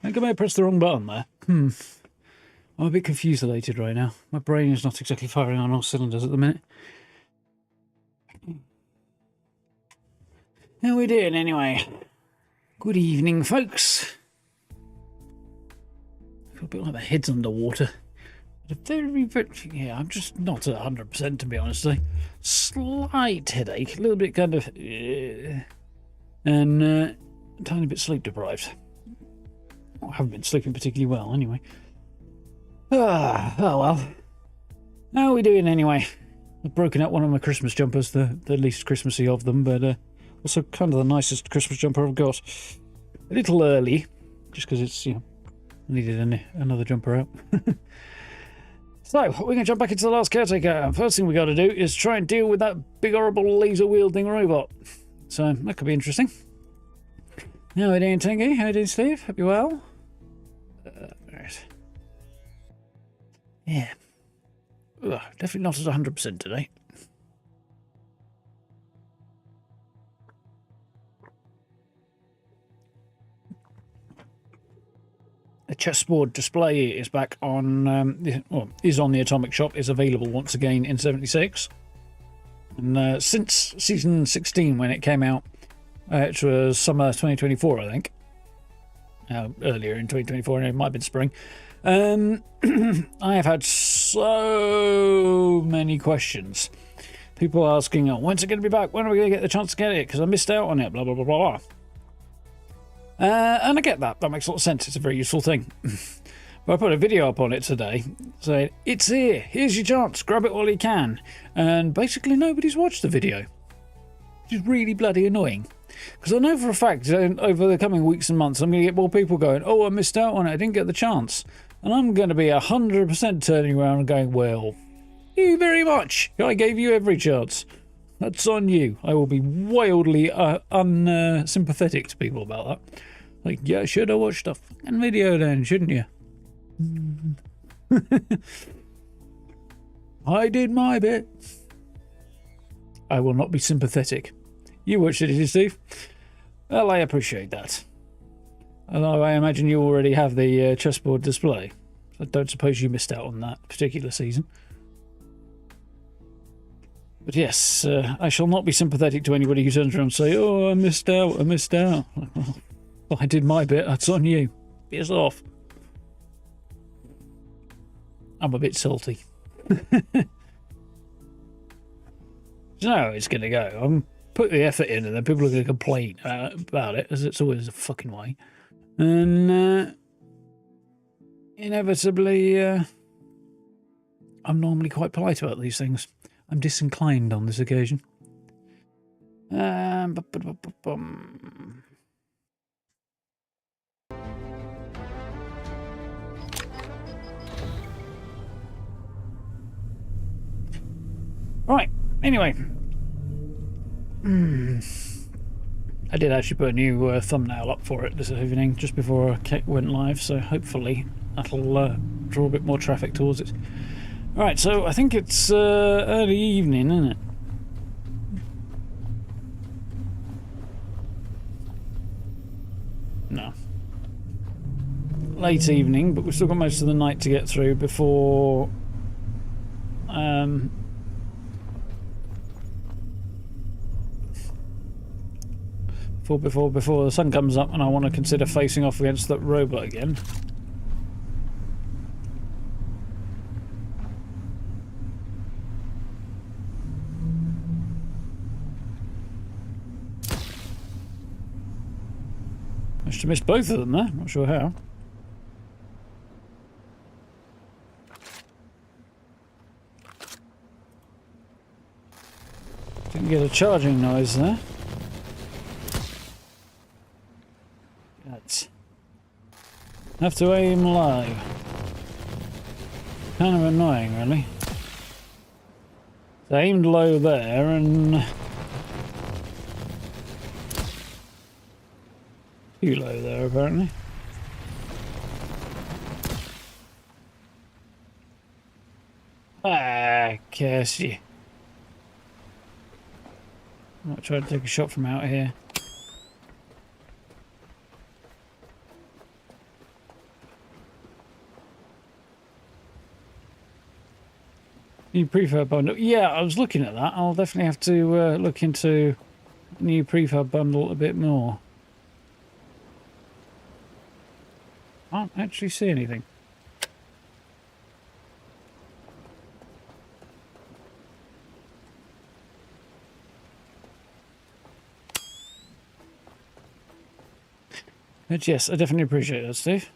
I think I may have pressed the wrong button there. I'm a bit confused-elated right now. My brain is not exactly firing on all cylinders at the minute. How are we doing anyway? Good evening, folks. I feel a bit like my head's underwater. Very, yeah, I'm just not at 100% to be honest. Slight headache, a little bit kind of, and a tiny bit sleep deprived. I haven't been sleeping particularly well anyway. Oh well. How are we doing anyway? I've broken out one of my Christmas jumpers, the least Christmassy of them, but also kind of the nicest Christmas jumper I've got. A little early, just because it's, I needed another jumper out. So, we're going to jump back into the Last Caretaker. First thing we got to do is try and deal with that big horrible laser-wielding robot. So, that could be interesting. How are you doing, Tingy? How are you doing, Steve? Hope you're well? Right. Yeah. Ugh, definitely not at 100% today. The chessboard display is back on, is on the Atomic Shop, is available once again in 76. And since season 16, when it came out, which was summer 2024, I think. Earlier in 2024, and it might have been spring. I have had so many questions. People asking, when's it going to be back? When are we going to get the chance to get it? Because I missed out on it, blah, blah, blah, blah, blah. And I get that. That makes a lot of sense. It's a very useful thing. But I put a video up on it today saying, it's here. Here's your chance. Grab it while you can. And basically nobody's watched the video. Which is really bloody annoying. Because I know for a fact over the coming weeks and months I'm going to get more people going, oh, I missed out on it. I didn't get the chance. And I'm going to be 100% turning around and going, well, thank you very much. I gave you every chance. That's on you. I will be wildly unsympathetic to people about that. Like, yeah, should have watched a fucking video then, shouldn't you? I did my bit. I will not be sympathetic. You watched it, did you, Steve? Well, I appreciate that. Although I imagine you already have the chessboard display. I don't suppose you missed out on that particular season. But yes, I shall not be sympathetic to anybody who turns around and say, oh, I missed out, I missed out. Well, I did my bit, that's on you. Piss off. I'm a bit salty. So how it's going to go. I'm put the effort in and then people are going to complain about it, as it's always a fucking way. And inevitably, I'm normally quite polite about these things. I'm disinclined on this occasion. Right, anyway. I did actually put a new thumbnail up for it this evening, just before I went live, so hopefully that'll draw a bit more traffic towards it. Alright, so I think it's early evening, isn't it? No. Late evening, but we've still got most of the night to get through before before the sun comes up and I want to consider facing off against that robot again. Managed to miss both of them there, not sure how. Didn't get a charging noise there. Have to aim low. Kind of annoying, really. So I aimed low there and too low there, apparently. Ah, curse you. I might try to take a shot from out here. New prefab bundle. Yeah, I was looking at that. I'll definitely have to look into new prefab bundle a bit more. Can't actually see anything. But yes, I definitely appreciate that, Steve.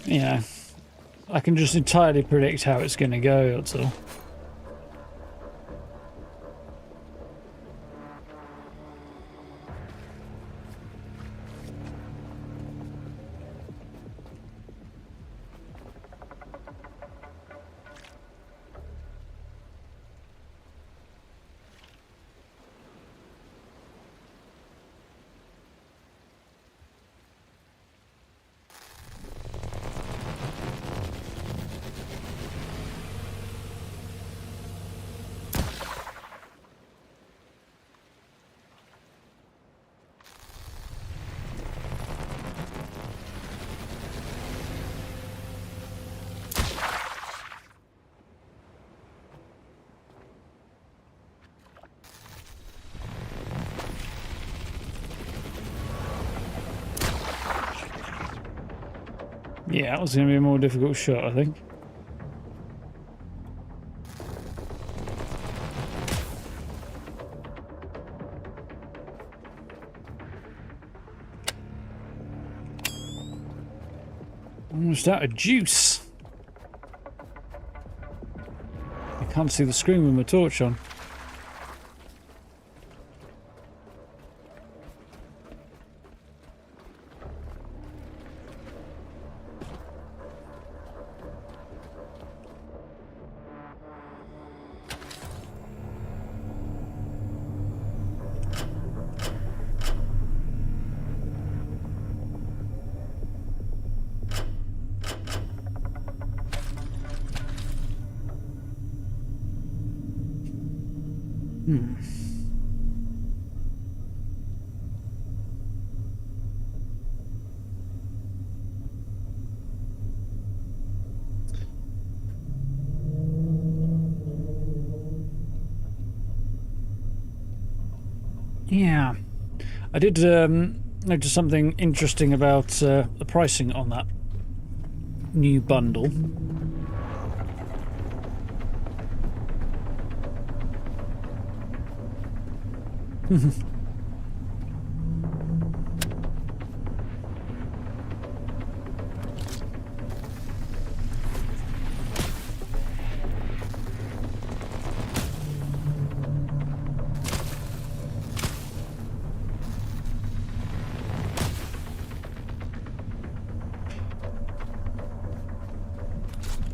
Yeah, I can just entirely predict how it's going to go, that's all. Yeah, that was going to be a more difficult shot, I think. Almost out of juice. I can't see the screen with my torch on. Yeah, I did notice something interesting about the pricing on that new bundle.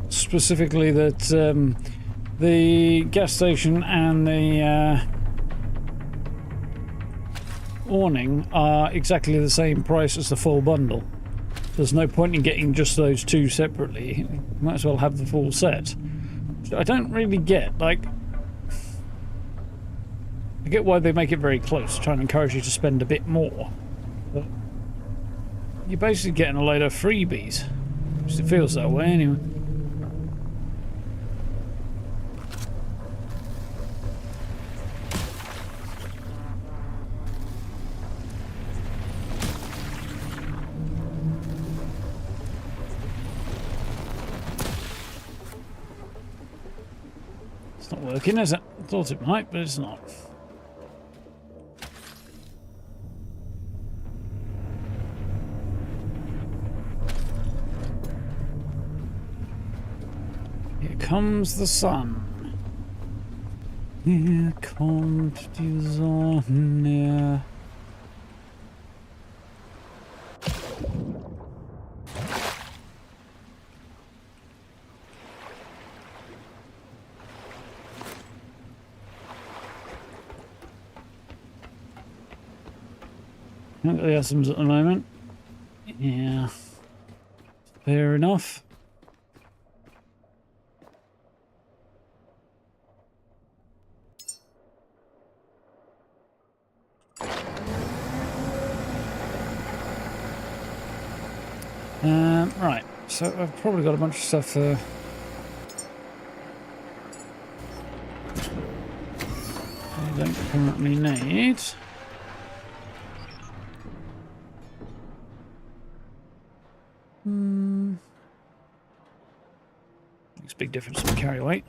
Specifically that the gas station and the awning are exactly the same price as the full bundle. There's no point in getting just those two separately. You might as well have the full set. I don't really get, like... I get why they make it very close, trying to encourage you to spend a bit more. But you're basically getting a load of freebies. At least it feels that way anyway. Working, is it? I thought it might, but it's not. Here comes the sun. Here comes die Sonne. Not got the atoms at the moment. Yeah. Fair enough. Right, so I've probably got a bunch of stuff I don't currently need. Makes a big difference in carry weight.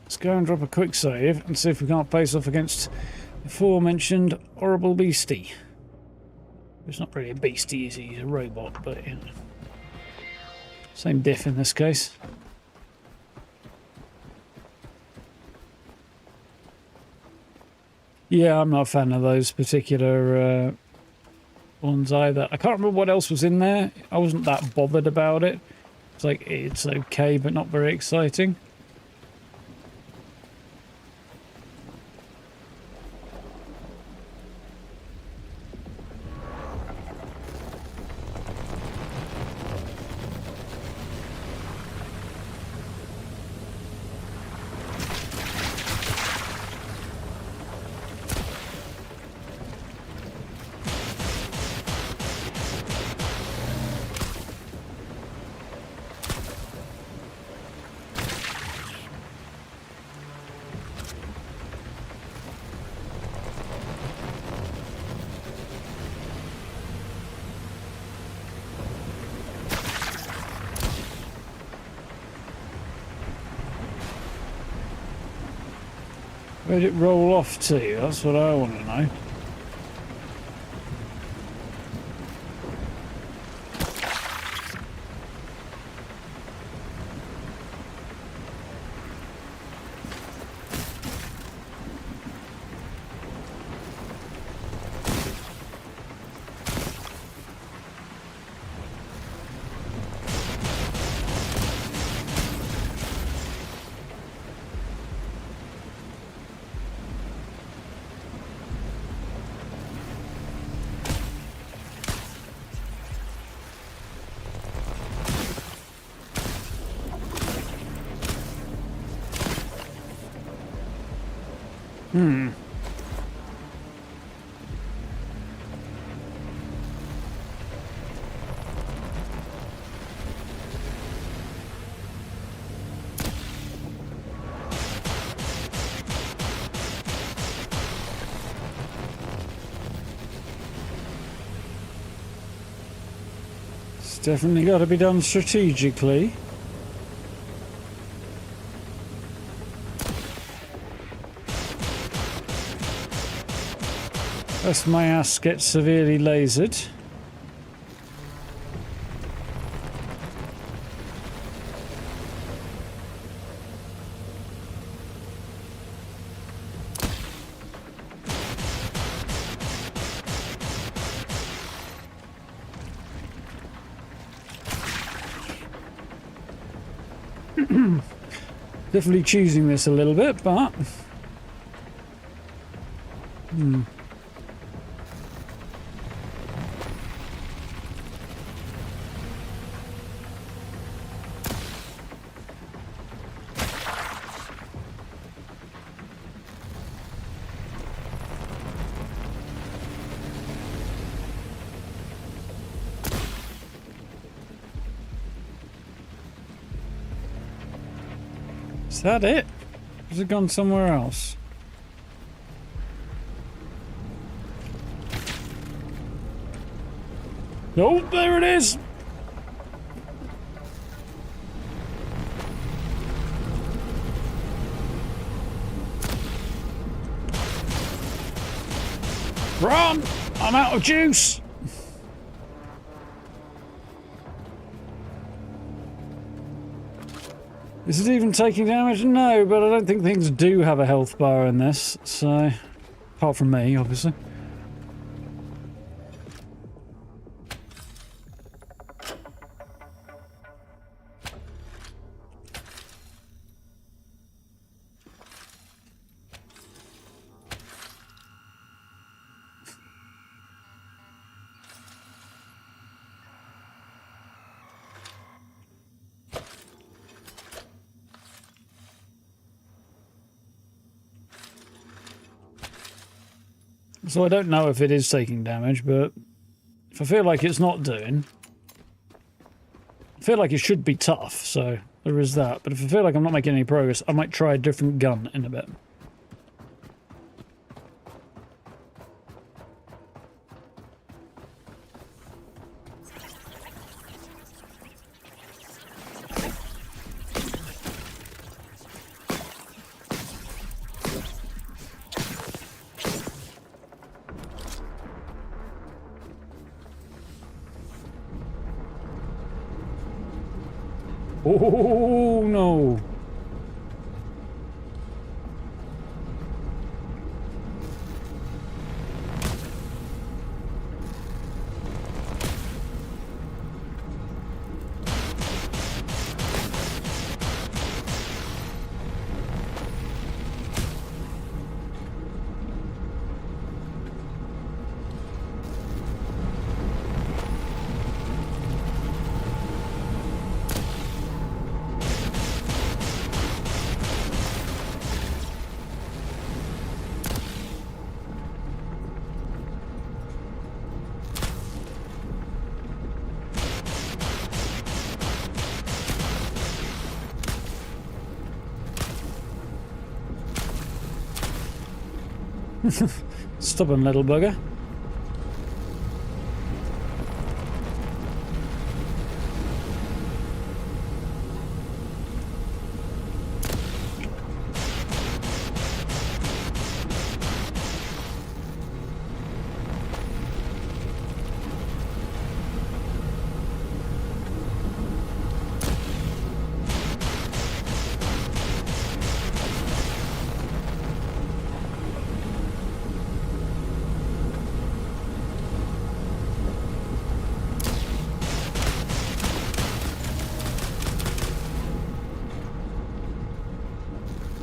Let's go and drop a quick save and see if we can't face off against the aforementioned horrible beastie. It's not really a beastie, is he? He's a robot, but you know. Same diff in this case. Yeah, I'm not a fan of those particular ones either. I can't remember what else was in there. I wasn't that bothered about it. It's like, it's okay, but not very exciting. Where'd it roll off to? That's what I want to know. It's definitely got to be done strategically. Lest my ass gets severely lasered. Definitely choosing this a little bit, but is that it? Has it gone somewhere else? Oh, there it is! Run! I'm out of juice! Is it even taking damage? No, but I don't think things do have a health bar in this, so... Apart from me, obviously. So I don't know if it is taking damage, but if I feel like it's not doing... I feel like it should be tough, so there is that. But if I feel like I'm not making any progress, I might try a different gun in a bit. Oh no! Stubborn little bugger.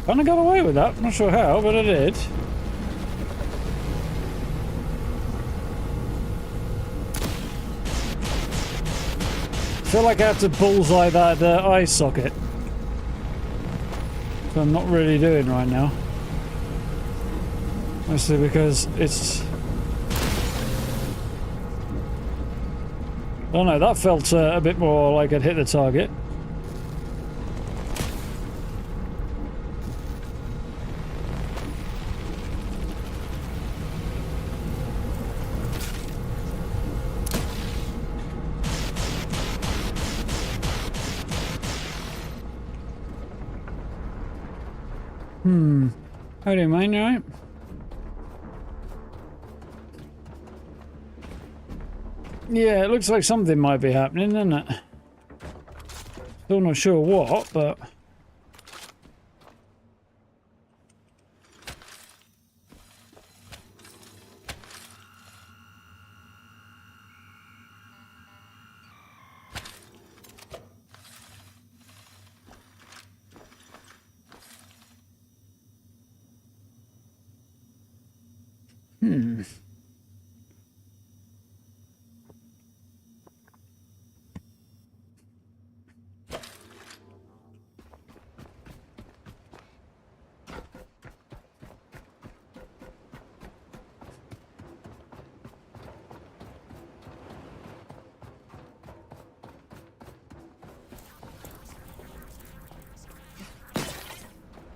Kinda got away with that, not sure how, but I did. I feel like I have to bullseye that eye socket. So I'm not really doing right now. Mostly because it's... Oh no, that felt a bit more like I'd hit the target. How do you mind, right? Yeah, it looks like something might be happening, doesn't it? Still not sure what, but...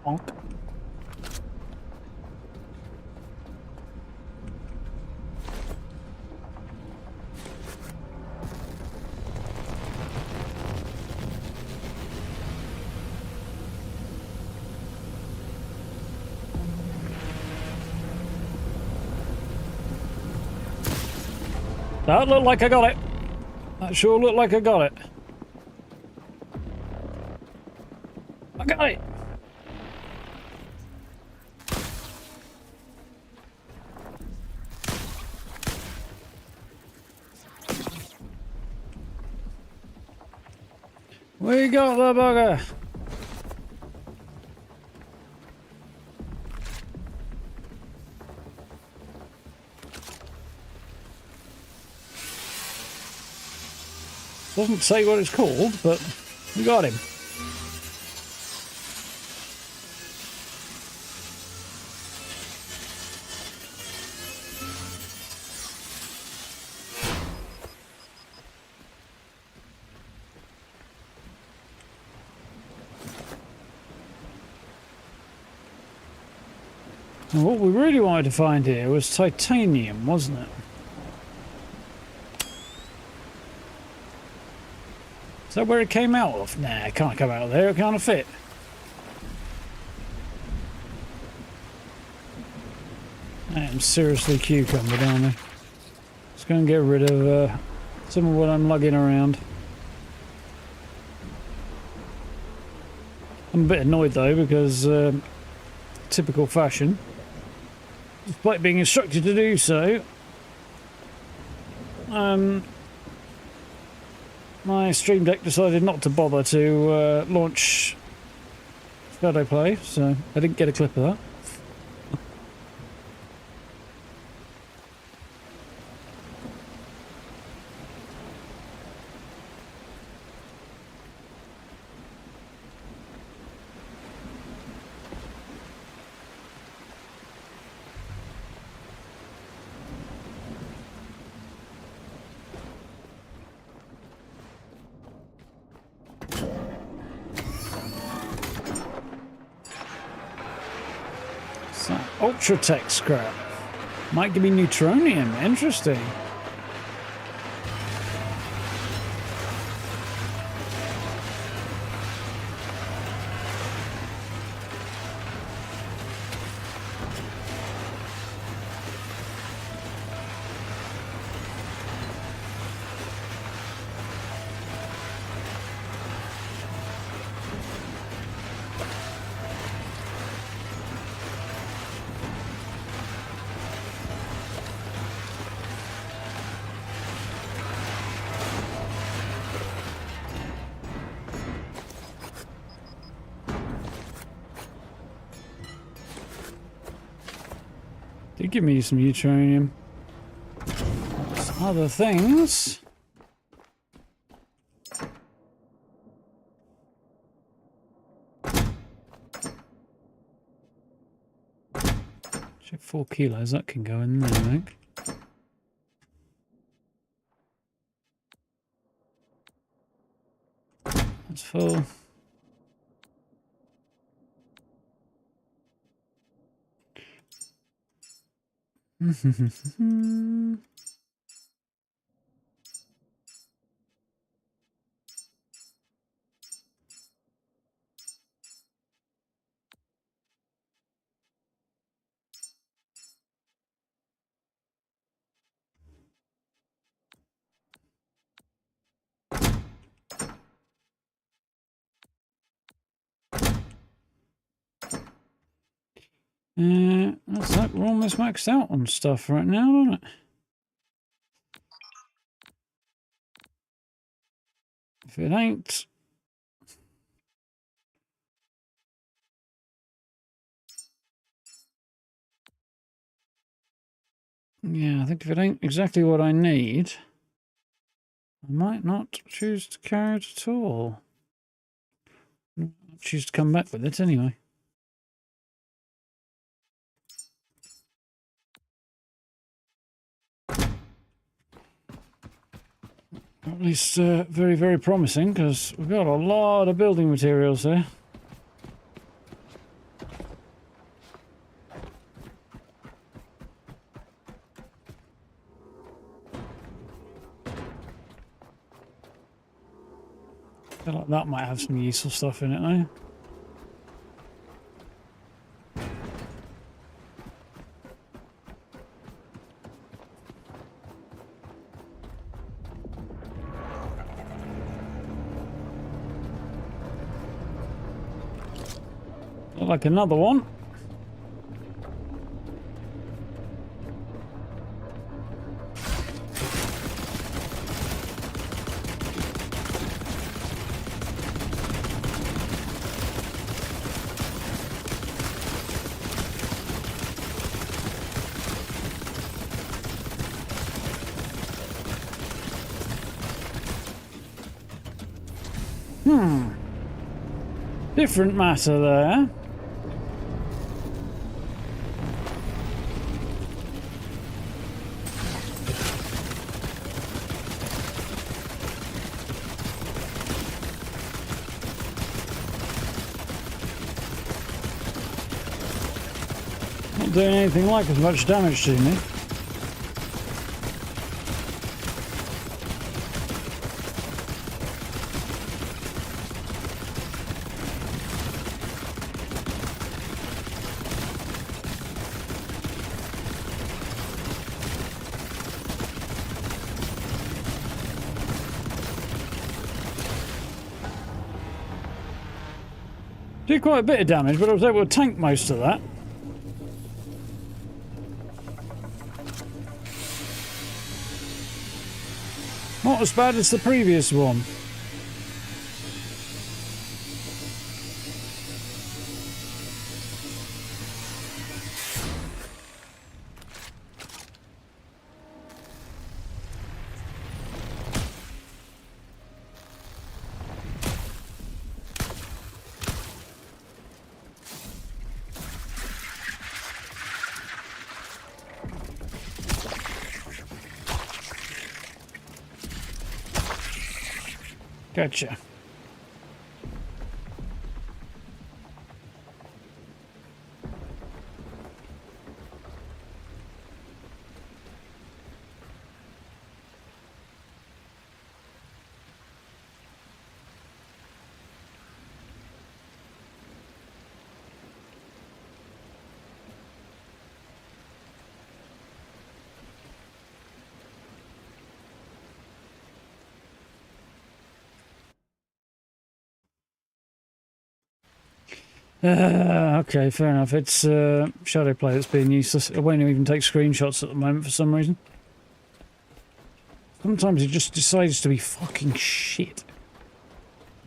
Bonk. That looked like I got it. That sure looked like I got it. I got it. We got the bugger. Doesn't say what it's called, but we got him. And what we really wanted to find here was titanium, wasn't it? Is that where it came out of? Nah, it can't come out of there. It can't fit. I am seriously cucumber down there. Let's go and get rid of some of what I'm lugging around. I'm a bit annoyed though because typical fashion, despite being instructed to do so, my Stream Deck decided not to bother to launch Shadow Play, so I didn't get a clip of that. Ultra tech scrap. Might give me neutronium. Interesting. Did give me some neutronium. Some other things. Check 4 kilos, that can go in there, I think. That's full. Looks like we're almost maxed out on stuff right now, don't it? If it ain't... Yeah, I think if it ain't exactly what I need, I might not choose to carry it at all. I'll choose to come back with it anyway. At least very, very promising, because we've got a lot of building materials there. I feel like that might have some useful stuff in it though. Like another one. Different matter there. Not doing anything like as much damage to me. Did quite a bit of damage, but I was able to tank most of that. Not as bad as the previous one. Gotcha. Okay, fair enough. It's shadow play that's being useless. I won't even take screenshots at the moment for some reason. Sometimes it just decides to be fucking shit.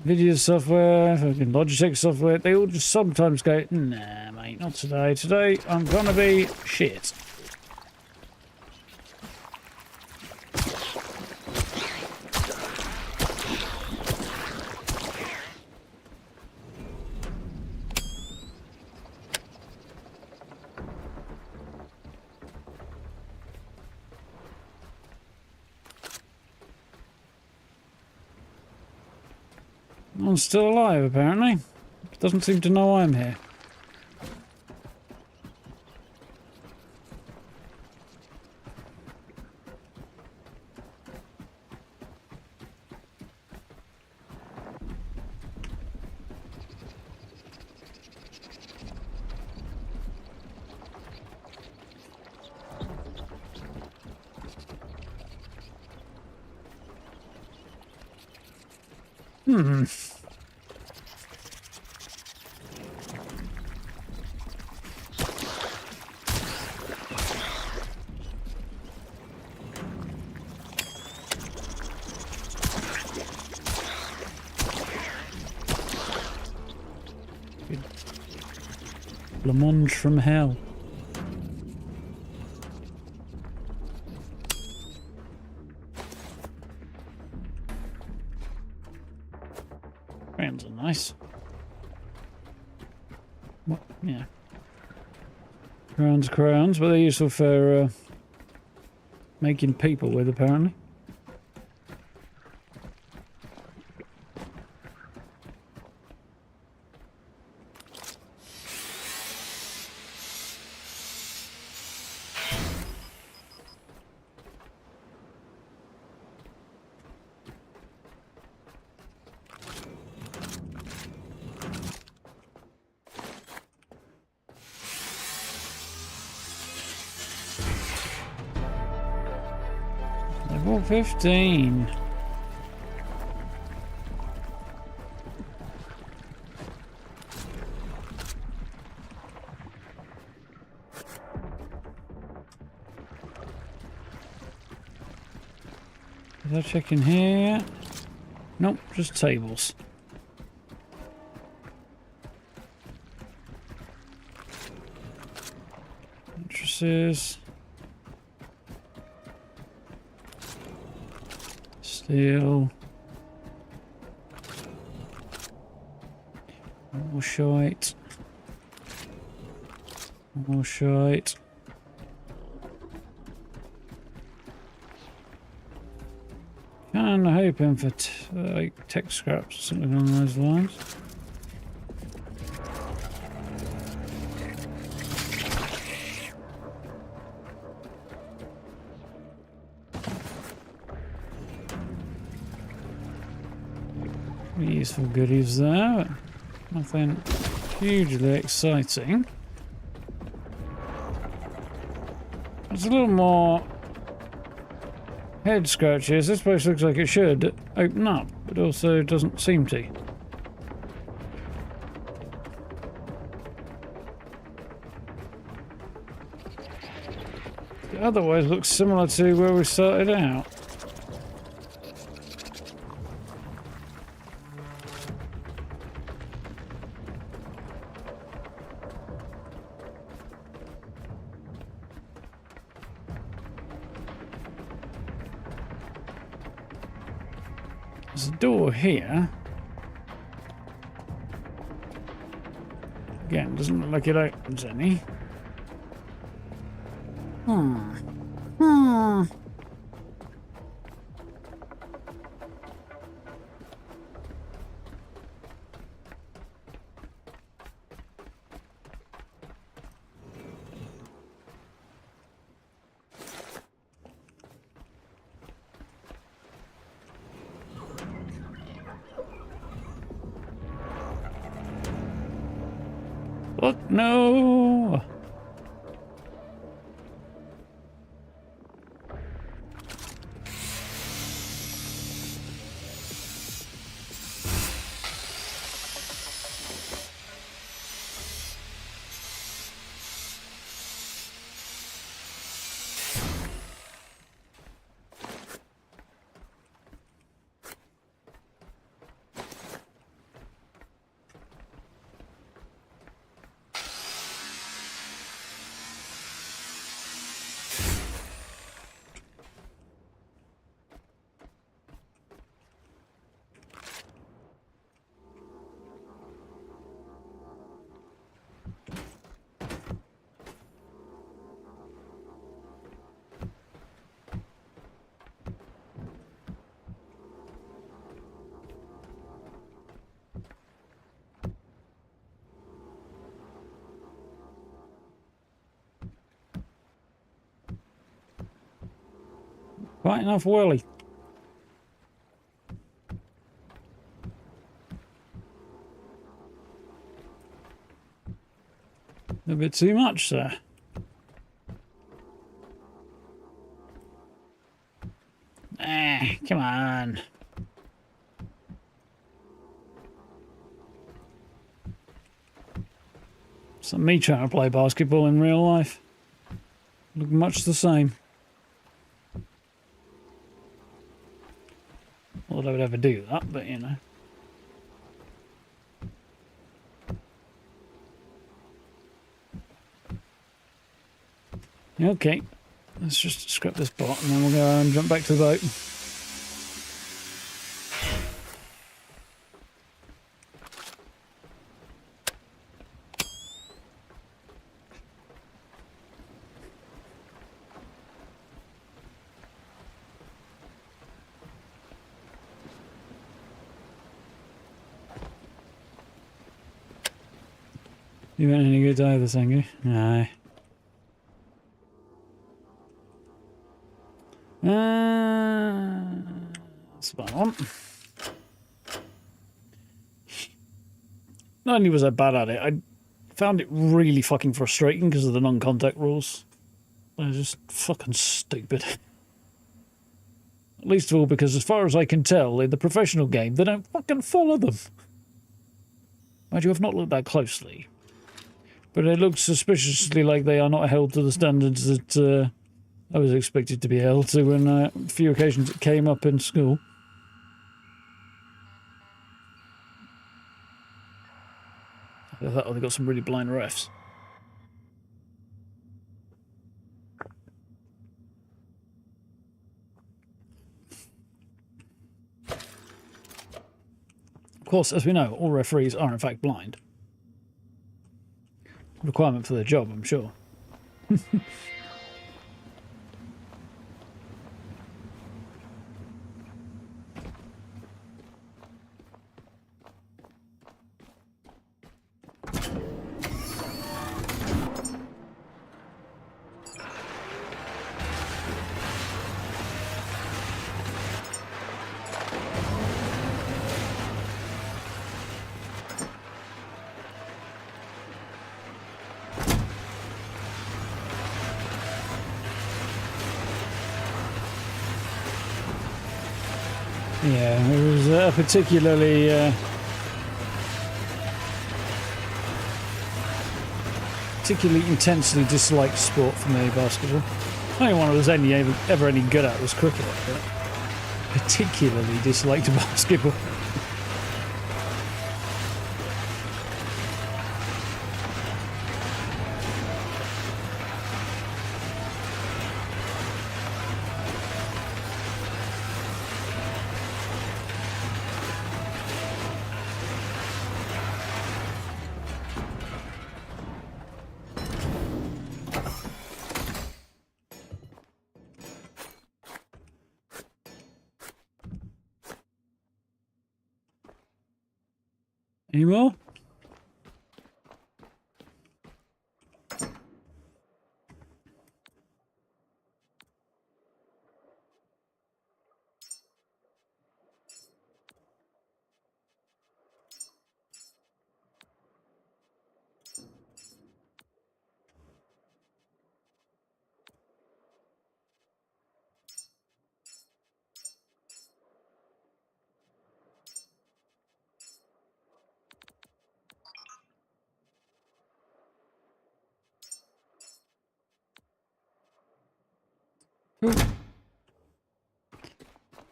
Video software, fucking Logitech software, they all just sometimes go, nah mate, not today. Today I'm gonna be shit. I'm still alive, apparently. Doesn't seem to know I'm here. Blancmange from hell. Crowns are nice. What? Yeah. Crowns, but they're useful for making people with, apparently. Level 15. Did I check in here? Nope, just tables. Mattresses. Steel. More shite. More shite. Kinda hoping for like tech scraps or something along those lines. Useful goodies there, but nothing hugely exciting. There's a little more head scratches. This place looks like it should open up, but also doesn't seem to. It otherwise looks similar to where we started out. There's a door here. Again, doesn't look like it opens any. What? No! Quite enough whirly. A bit too much, sir. Come on. It's like me trying to play basketball in real life. Look much the same. Not that I would ever do that, but you know. Okay, let's just scrap this bot and then we'll go and jump back to the boat. You weren't any good either, Sangu? No. That's what I want. Not only was I bad at it, I found it really fucking frustrating because of the non-contact rules. They're just fucking stupid. At least of all because, as far as I can tell, in the professional game, they don't fucking follow them. Mind you, I've not looked that closely. But it looks suspiciously like they are not held to the standards that I was expected to be held to when a few occasions it came up in school. I thought they got some really blind refs. Of course, as we know, all referees are in fact blind. Requirement for their job, I'm sure. Yeah, it was a particularly intensely disliked sport for me, basketball. The only one I was ever any good at was cricket, but particularly disliked basketball. Any more?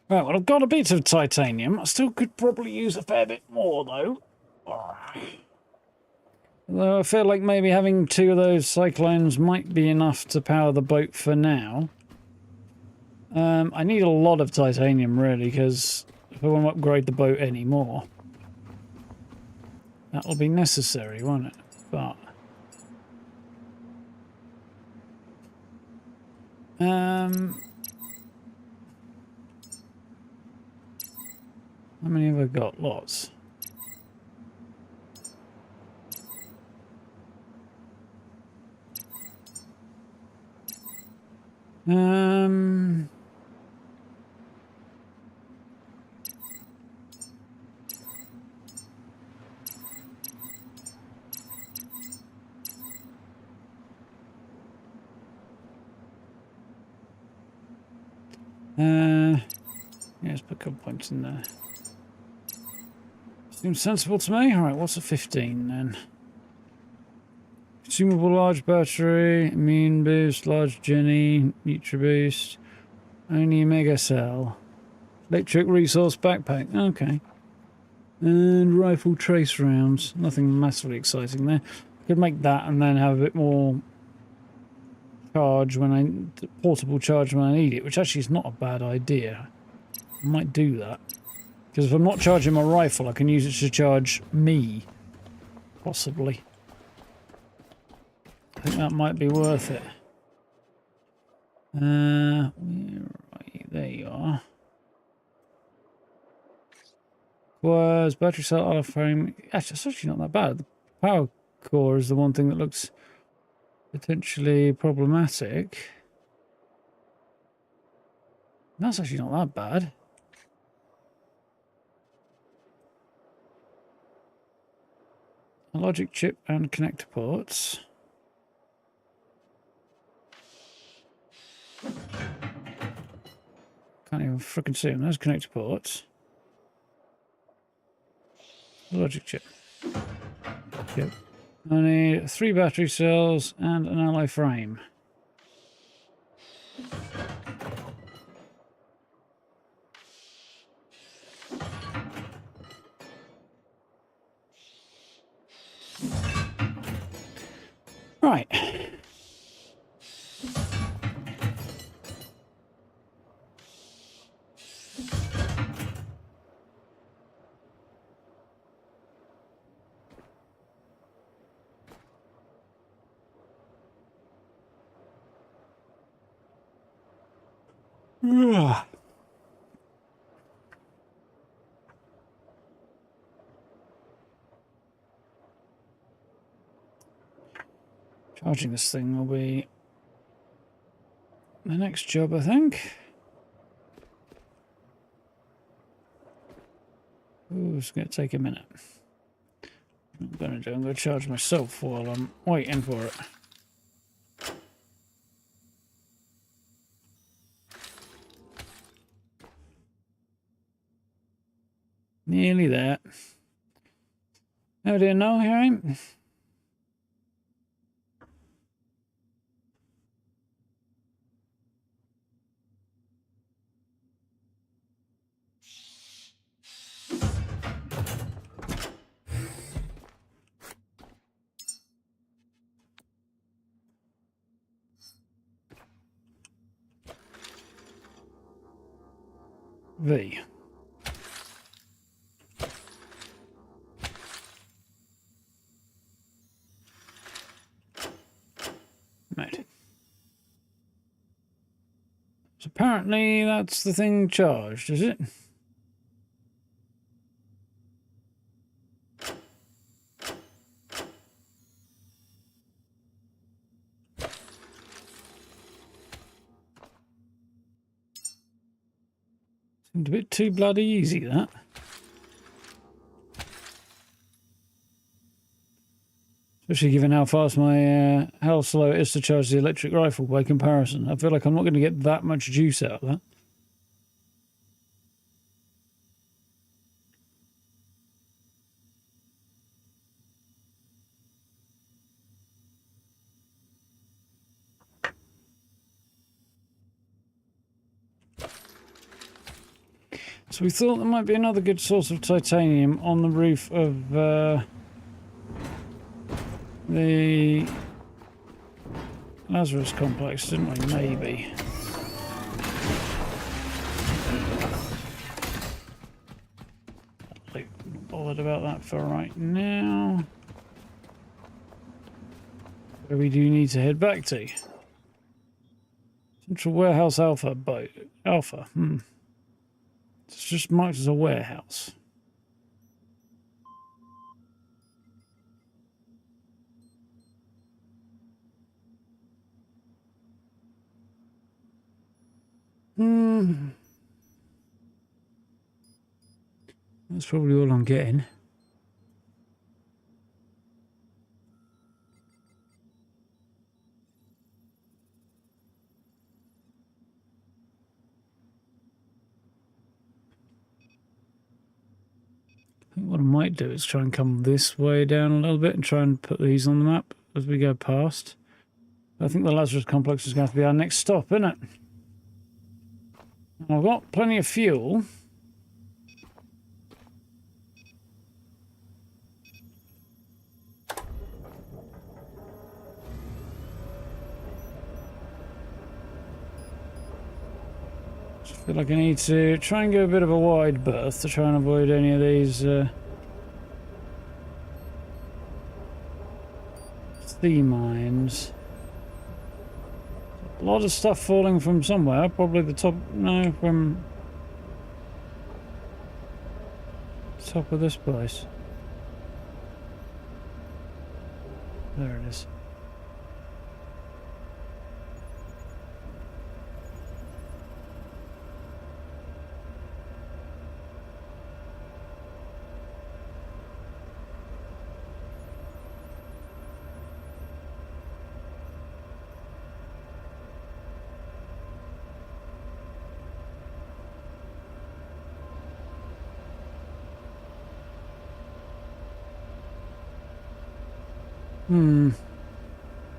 Right, well, I've got a bit of titanium. I still could probably use a fair bit more, though. Although I feel like maybe having 2 of those cyclones might be enough to power the boat for now. I need a lot of titanium, really, because if I want to upgrade the boat anymore, that'll be necessary, won't it? But how many have I got? Lots. Yeah, let's put a couple points in there. Seems sensible to me. Alright, what's a 15 then? Consumable large battery, immune boost, large Jenny, Nutri boost, only mega cell, electric resource backpack. Okay. And rifle trace rounds. Nothing massively exciting there. Could make that and then have a bit more charge portable charge when I need it, which actually is not a bad idea. I might do that. Because if I'm not charging my rifle, I can use it to charge me. Possibly. I think that might be worth it. Where are you? There you are. Was battery cell auto frame. Actually, it's actually not that bad. The power core is the one thing that looks potentially problematic. That's actually not that bad. A logic chip and connector ports. Can't even frickin' see them. Those connector ports. Logic chip. Yep. I need 3 battery cells and an alloy frame. Right. Charging this thing will be the next job, I think. Ooh, it's going to take a minute. I'm going to charge myself while I'm waiting for it. Nearly there. Oh dear, no, here I am. V. Right. So apparently that's the thing charged, is it? Seemed a bit too bloody easy, that. Especially given how fast how slow it is to charge the electric rifle by comparison. I feel like I'm not going to get that much juice out of that. So we thought there might be another good source of titanium on the roof of the Lazarus complex, didn't we? Maybe. I'm not bothered about that for right now. Where we do need to head back to. Central Warehouse Alpha boat. Alpha. It's just marked as a warehouse. That's probably all I'm getting. I think what I might do is try and come this way down a little bit and try and put these on the map as we go past. I think the Lazarus complex is going to be our next stop, isn't it? I've got plenty of fuel. Just feel like I need to try and go a bit of a wide berth to try and avoid any of these sea mines. A lot of stuff falling from somewhere, probably the top, no, from the top of this place. There it is.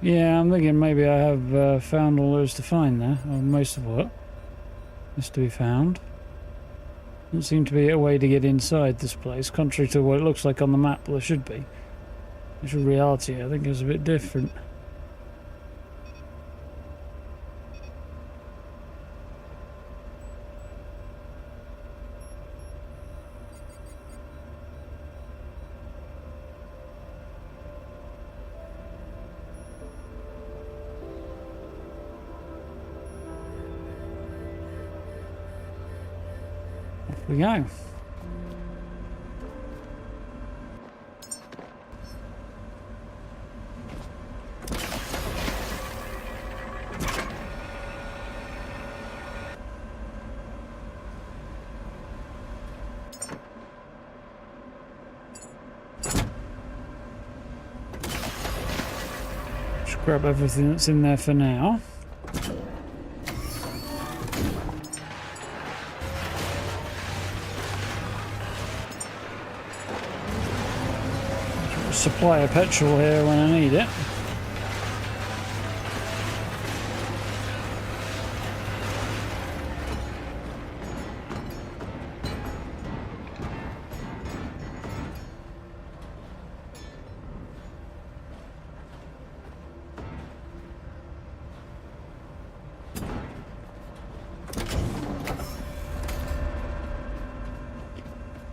Yeah, I'm thinking maybe I have found all there is to find there, or most of what is to be found. Doesn't seem to be a way to get inside this place, contrary to what it looks like on the map there should be. Actual reality, I think, is a bit different. We go. Just grab everything that's in there for now. supply of petrol here when I need it.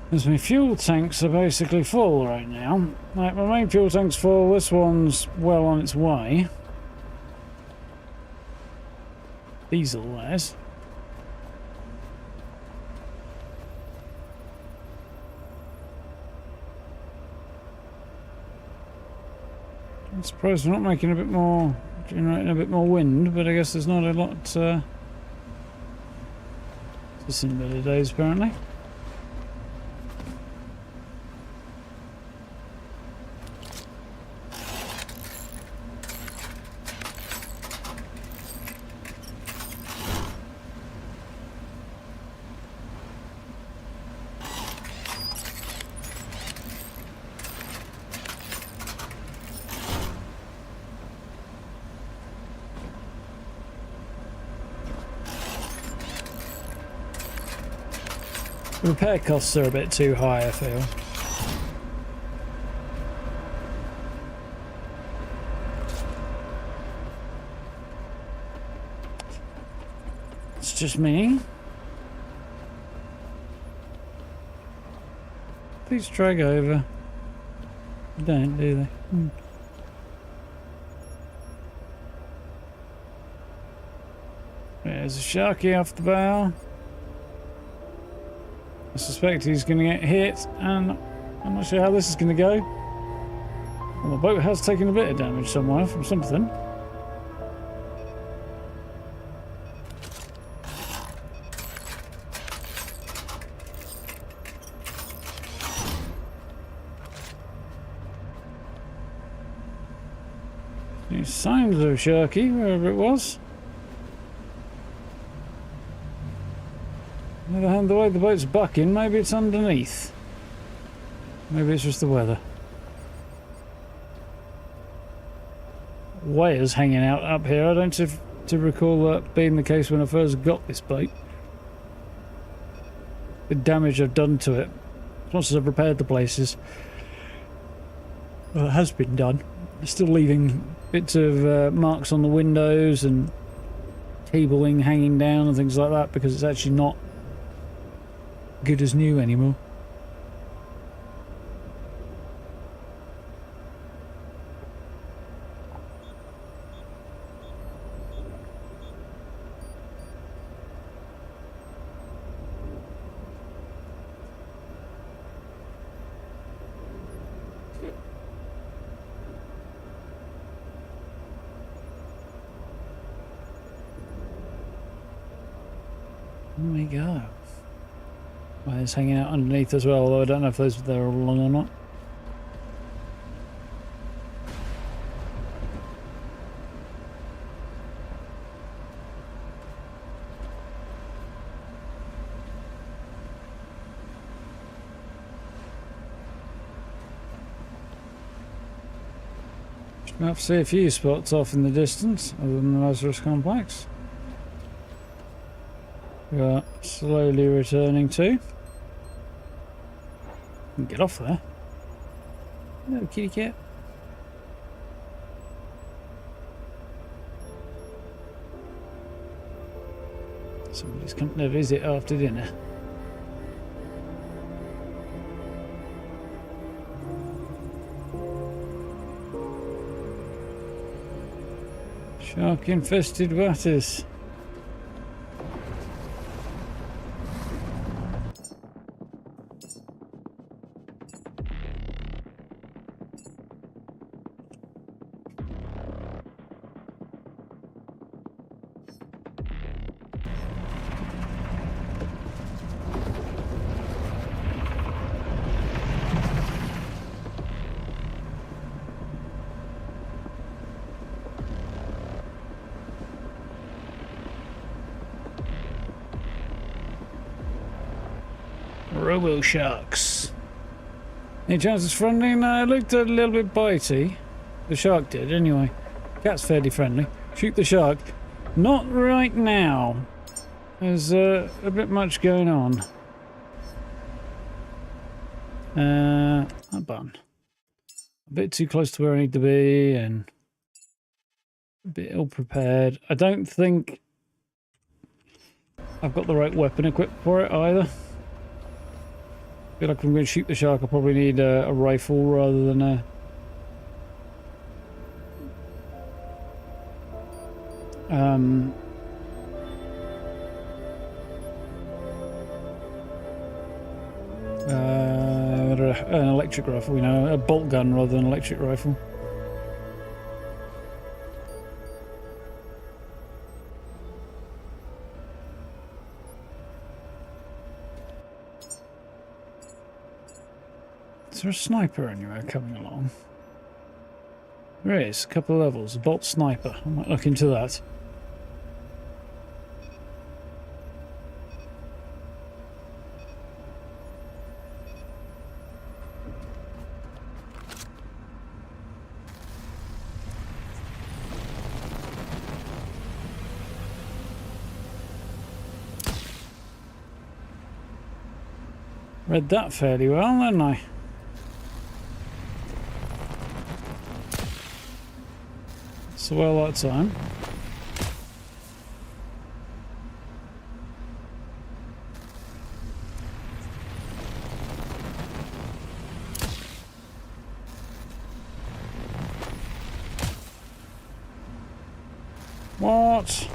Because my fuel tanks are basically full right now. Like, my main fuel tank's full, this one's well on its way. Diesel, that is. I'm surprised we're not making a bit more, generating a bit more wind, but I guess there's not a lot to some better days apparently. Repair costs are a bit too high, I feel. It's just me. Please drag over. They don't, do they? There's a sharky off the bow. I suspect he's going to get hit, and I'm not sure how this is going to go. Well, the boat has taken a bit of damage somewhere from something. Any signs of a sharky, wherever it was. On the other hand, the way the boat's bucking, maybe it's underneath. Maybe it's just the weather. Wires hanging out up here. I don't seem to recall that being the case when I first got this boat. The damage I've done to it. Once I've repaired the places. Well, it has been done. It's still leaving bits of marks on the windows and cabling hanging down and things like that because it's actually not good as new anymore. There we go. Wires hanging out underneath as well, although I don't know if those are there all along or not. Just about to see a few spots off in the distance, other than the Lazarus complex. We are slowly returning to. Get off there. Hello, kitty cat. Somebody's come to visit after dinner. Shark-infested waters. Robo sharks. Any chance it's friendly? No, it looked a little bit bitey. The shark did, anyway. Cat's fairly friendly. Shoot the shark. Not right now. There's a bit much going on. That button. A bit too close to where I need to be and a bit ill-prepared. I don't think I've got the right weapon equipped for it either. I feel like if I'm going to shoot the shark, I probably need a rifle rather than a... an electric rifle, you know, a bolt gun rather than an electric rifle. Is there a sniper anywhere coming along? There is, a couple of levels, a bolt sniper. I might look into that. Read that fairly well, didn't I? So well that time. What?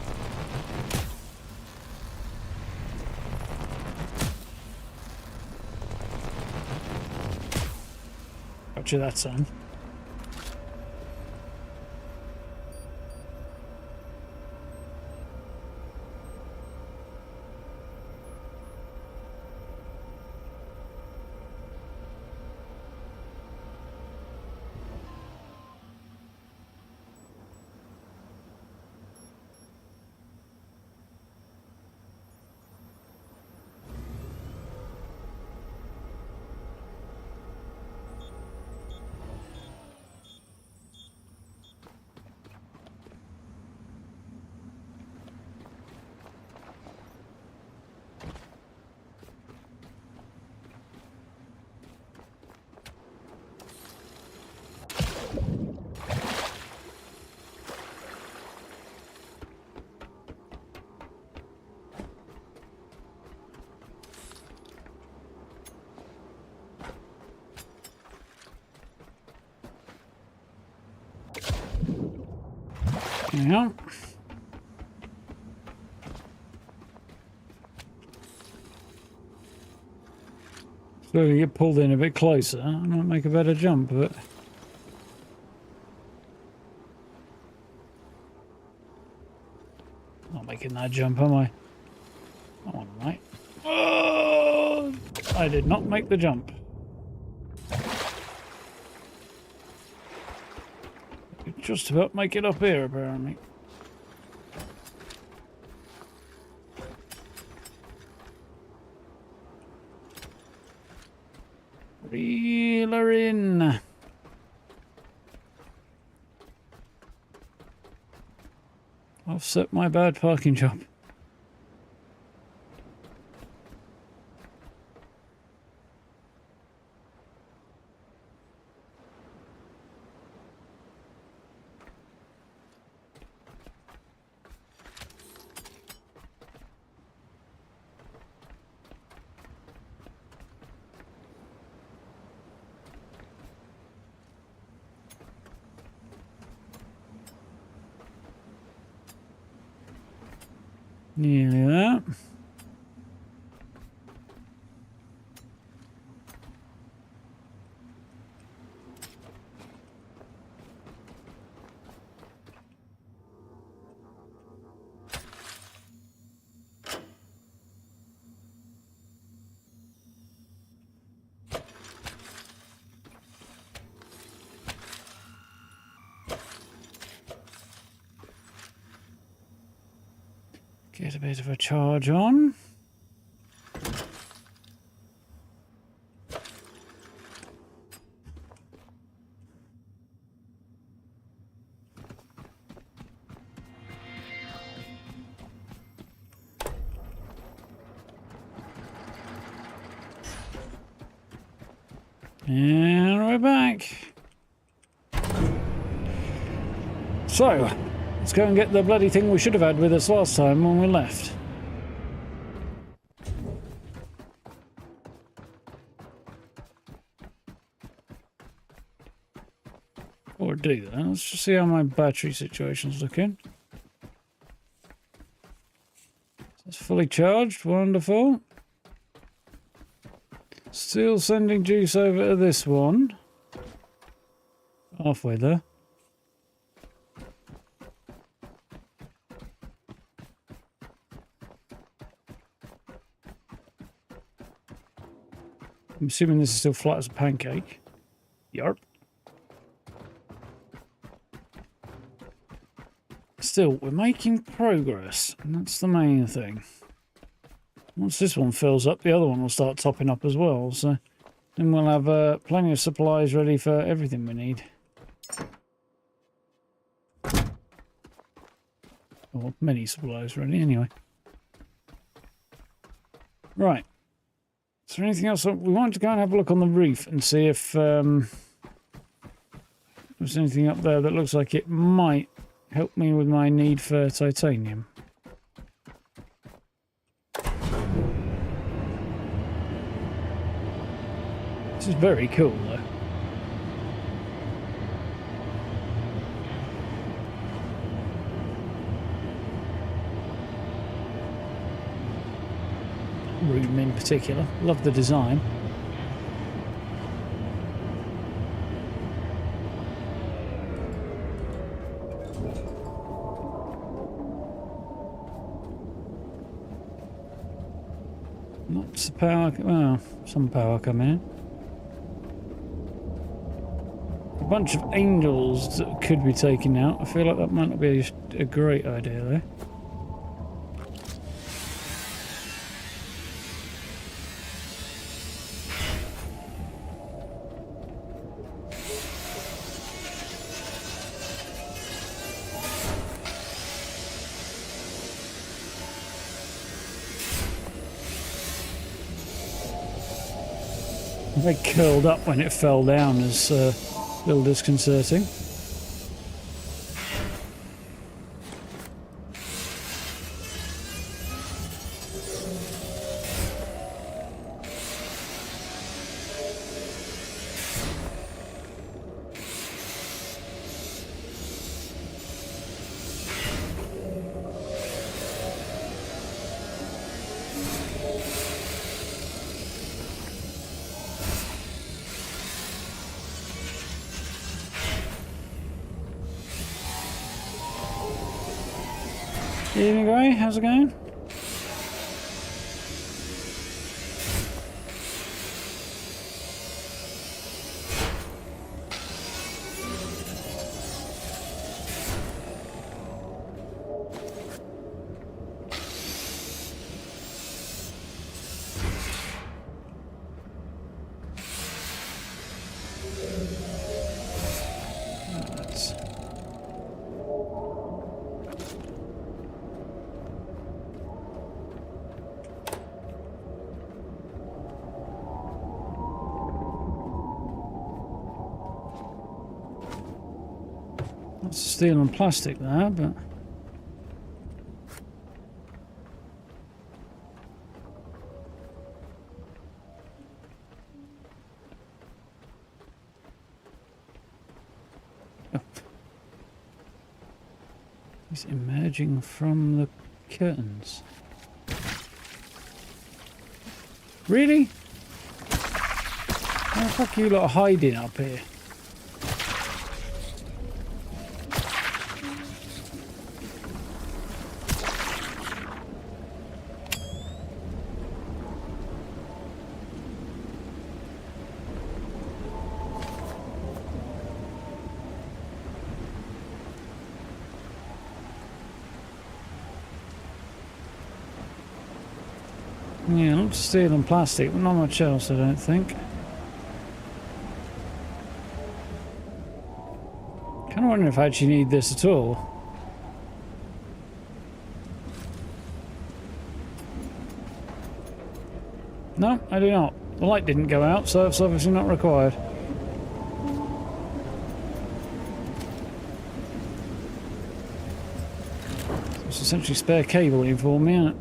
Gotcha that time. Yeah. Slowly get pulled in a bit closer. I might make a better jump, but not making that jump, am I? Come on, mate. Oh, I did not make the jump. Just about make it up here, apparently. Reel her in. Offset my bad parking job. Nearly that. Get a bit of a charge on. And we're back. So, let's go and get the bloody thing we should have had with us last time when we left. Or do that. Let's just see how my battery situation's looking. It's fully charged. Wonderful. Still sending juice over to this one. Halfway there. I'm assuming this is still flat as a pancake. Yarp. Still, we're making progress, and that's the main thing. Once this one fills up, the other one will start topping up as well, so then we'll have plenty of supplies ready for everything we need. Or many supplies ready, anyway. Right. Is there anything else? We wanted to go and have a look on the roof and see if there's anything up there that looks like it might help me with my need for titanium. This is very cool, though. Room in particular. Love the design. Lots of power. Well, some power coming in. A bunch of angels that could be taken out. I feel like that might not be a great idea, though. They curled up when it fell down is a little disconcerting. Evening, Gray. How's it going? Steel and plastic there, but oh. He's emerging from the curtains. Really? How the fuck are you lot hiding up here? Yeah, lots of steel and plastic, but not much else, I don't think. Kind of wondering if I actually need this at all. No, I do not. The light didn't go out, so it's obviously not required. It's essentially spare cabling for me, isn't it?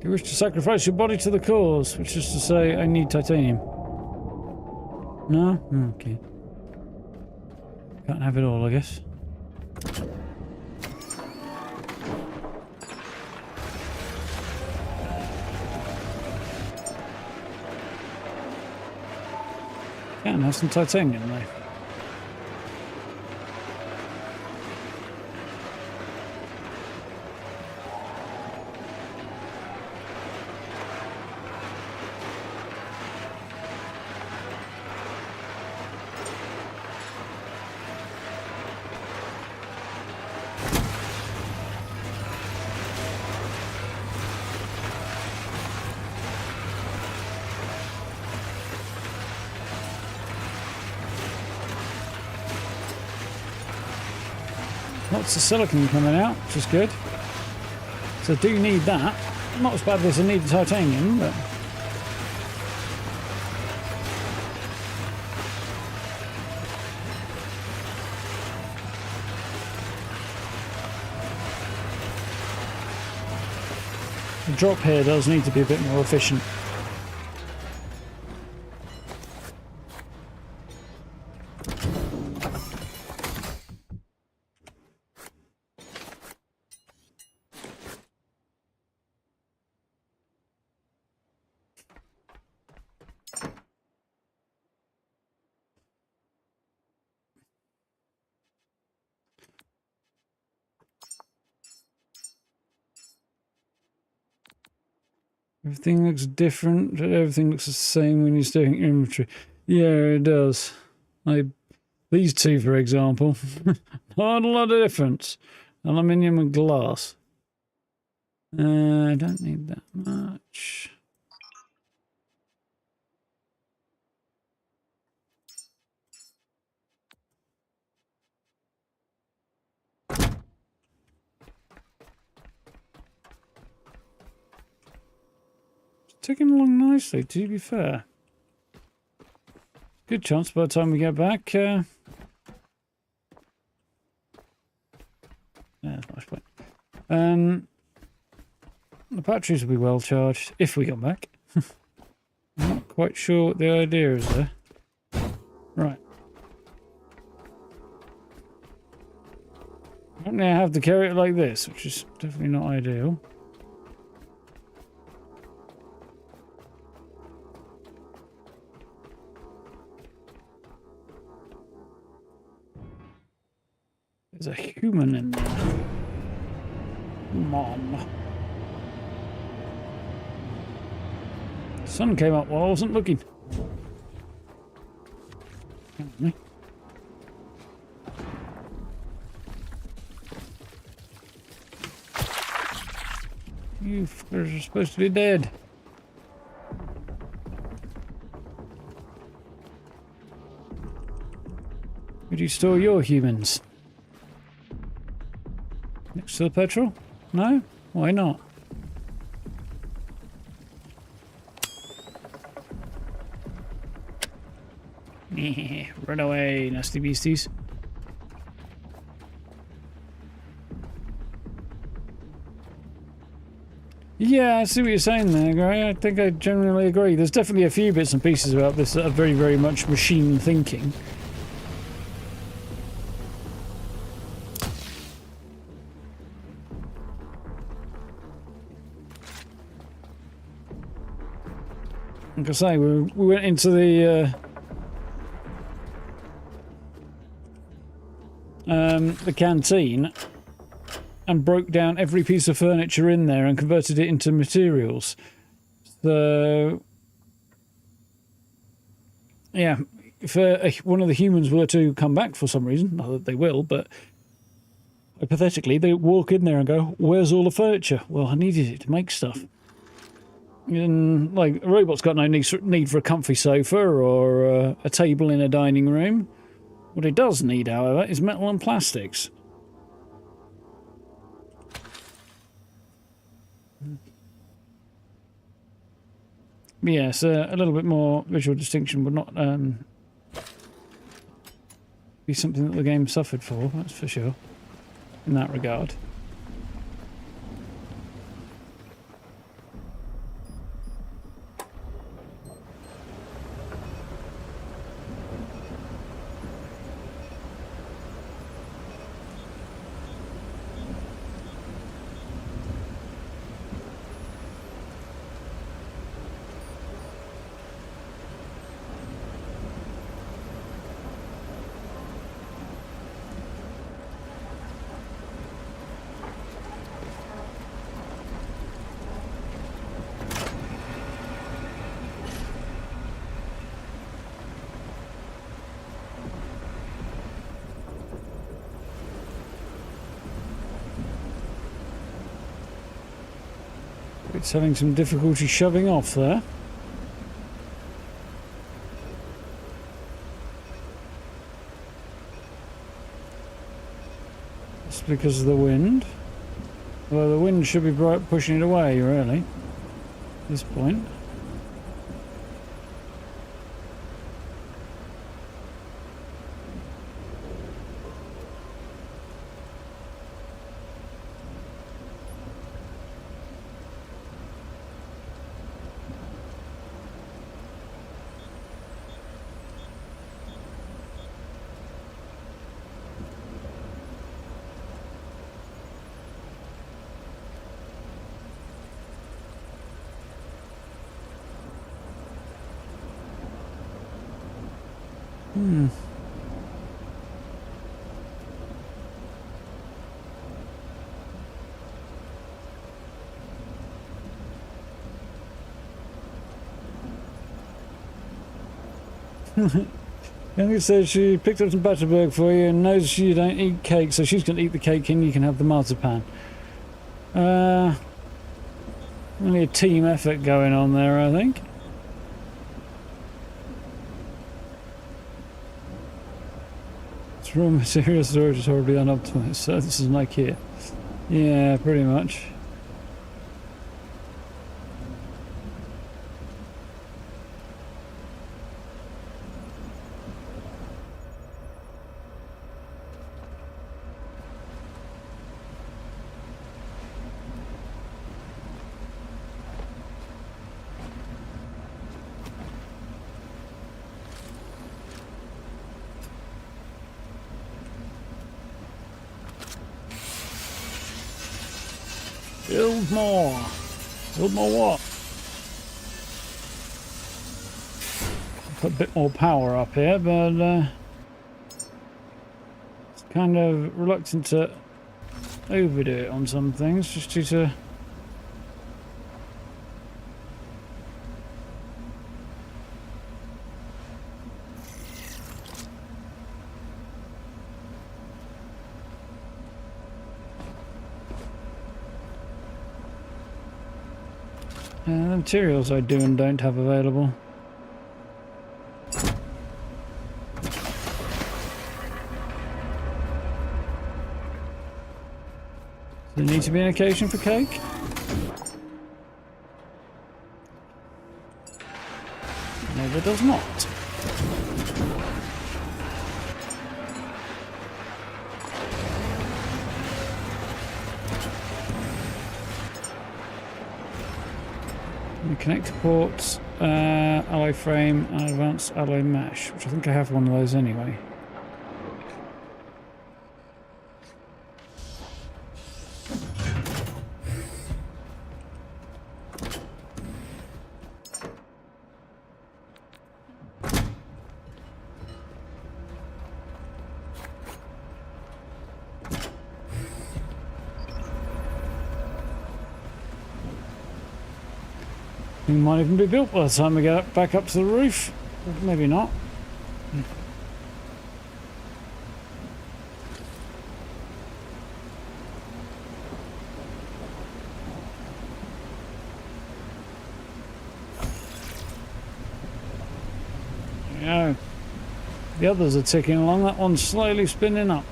You wish to sacrifice your body to the cause, which is to say, I need titanium. No? Okay. Can't have it all, I guess. Can have some titanium, though. Lots of silicon coming out, which is good. So I do need that. Not as bad as I need the titanium, but... the drop here does need to be a bit more efficient. Everything looks different, but everything looks the same when you're doing inventory. Yeah, it does. Like these two, for example. Not a lot of difference. Aluminium and glass. I don't need that much. Ticking along nicely, to be fair. Good chance by the time we get back. Yeah, that's a nice point. The batteries will be well charged if we come back. I'm not quite sure what the idea is there. Right. Apparently I have to carry it like this, which is definitely not ideal. There's a human in there. Mom. The sun came up while I wasn't looking. You fuckers are supposed to be dead. Where do you store your humans? Next to the petrol? No? Why not? Run away, nasty beasties. Yeah, I see what you're saying there, Gary. I think I generally agree. There's definitely a few bits and pieces about this that are very, very much machine thinking. Like I say, we went into the canteen and broke down every piece of furniture in there and converted it into materials. So, yeah, if one of the humans were to come back for some reason, not that they will, but hypothetically, they walk in there and go, "Where's all the furniture?" Well, I needed it to make stuff. And, like, a robot's got no need for a comfy sofa or a table in a dining room. What it does need, however, is metal and plastics. Yes, a little bit more visual distinction would not be something that the game suffered for, that's for sure, in that regard. It's having some difficulty shoving off there. It's because of the wind. Well, the wind should be pushing it away, really, at this point. Youngest says she picked up some butterberg for you and knows you don't eat cake, so she's going to eat the cake and you can have the marzipan. Only a team effort going on there, I think. It's raw material storage is horribly unoptimized, so this is an IKEA. Yeah, pretty much. Build more. Build more what? Put a bit more power up here, but it's kind of reluctant to overdo it on some things, just due to the materials I do and don't have available. Does there need to be an occasion for cake? No, there does not. The connector ports, alloy frame, and advanced alloy mesh, which I think I have one of those anyway. We might even be built by the time we get back up to the roof. Maybe not. Yeah. The others are ticking along. That one's slowly spinning up.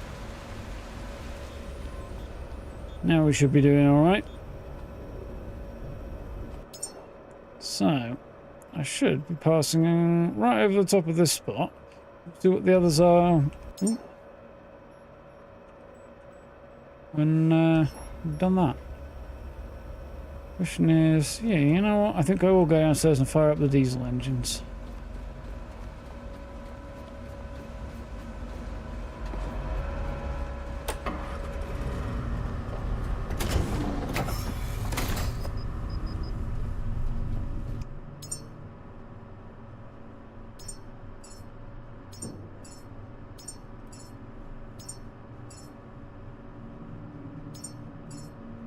Now we should be doing all right. So, I should be passing right over the top of this spot. See what the others are. When we've done that. Question is, yeah, you know what? I think I will go downstairs and fire up the diesel engines.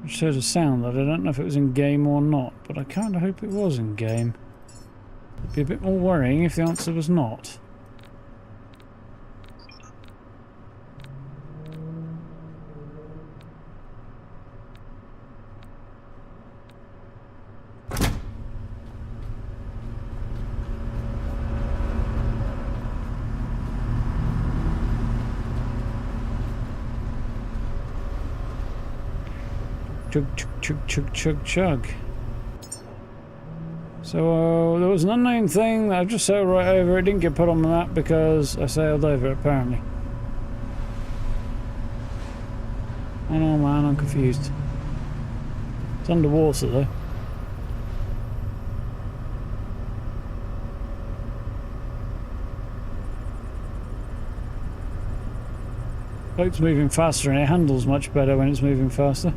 Which heard a sound that I don't know if it was in game or not, but I kind of hope it was in game. It'd be a bit more worrying if the answer was not. Chug, chug, chug, chug, chug, chug. So there was an unknown thing that I just sailed right over. It didn't get put on the map because I sailed over it, apparently. Oh no, man, I'm confused. It's underwater though. Boat's moving faster and it handles much better when it's moving faster.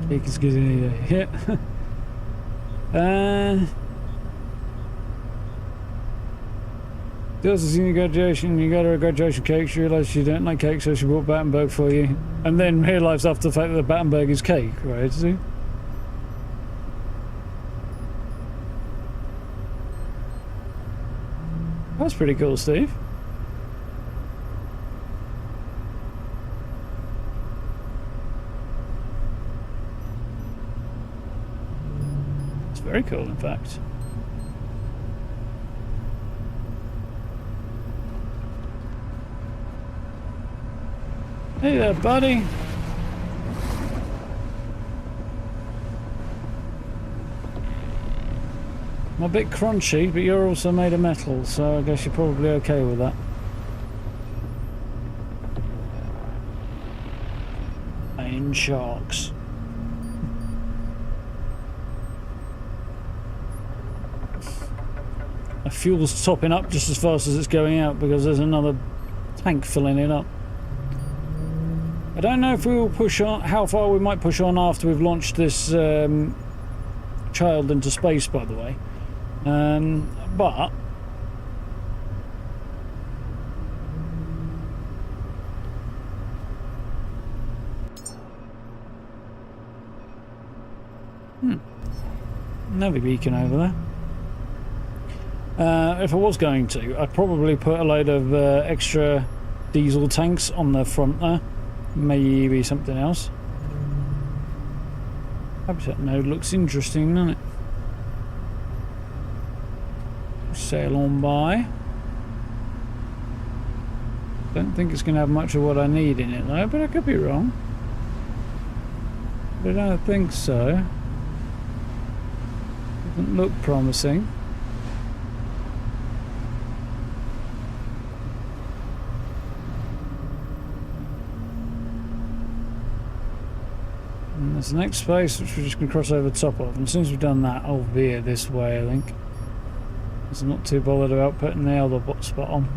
It's good to hit. Darth has seen your graduation, you got her a graduation cake, she realised she don't like cake, so she brought Battenberg for you. And then realised after the fact that the Battenberg is cake, right? See? That's pretty cool, Steve. Very cool, in fact. Hey there, buddy. I'm a bit crunchy, but you're also made of metal, so I guess you're probably okay with that. Iron sharks. The fuel's topping up just as fast as it's going out because there's another tank filling it up. I don't know if we will push on, how far we might push on after we've launched this child into space, by the way. But another beacon over there. If I was going to, I'd probably put a load of extra diesel tanks on the front there. Maybe something else. Habitat node looks interesting, doesn't it? Sail on by. Don't think it's going to have much of what I need in it though, but I could be wrong. But I don't think so. Doesn't look promising. And there's the next space which we're just going to cross over the top of, and as soon as we've done that I'll veer this way, I think. Because I'm not too bothered about putting the other spot on.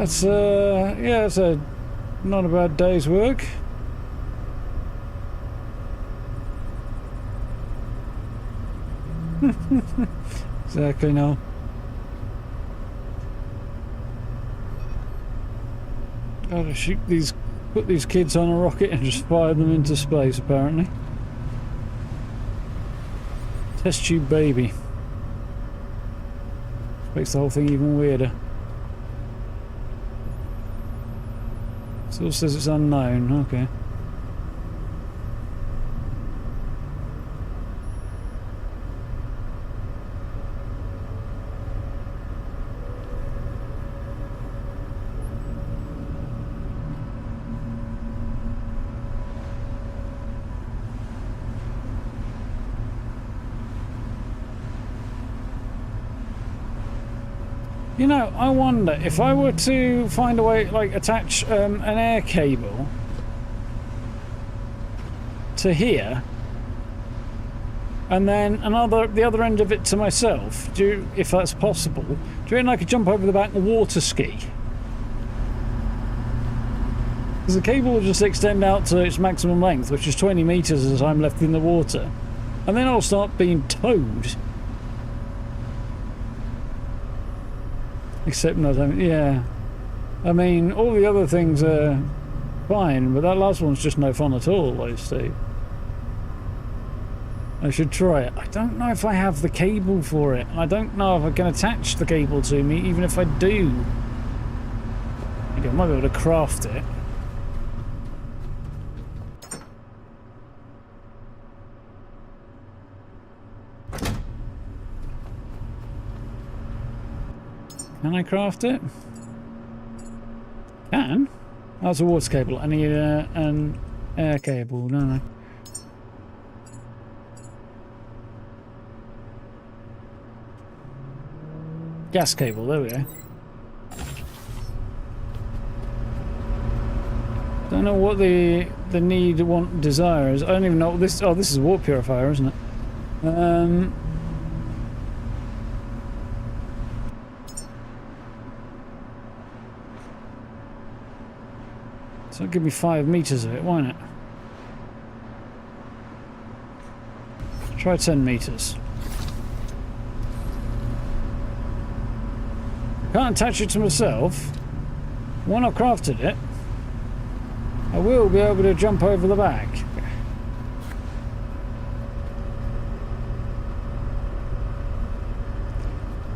That's yeah, it's a not a bad day's work. Exactly, no. Gotta shoot these, put these kids on a rocket and just fire them into space, apparently. Test tube baby. Makes the whole thing even weirder. Still says it's unknown, okay. You know, I wonder if I were to find a way, like attach an air cable to here, and then the other end of it to myself. If that's possible, do you reckon I could jump over the back and water ski? Because the cable will just extend out to its maximum length, which is 20 meters as I'm left in the water, and then I'll start being towed. Except not, yeah. I mean, all the other things are fine, but that last one's just no fun at all, I see. I should try it. I don't know if I have the cable for it. I don't know if I can attach the cable to me, even if I do. Maybe I might be able to craft it. Can I craft it? Can? That's a water cable. I need an air cable, don't I? Gas cable, there we go. Don't know what the need, want, desire is. I don't even know what this... Oh, this is a water purifier, isn't it? So give me 5 meters of it, why not? Try 10 meters. Can't attach it to myself. When I've crafted it, I will be able to jump over the back.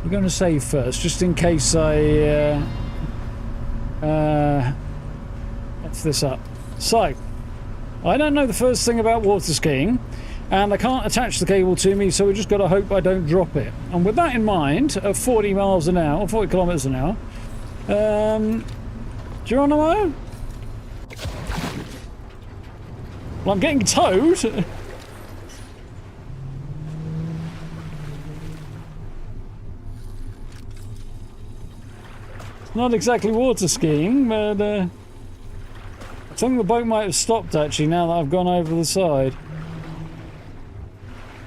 We're going to save first, just in case I F this up. So, I don't know the first thing about water skiing, and I can't attach the cable to me, so we just got to hope I don't drop it. And with that in mind, at 40 miles an hour, 40 kilometers an hour, Geronimo? Well, I'm getting towed. It's not exactly water skiing, but I think the boat might have stopped actually now that I've gone over the side.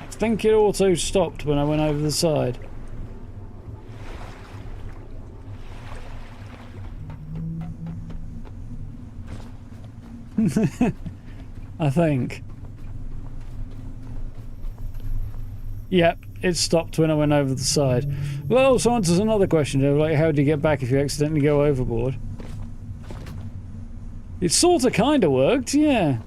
I think it auto stopped when I went over the side. I think. Yep, it stopped when I went over the side. Well, that also answers another question, like how do you get back if you accidentally go overboard? It sort of kind of worked, yeah.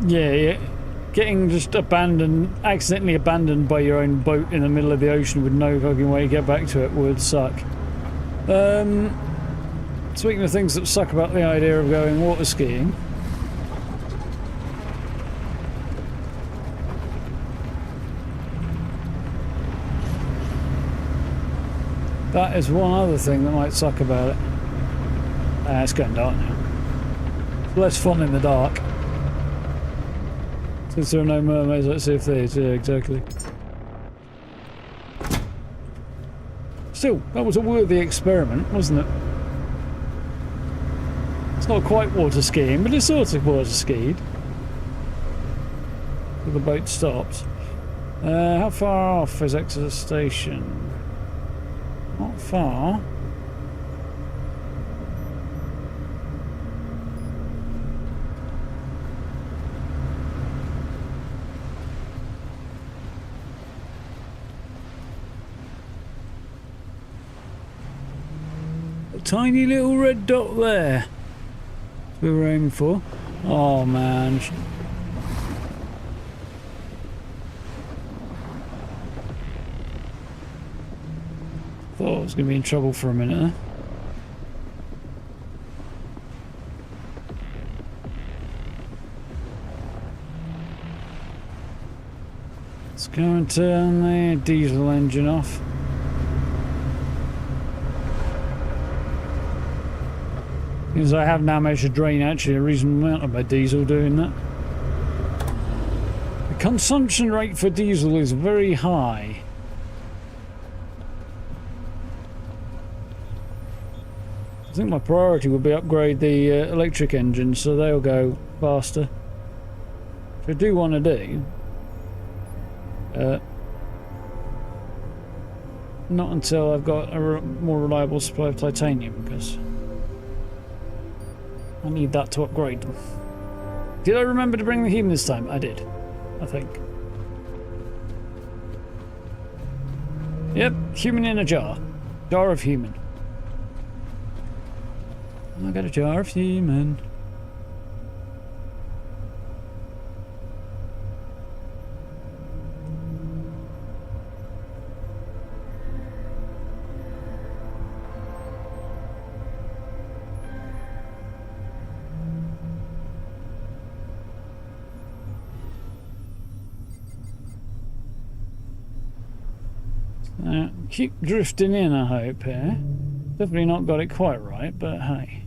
Yeah, getting just abandoned, accidentally abandoned by your own boat in the middle of the ocean with no fucking way to get back to it would suck. Speaking of things that suck about the idea of going water skiing, That is one other thing that might suck about it. It's getting dark now. It's less fun in the dark. Since there are no mermaids, let's see if there's... Yeah, exactly. Still, that was a worthy experiment, wasn't it? It's not quite water skiing, but it's sort of water skied. The boat stops. How far off is Exeter Station? Not far. A tiny little red dot there. That's what we were aiming for. Oh man. Thought I was going to be in trouble for a minute there. Let's go and turn the diesel engine off. Because I have now managed to drain actually a reasonable amount of my diesel doing that. The consumption rate for diesel is very high. I think my priority would be upgrade the electric engines so they'll go faster. Which I do want to do. Not until I've got a more reliable supply of titanium, because I need that to upgrade them. Did I remember to bring the human this time? I did, I think. Yep, human in a jar. Jar of human. I got a jar of human. Keep drifting in, I hope, here. Definitely not got it quite right, but hey.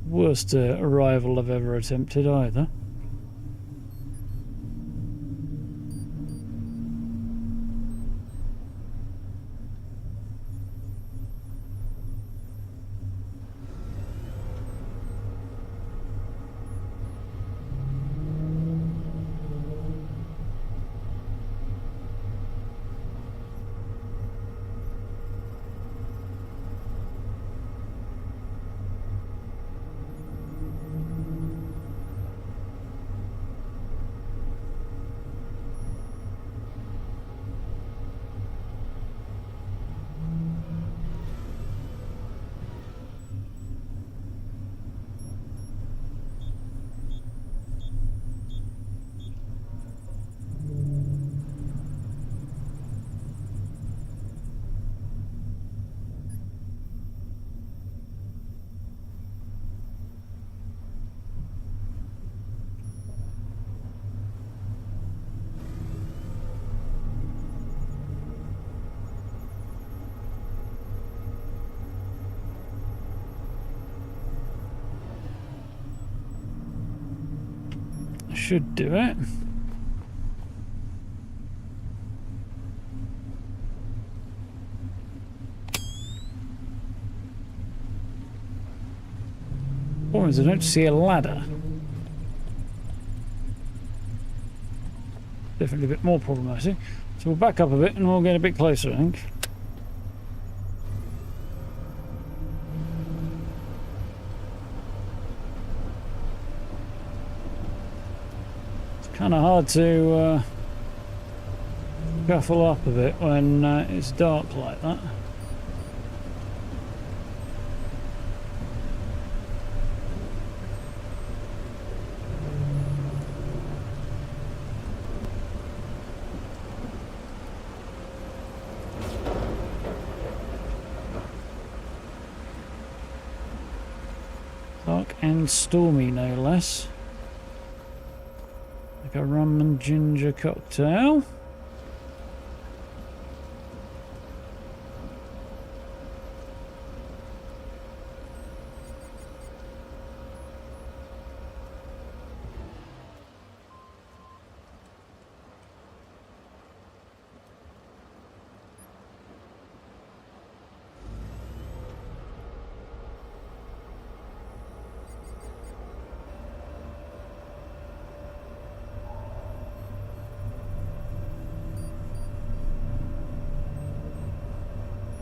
Worst arrival I've ever attempted either. Should do it. Problem is I don't see a ladder. Definitely a bit more problematic. So we'll back up a bit and we'll get a bit closer, I think. Kind of hard to shuffle up a bit when it's dark like that. dark and stormy, no less. Like a rum and ginger cocktail.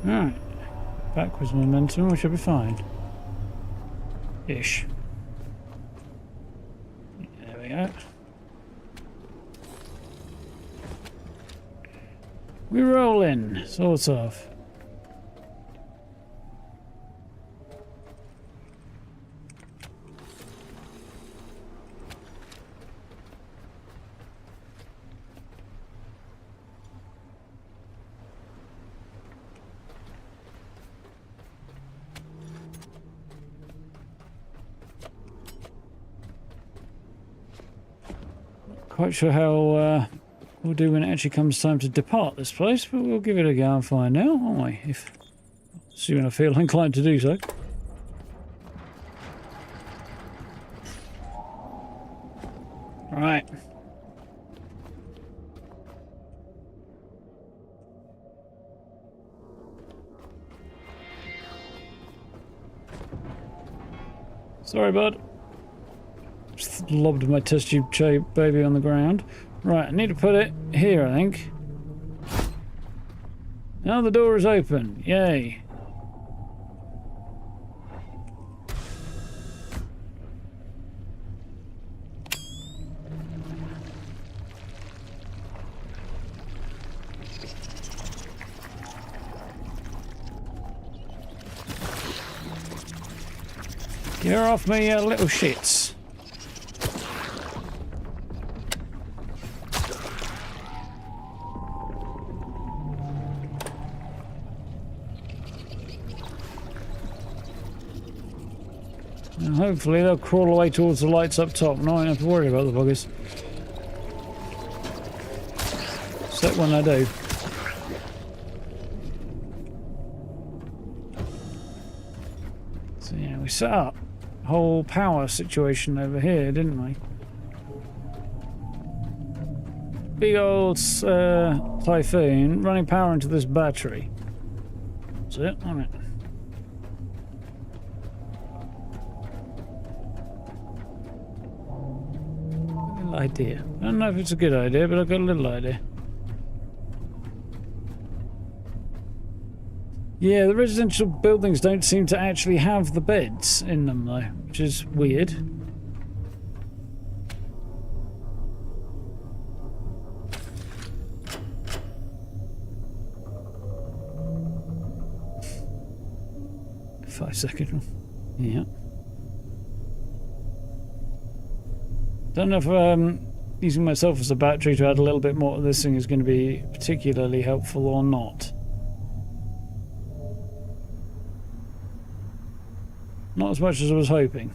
Alright, backwards momentum, we should be fine. Ish. There we go. We roll in, sort of. Quite sure how we'll do when it actually comes time to depart this place, but we'll give it a go and find out, won't we? Assuming I feel inclined to do so. Right. Sorry, bud. Just lobbed my test tube baby on the ground. Right, I need to put it here, I think. Now the door is open. Yay. Get her off me, little shits. And hopefully they'll crawl away towards the lights up top and I won't have to worry about the buggers. Except when I do. So yeah, we set up a whole power situation over here, didn't we? Big old typhoon running power into this battery. That's it, isn't it? Idea. I don't know if it's a good idea, but I've got a little idea. Yeah, the residential buildings don't seem to actually have the beds in them though, which is weird. Five-second. Yeah. Don't know if using myself as a battery to add a little bit more to this thing is going to be particularly helpful or not. Not as much as I was hoping.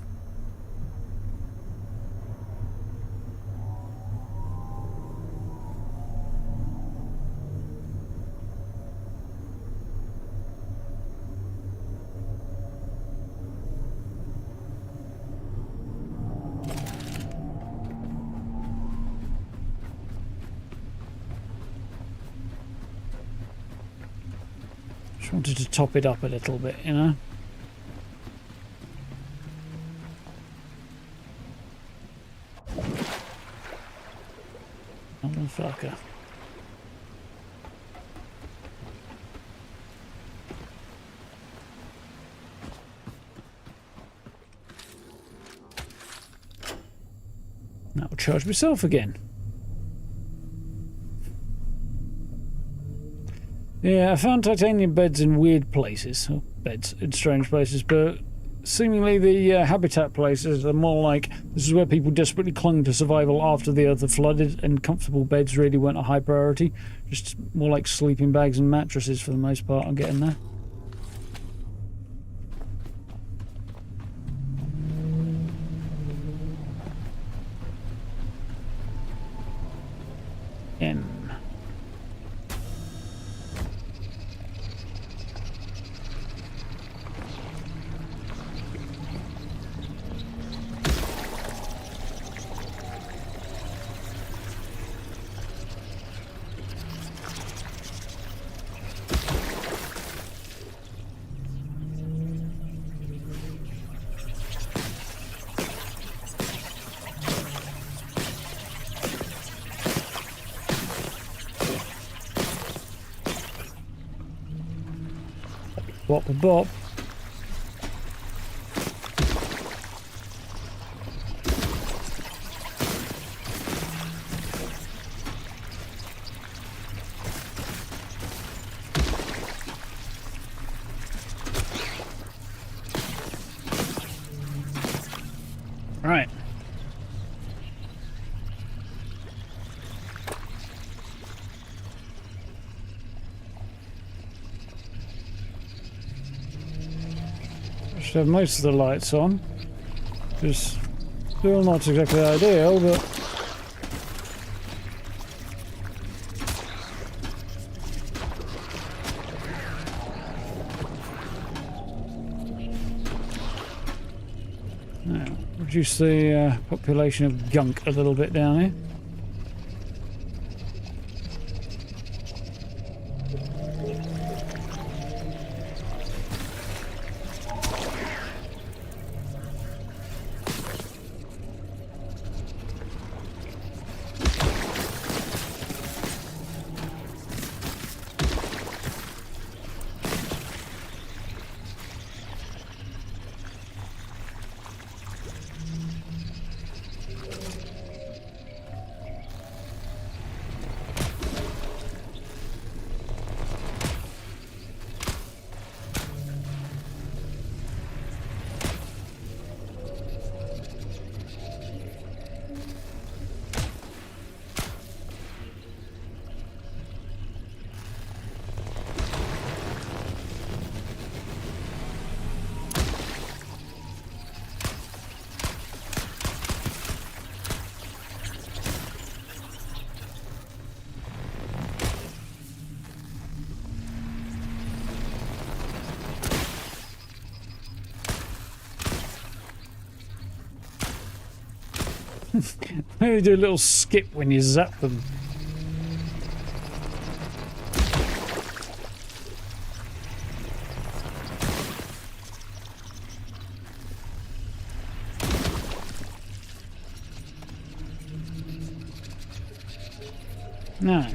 Wanted to top it up a little bit, you know. Motherfucker. That will charge myself again. Yeah, I found titanium beds in weird places. Or beds in strange places, but seemingly the habitat places are more like this is where people desperately clung to survival after the earth had flooded, and comfortable beds really weren't a high priority. Just more like sleeping bags and mattresses for the most part. I'm getting there. bop a bop. Right. Should have most of the lights on. Just still not exactly ideal, but now reduce the population of gunk a little bit down here. Maybe do a little skip when you zap them. No.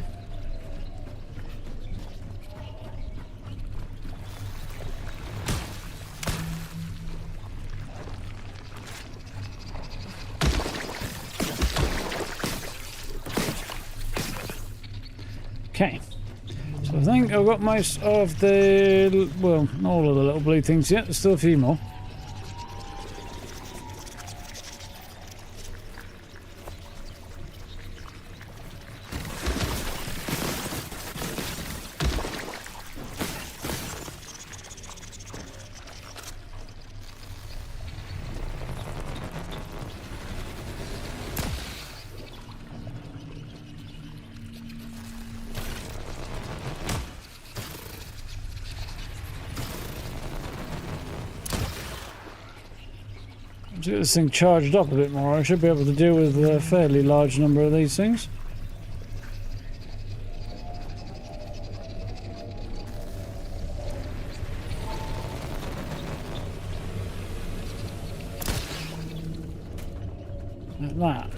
Okay, so I think I've got most of the, well, not all of the little blue things yet, there's still a few more. Get this thing charged up a bit more. I should be able to deal with a fairly large number of these things. Like that.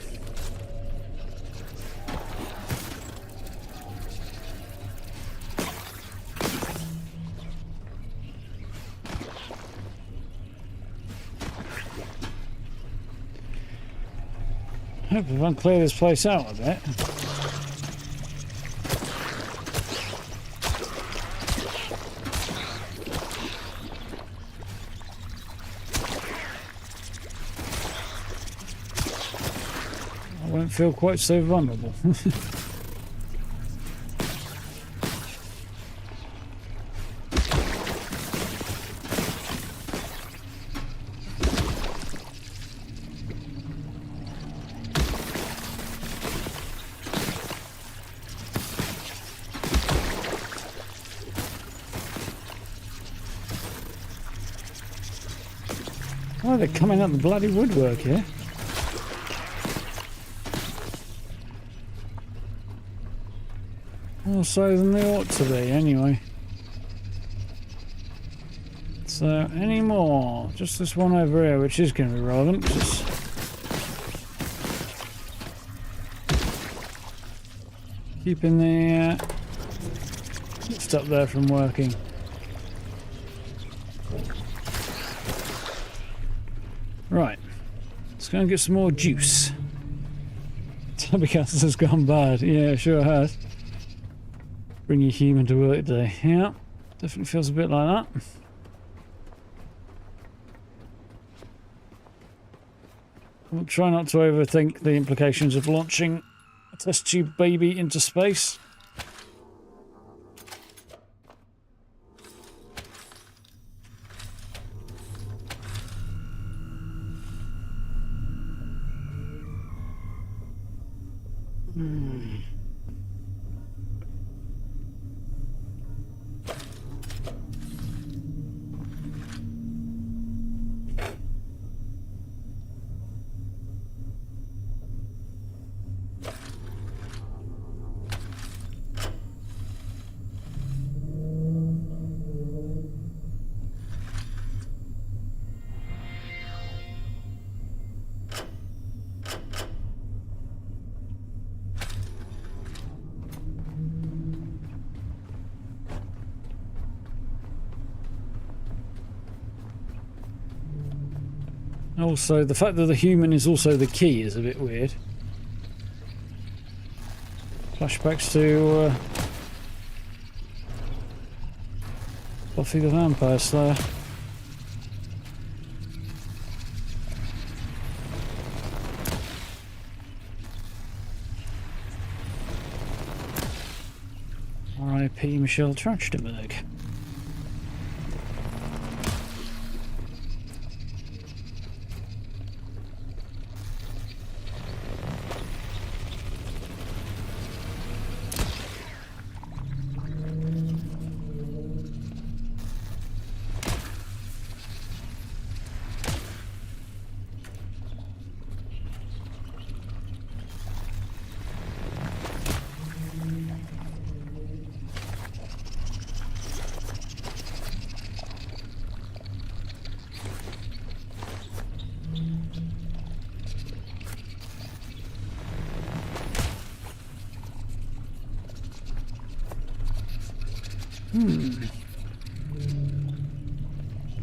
Hope we can clear this place out a bit. I won't feel quite so vulnerable. Why are they coming up the bloody woodwork here? More so than they ought to be, anyway. So, any more? Just this one over here, which is going to be relevant, 'cause it's keeping the lift up there from working. Right. Let's go and get some more juice. Tabbycast has gone bad. Yeah, it sure has. Bring your human to work today. Yeah, definitely feels a bit like that. We'll try not to overthink the implications of launching a test tube baby into space. Also, the fact that the human is also the key is a bit weird. Flashbacks to Buffy the Vampire Slayer. R.I.P. Michelle Trachtenberg.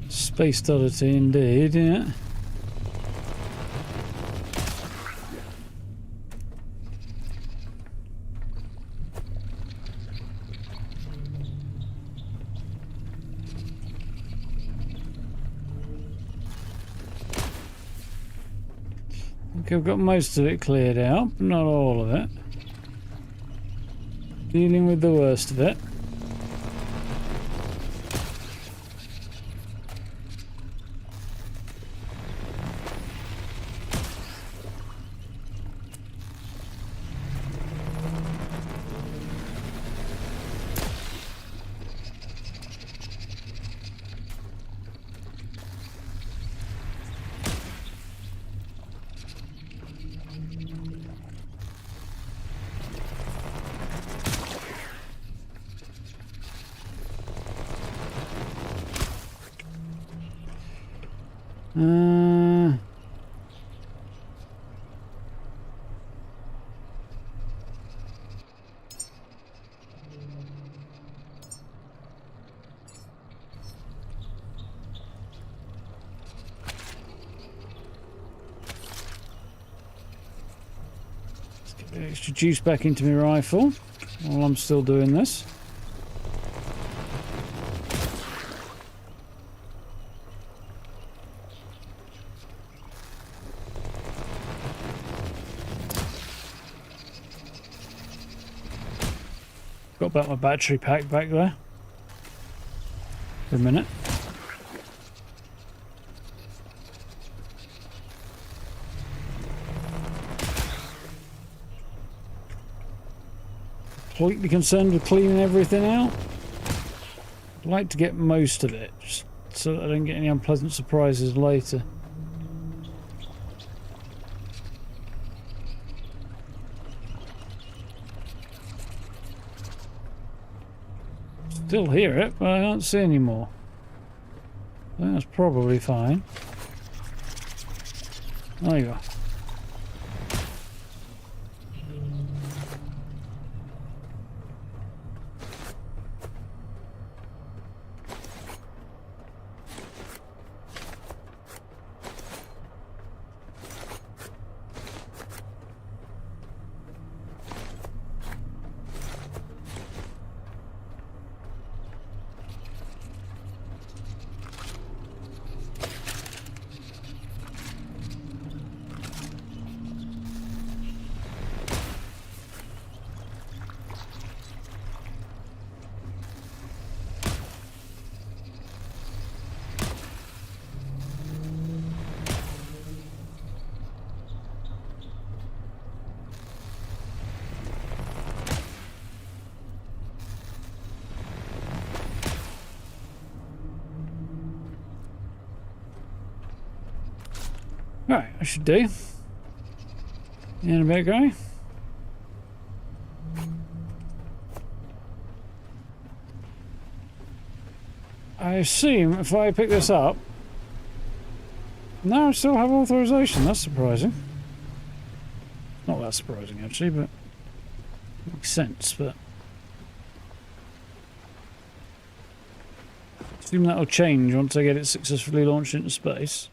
Space oddity indeed, yeah. I think I've got most of it cleared out, but not all of it. Dealing with the worst of it. Extra juice back into my rifle while I'm still doing this. Got back my battery pack back there for a minute. Completely concerned with cleaning everything out. I'd like to get most of it, just so that I don't get any unpleasant surprises later. Still hear it, but I don't see any more. I think that's probably fine. There you go. Right, I should do. In a bit, guy. I assume if I pick this up... No, I still have authorization. That's surprising. Not that surprising, actually, but... Makes sense, but... I assume that'll change once I get it successfully launched into space.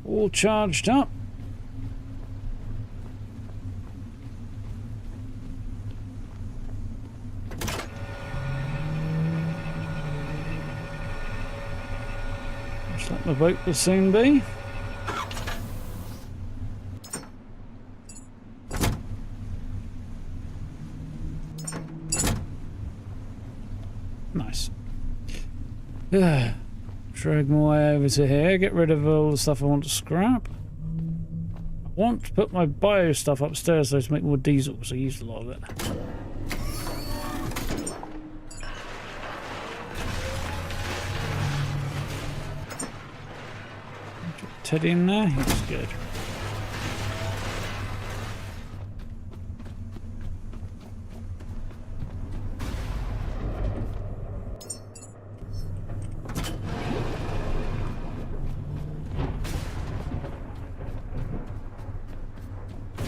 All charged up. Looks like the boat will soon be. Nice. Drag my way over to here, get rid of all the stuff I want to scrap. I want to put my bio stuff upstairs though to make more diesel, so I used a lot of it. Teddy in there, he's good.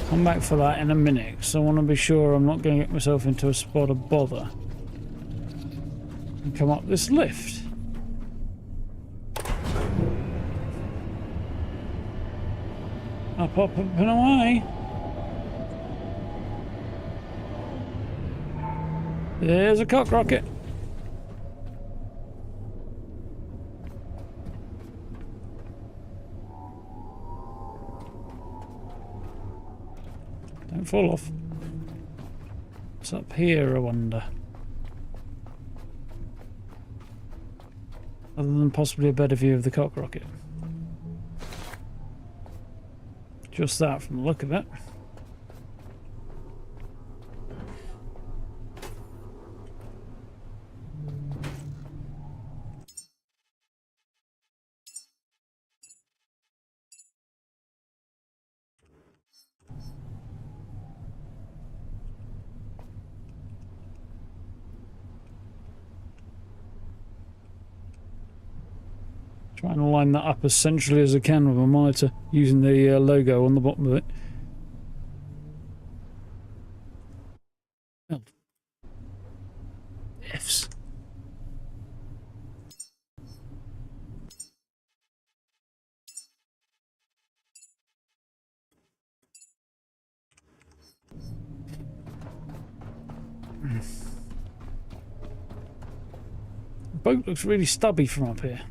Come back for that in a minute, because I want to be sure I'm not going to get myself into a spot of bother. And come up this lift. Up and away. There's a cock rocket. Don't fall off. What's up here, I wonder? Other than possibly a better view of the cock rocket. Just that from the look of it. Trying to line that up as centrally as I can with my monitor, using the logo on the bottom of it. Oh. F's. The boat looks really stubby from up here.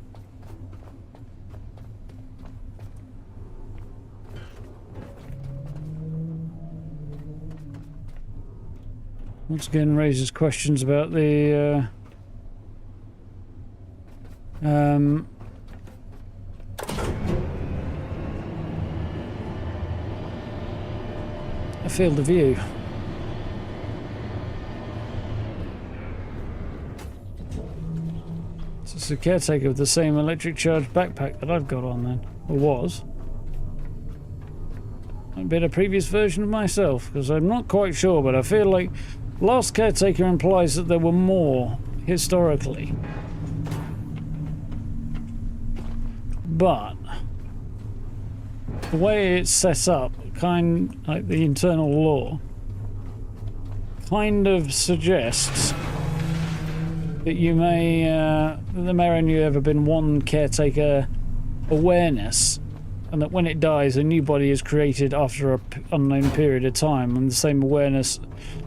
Once again raises questions about the a field of view. So it's the caretaker with the same electric charged backpack that I've got on then, or was. Might be a previous version of myself, because I'm not quite sure, but I feel like Last Caretaker implies that there were more historically. But the way it's set up, kind like the internal lore, kind of suggests that you may there may only ever been one caretaker awareness, and that when it dies a new body is created after an unknown period of time, and the same awareness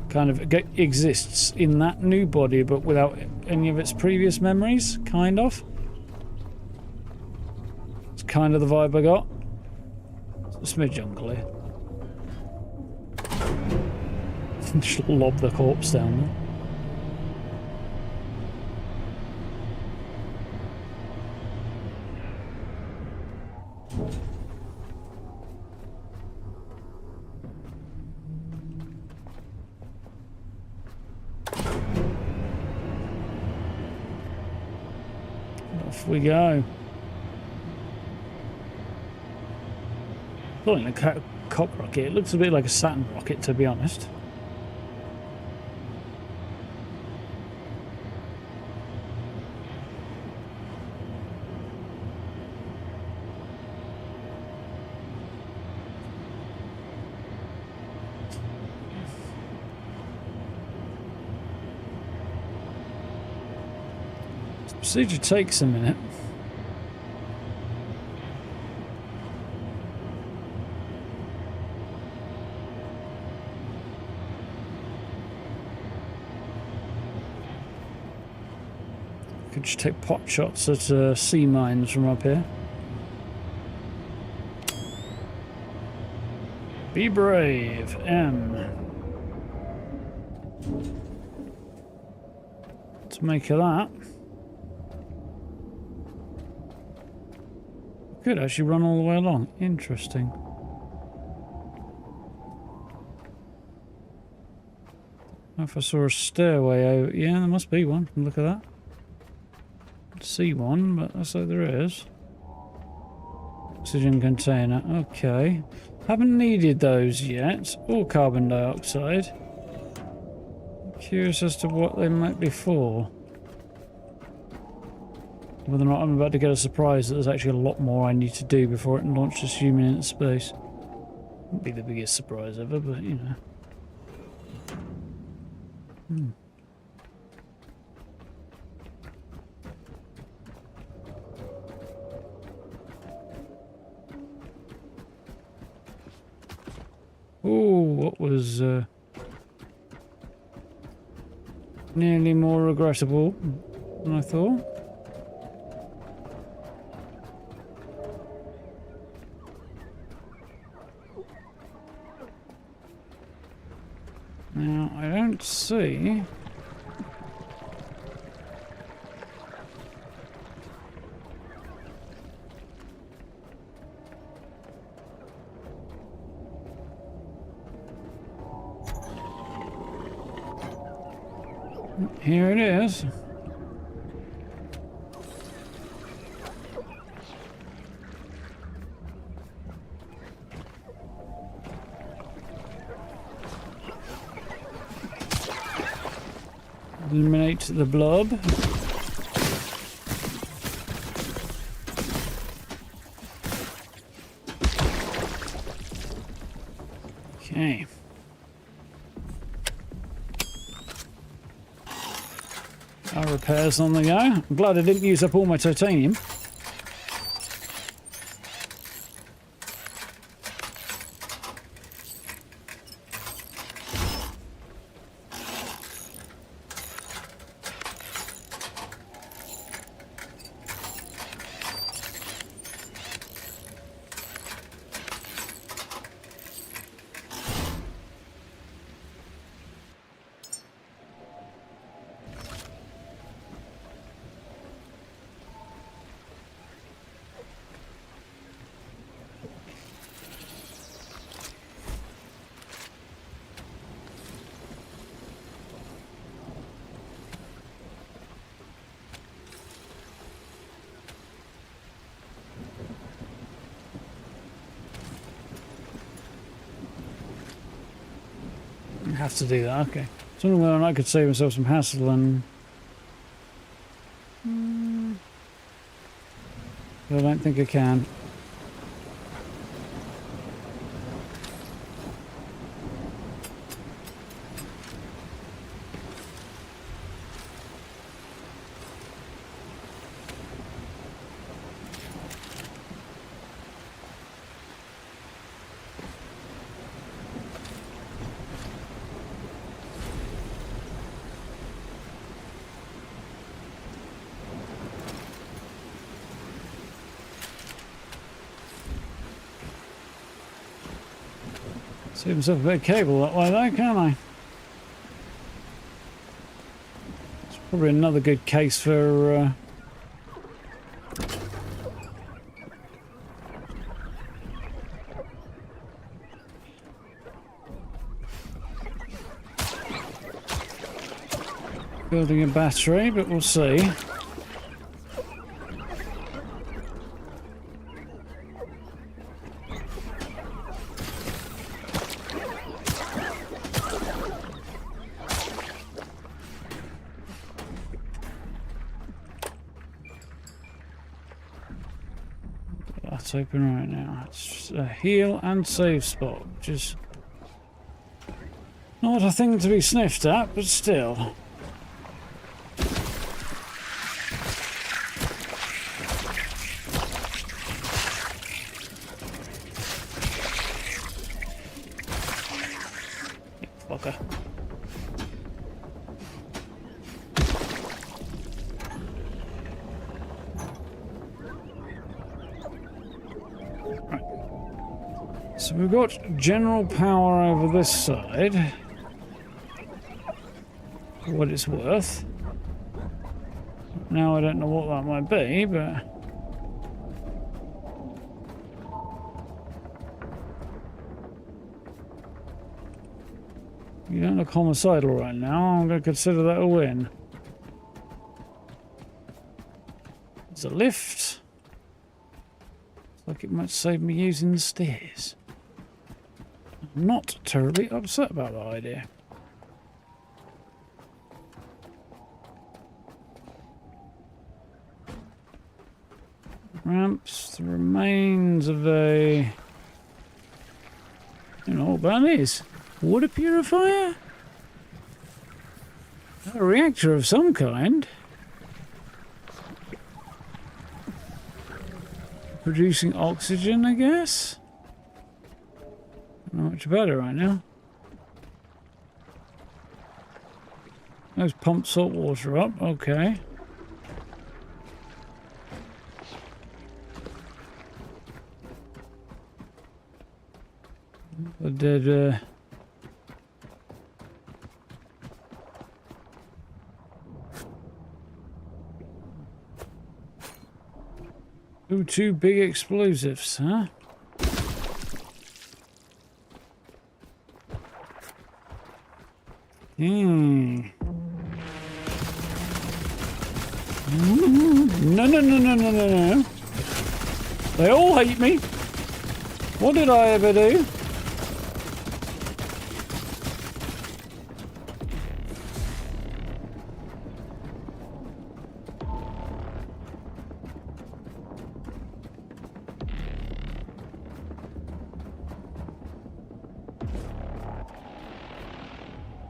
kind of exists in that new body but without any of its previous memories, kind of. It's kind of the vibe I got. It's a smidge jungle here. Just lob the corpse down there. Off we go. Calling it a cock rocket. It looks a bit like a Saturn rocket, to be honest. This procedure takes a minute. Could just take pot shots at sea mines from up here. Be brave, M. To make of that. Could actually run all the way along. Interesting. If I saw a stairway over, yeah, there must be one. Look at that. See one, but looks like there is. Oxygen container. Okay. Haven't needed those yet. Or carbon dioxide. Curious as to what they might be for. Whether or not I'm about to get a surprise that there's actually a lot more I need to do before it launches human into space. Won't be the biggest surprise ever, but you know. Oh, what was nearly more regrettable than I thought. Now, I don't see... Here it is. Eliminate the blob. Okay. Our repairs on the go. I'm glad I didn't use up all my titanium. Have to do that, okay. So whether I could save myself some hassle and... But I don't think I can. Save myself a bit of cable that way though, can't I? Probably another good case for building a battery, but we'll see. That's open right now. It's a heal and save spot, which is not a thing to be sniffed at, but still. Fucker. So we've got general power over this side, for what it's worth. Now I don't know what that might be, but... You don't look homicidal right now. I'm going to consider that a win. There's a lift. Looks like it might save me using the stairs. I'm not terribly upset about that idea. Ramps, the remains of a... I don't know what that is. Water purifier? A reactor of some kind. Producing oxygen, I guess? Not much better right now. Those pump salt water up, okay. The dead, Ooh, two big explosives, huh? No, no, no, no, no, no, no. They all hate me. What did I ever do?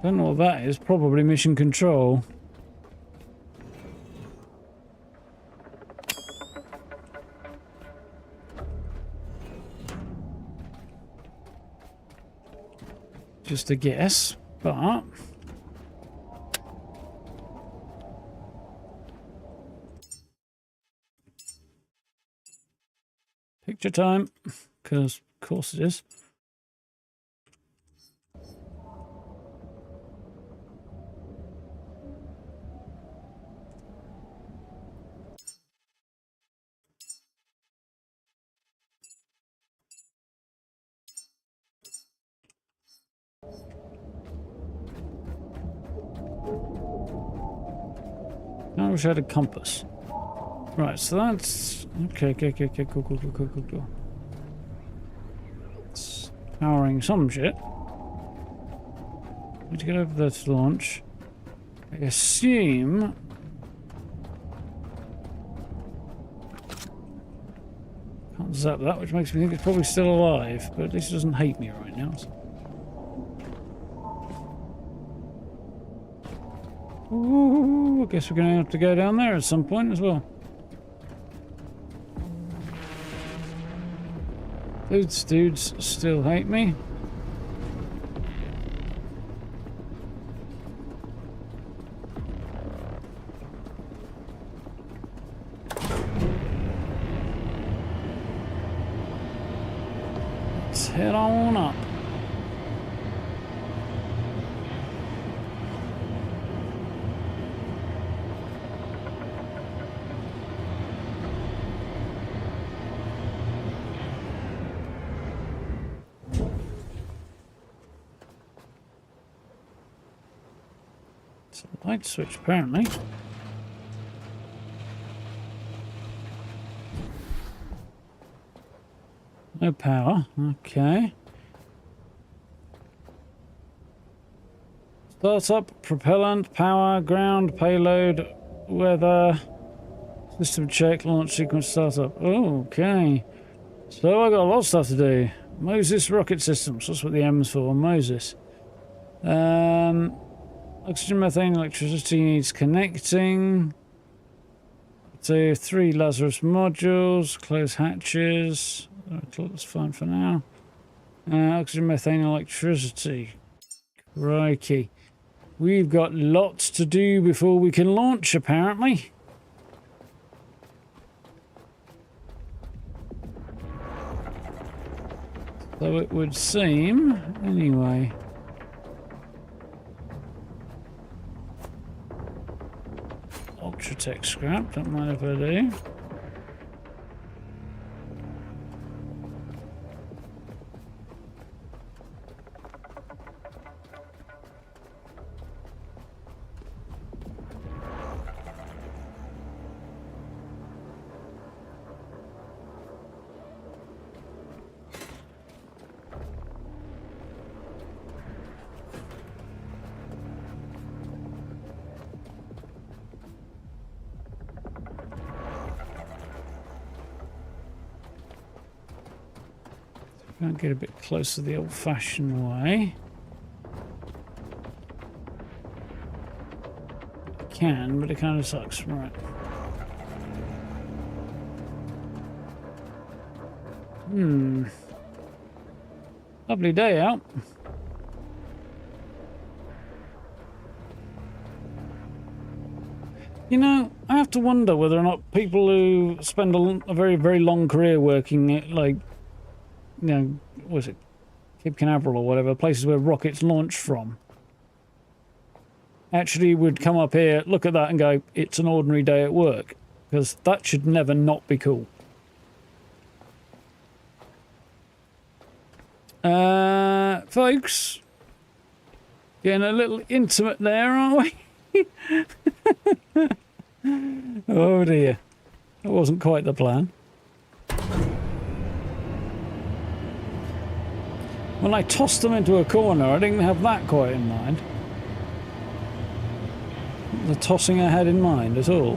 Don't know what that is. Probably mission control. Just a guess, but... Picture time, because of course it is. I wish I had a compass. Right, so that's... Okay, cool. It's powering some shit. Need to get over there to launch. I assume... Can't zap that, which makes me think it's probably still alive, but at least it doesn't hate me right now. So. Ooh, I guess we're going to have to go down there at some point as well. Those dudes still hate me. Let's head on up. It's a light switch, apparently. No power. Okay. Startup, propellant, power, ground, payload, weather, system check, launch sequence startup. Okay. So I got a lot of stuff to do. Moses rocket systems. That's what the M's for. Moses. Oxygen, methane, electricity needs connecting. So 3 Lazarus modules. Close hatches. That's fine for now. Oxygen, methane, electricity. Crikey. We've got lots to do before we can launch, apparently. So it would seem, anyway. Ultratech scrap, don't mind if I do. Can't get a bit closer the old-fashioned way. I can, but it kind of sucks. Right. Lovely day out. You know, I have to wonder whether or not people who spend a very, very long career working at, like, you know, what was it, Cape Canaveral or whatever, places where rockets launch from, actually would come up here, look at that and go, it's an ordinary day at work. Because that should never not be cool. Folks, getting a little intimate there, aren't we? Oh dear. That wasn't quite the plan. When I tossed them into a corner, I didn't have that quite in mind. The tossing I had in mind at all.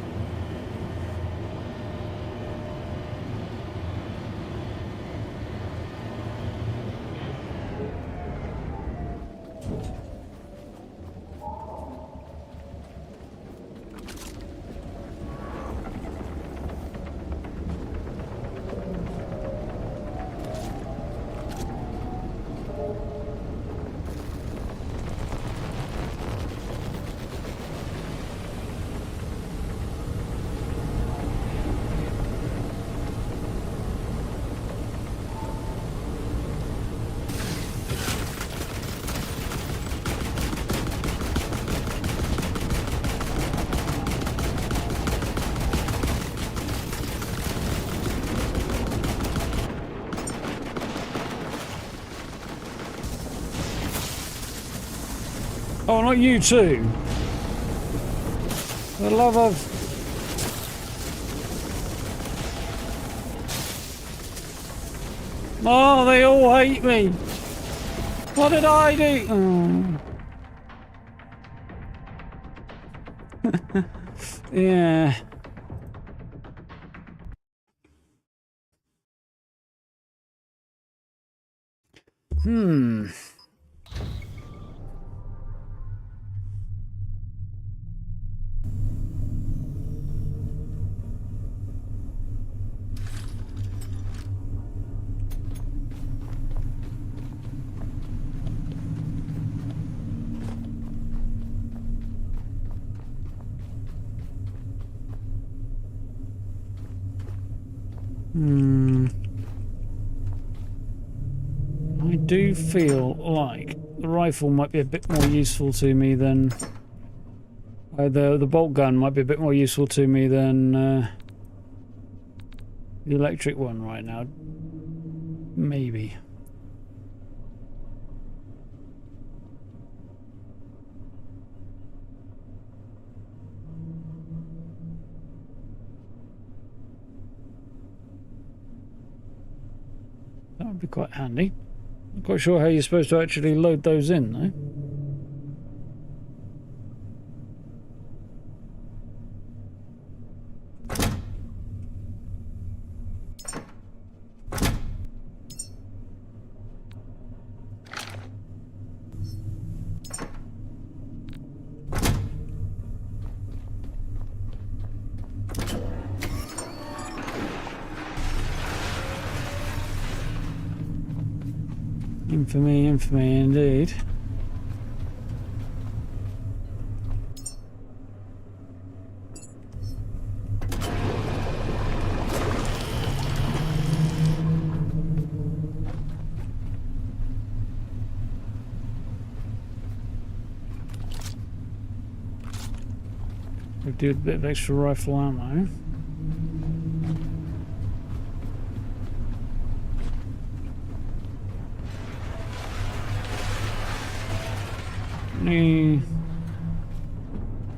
Oh, not you too. For the love of... Oh, they all hate me. What did I do? Oh. Yeah. I do feel like the rifle might be a bit more useful to me than... the bolt gun might be a bit more useful to me than the electric one right now. Maybe. Be quite handy. Not quite sure how you're supposed to actually load those in, though. Infamy, infamy indeed. We do a bit of extra rifle ammo. I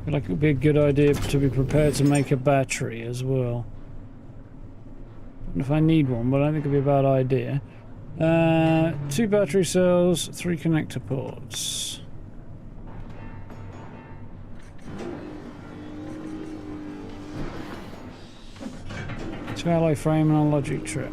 feel like it would be a good idea to be prepared to make a battery as well. Don't know if I need one, but I think it'd be a bad idea. 2 battery cells, 3 connector ports. Two alloy frame and a logic chip.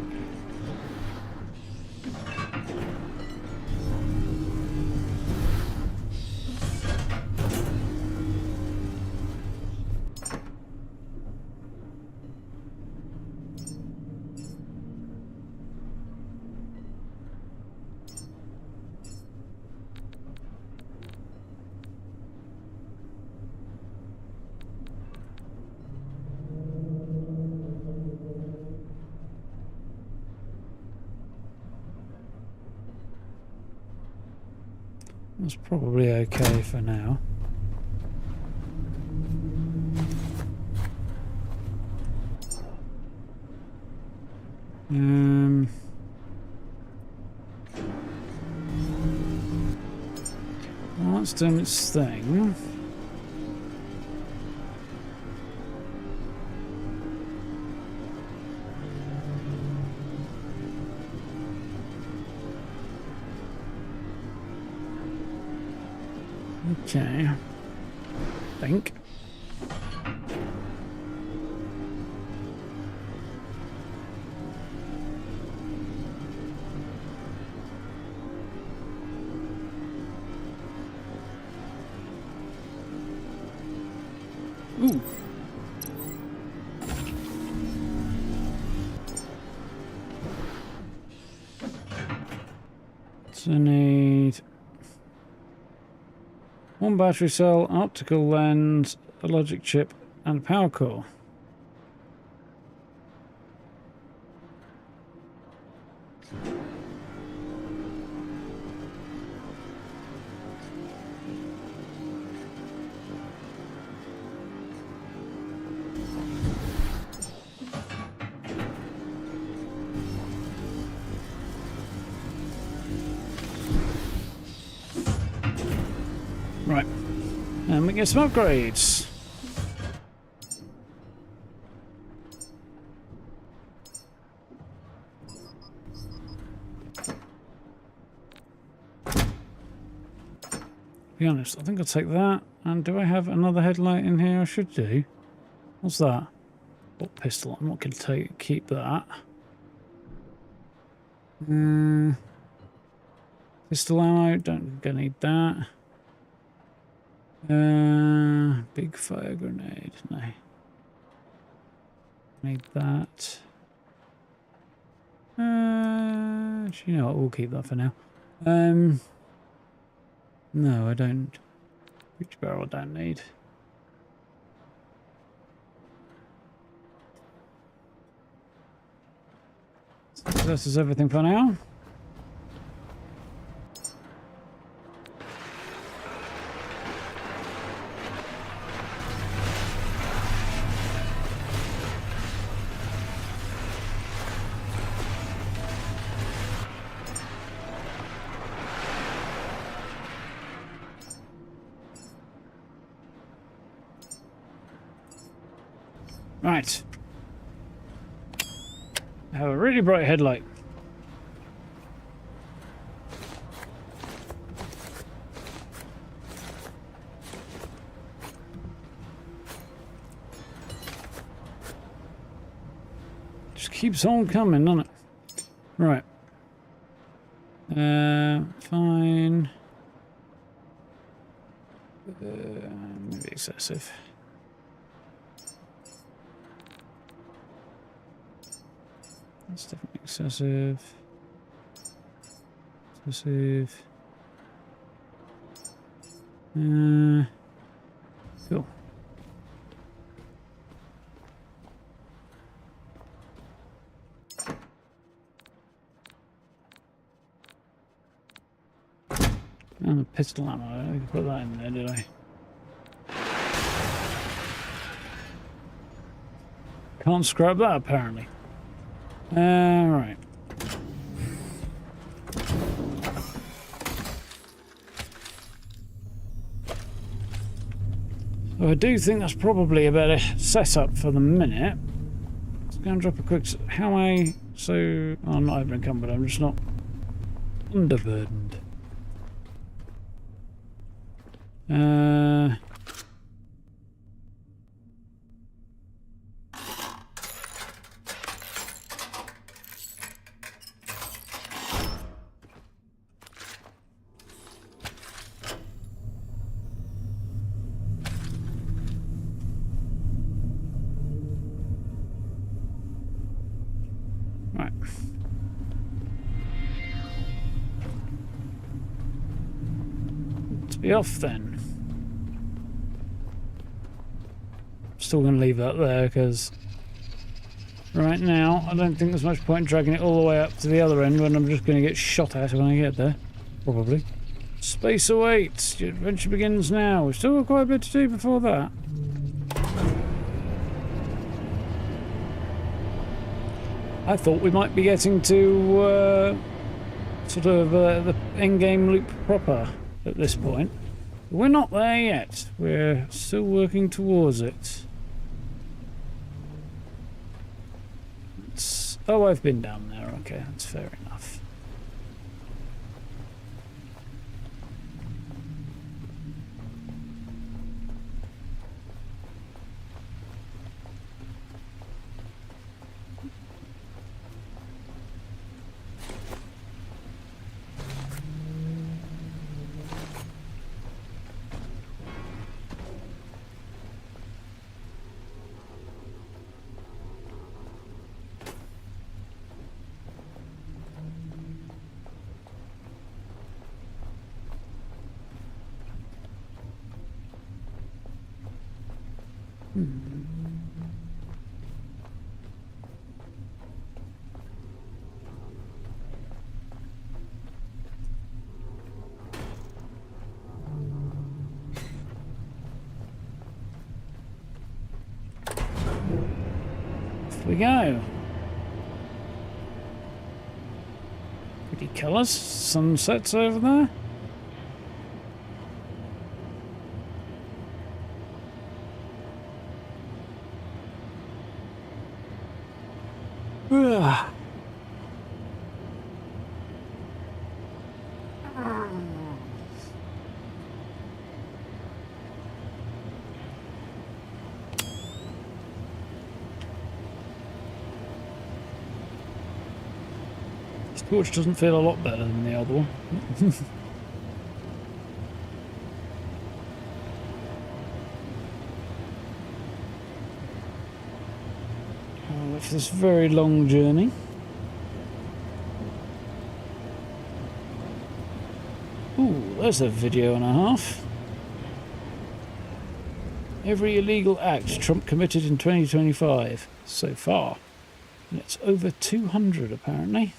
That's probably okay for now. Well, that's doing its thing. Okay. Think. Ooh. So I need 1 battery cell, optical lens, a logic chip, and a power core. Right, and we get some upgrades. To be honest, I think I'll take that. And do I have another headlight in here? I should do. What's that? What pistol? I'm not going to keep that. Pistol ammo, don't gonna need that. Big fire grenade, no. Need that. Actually, you know what, we'll keep that for now. No, I don't. Breech barrel I don't need. So this is everything for now. Right. I have a really bright headlight. keeps on coming, doesn't it? Right. Fine. Maybe excessive. That's definitely excessive. Excessive. Cool. And a pistol ammo. I didn't put that in there, did I? Can't scrap that, apparently. Right. So I do think that's probably a better setup for the minute. Let's go and drop a quick... How am I... So... Oh, I'm not overencumbered, I'm just not underburdened. Right. Let's be off then. Still going to leave that there because right now I don't think there's much point in dragging it all the way up to the other end when I'm just going to get shot at when I get there. Probably. Space awaits. Your adventure begins now. We've still got quite a bit to do before that. I thought we might be getting to sort of the endgame loop proper at this point. But we're not there yet. We're still working towards it. Oh, I've been down there. Okay, that's fair enough. Off we go. Pretty colours. Sunsets over there. Ugh. This torch doesn't feel a lot better than the other one. For this very long journey. Ooh, there's a video and a half. Every illegal act Trump committed in 2025 so far. And it's over 200 apparently.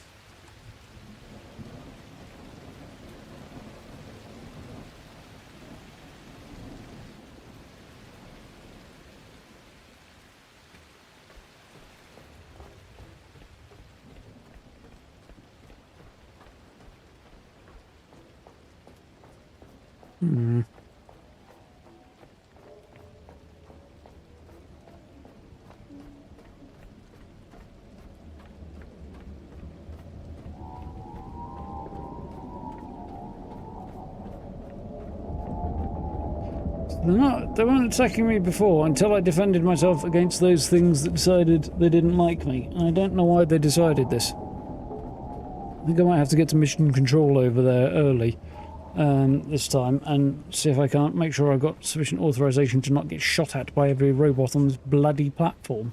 They weren't attacking me before until I defended myself against those things that decided they didn't like me. I don't know why they decided this. I think I might have to get to mission control over there early this time and see if I can't make sure I've got sufficient authorization to not get shot at by every robot on this bloody platform.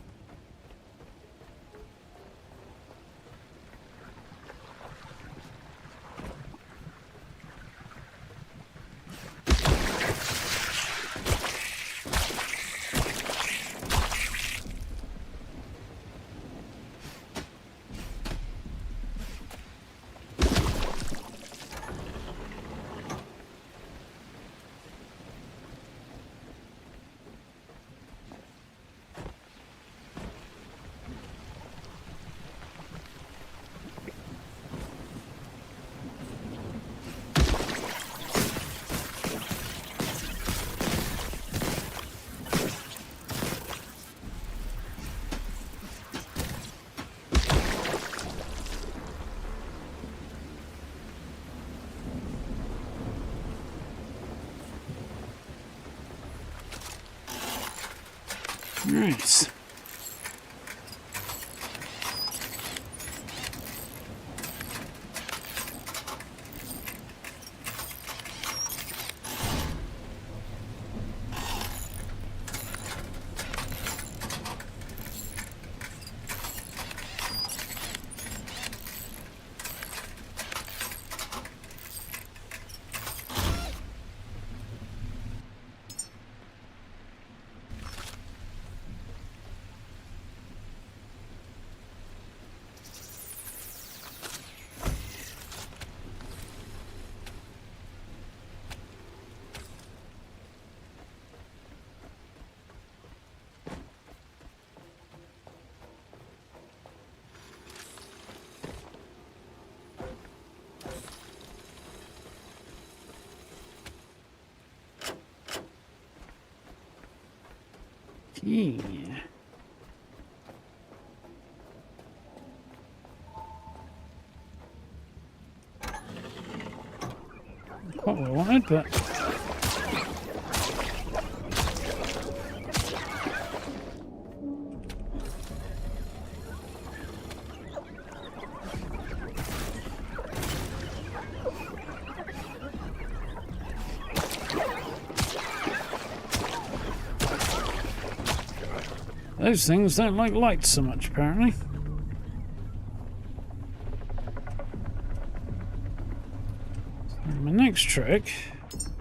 Nice. Yeah. Quite what I wanted, but those things don't like light so much, apparently. So my next trick is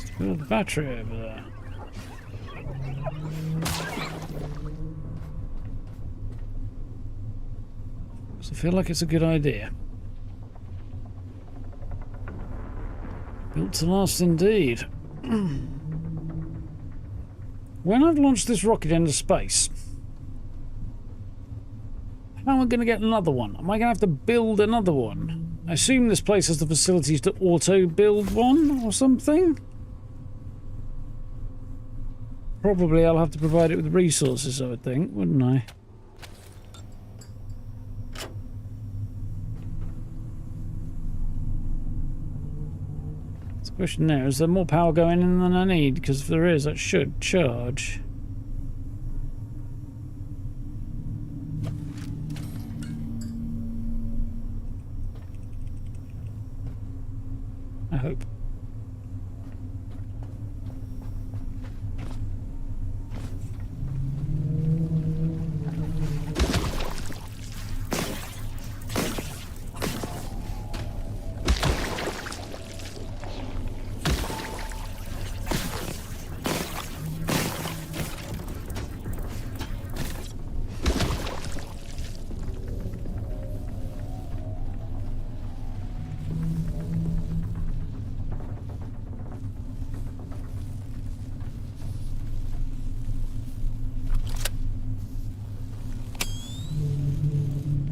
to build a battery over there. I feel like it's a good idea. Built to last indeed. When I've launched this rocket into space, how am I going to get another one? Am I going to have to build another one? I assume this place has the facilities to auto-build one or something? Probably I'll have to provide it with resources, I would think, wouldn't I? Question there, is there more power going in than I need? Because if there is, that should charge. I hope.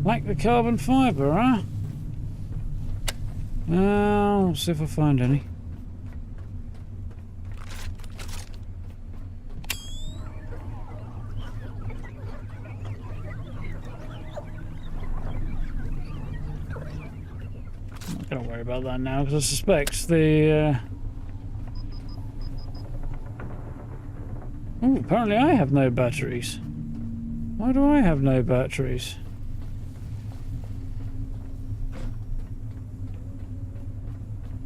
Like the carbon fibre, huh? I'll see if I find any. about that now, because I suspect the... Oh, apparently I have no batteries. Why do I have no batteries?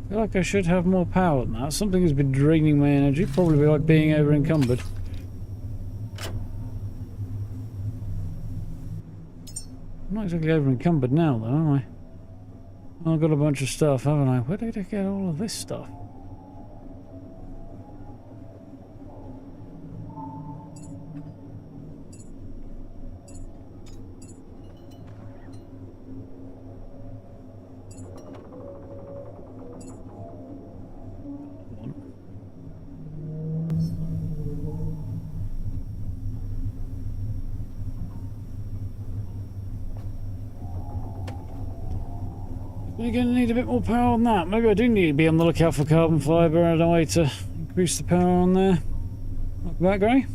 I feel like I should have more power than that. Something has been draining my energy, probably like being over encumbered. I'm not exactly over encumbered now though, am I? I've got a bunch of stuff, haven't I? Where did I get all of this stuff? We're going to need a bit more power on that. Maybe I do need to be on the lookout for carbon fibre and a way to increase the power on there. Welcome back, Gray.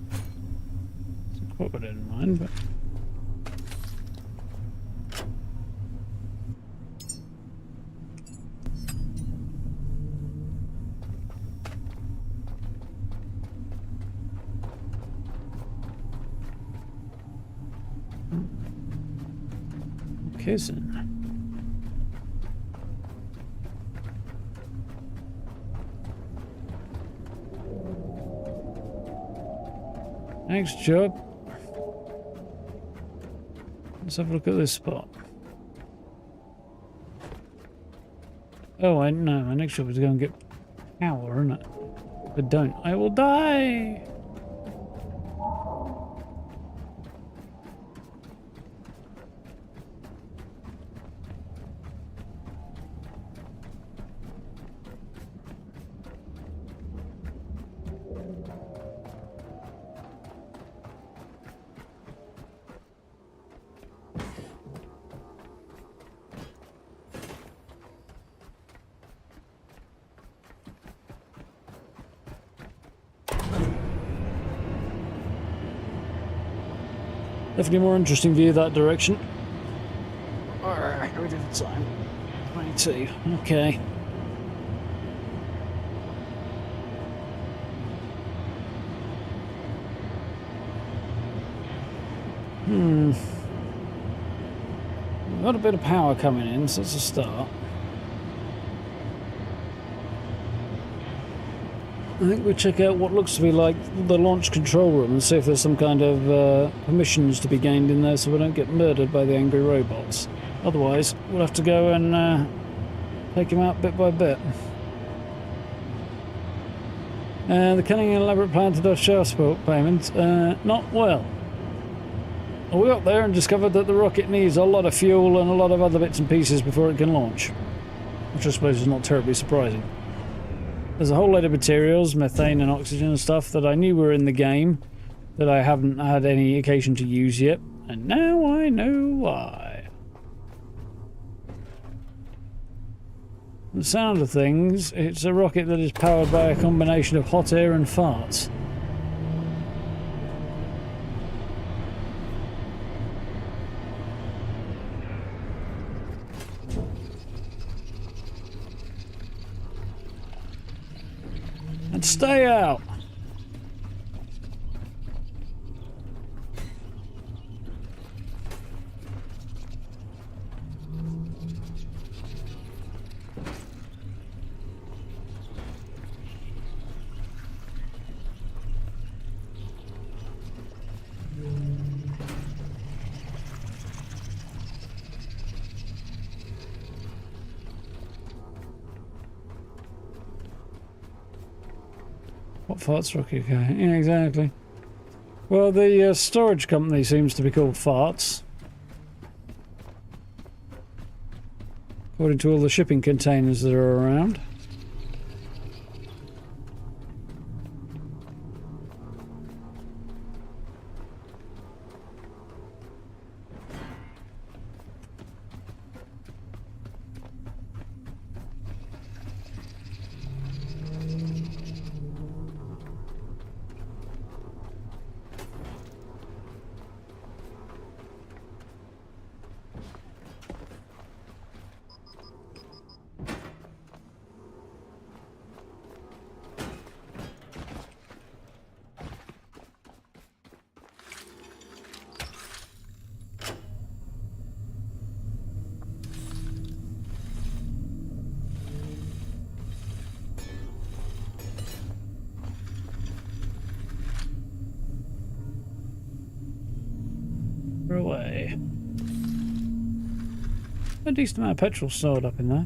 That's quite what I didn't mind, but... Kissing. Next job. Let's have a look at this spot. Oh, I know. My next job is to go and get power, isn't it? If I don't, I will die. Definitely more interesting view that direction. Alright, how we did the time? 22. Okay. We've got a bit of power coming in, so it's a start. I think we'll check out what looks to be like the launch control room and see if there's some kind of permissions to be gained in there so we don't get murdered by the angry robots. Otherwise, we'll have to go and take them out bit by bit. The cunning and elaborate plan to dodge child support payments, not well. We got there and discovered that the rocket needs a lot of fuel and a lot of other bits and pieces before it can launch, which I suppose is not terribly surprising. There's a whole load of materials, methane and oxygen and stuff that I knew were in the game that I haven't had any occasion to use yet, and now I know why. The sound of things, it's a rocket that is powered by a combination of hot air and farts. And stay out! What farts rocket? Okay, yeah, exactly. Well, the storage company seems to be called Farts, according to all the shipping containers that are around. away. A decent amount of petrol stored up in there.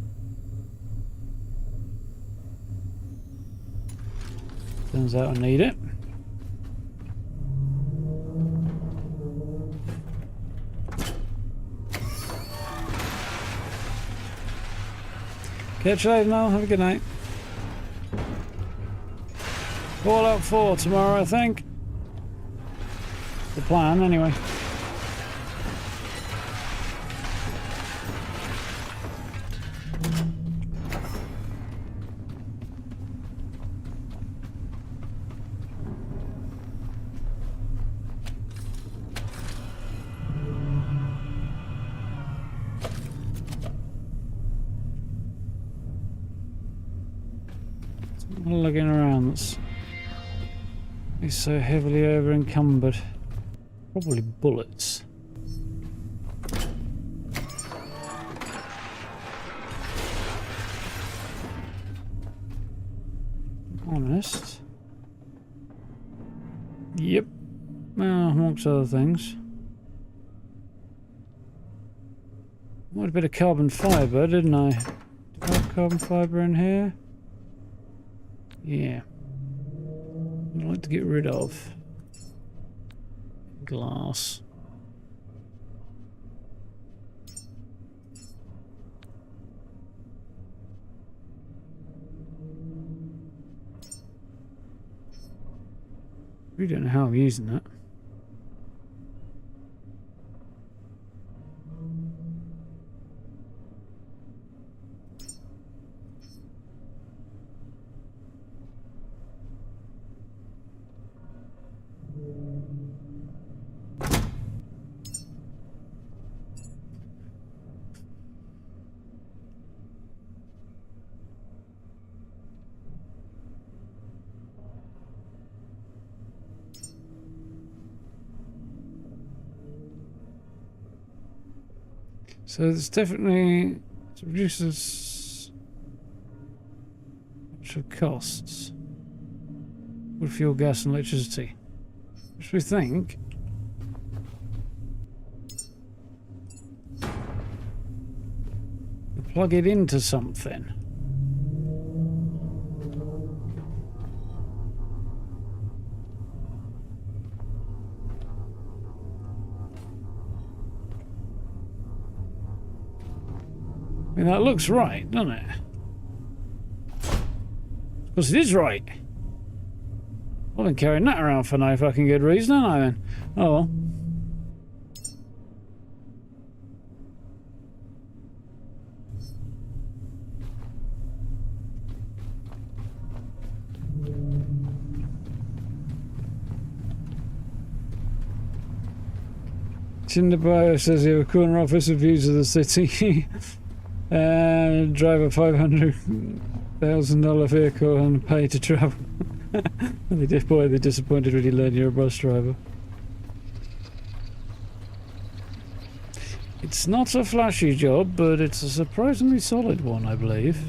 Turns out I need it. Catch you later, Mel. Have a good night. All out 4 tomorrow, I think. The plan, anyway. Looking around, that's he's so heavily over encumbered. Probably bullets. Honest. Yep. Well, amongst other things. What a bit of carbon fibre, didn't I? Did I have carbon fibre in here? Yeah. I'd like to get rid of glass. We don't know how I'm using that. So there's definitely it reduces actual costs. Wood, fuel, gas and electricity. Which we think we plug it into something. I mean, that looks right, doesn't it? Because it is right. I've been carrying that around for no fucking good reason, haven't I then? Oh well. Chinderbio says you have a corner office with views of the city. Drive a $500,000 vehicle and pay to travel. Boy, they're disappointed when you learn you're a bus driver. It's not a flashy job, but it's a surprisingly solid one, I believe.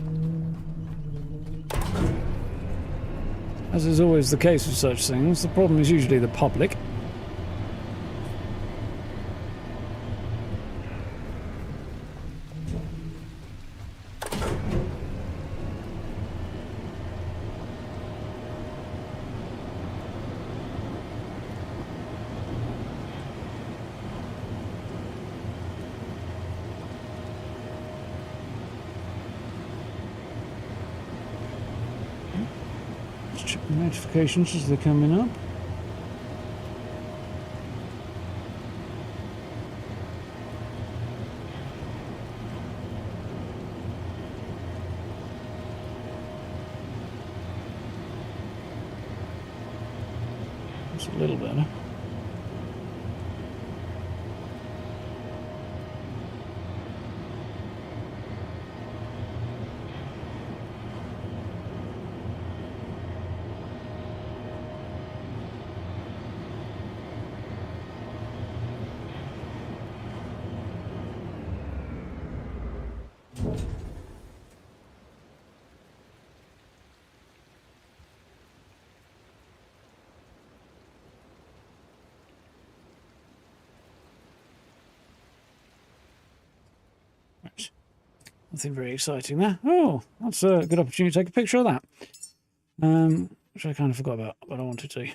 As is always the case with such things, the problem is usually the public. Notifications as they're coming up. That's a little better. Nothing very exciting there. Oh, that's a good opportunity to take a picture of that. Which I kind of forgot about, but I wanted to.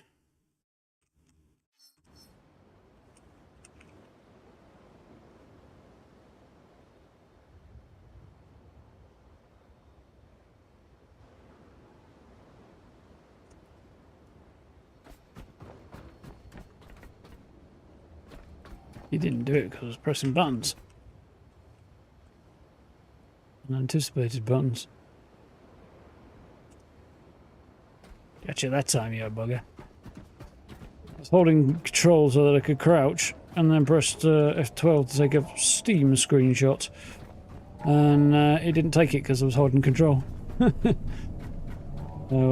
He didn't do it because I was pressing buttons. Unanticipated buttons. Gotcha that time, you bugger. I was holding control so that I could crouch, and then pressed F12 to take a Steam screenshot. And it didn't take it because I was holding control. So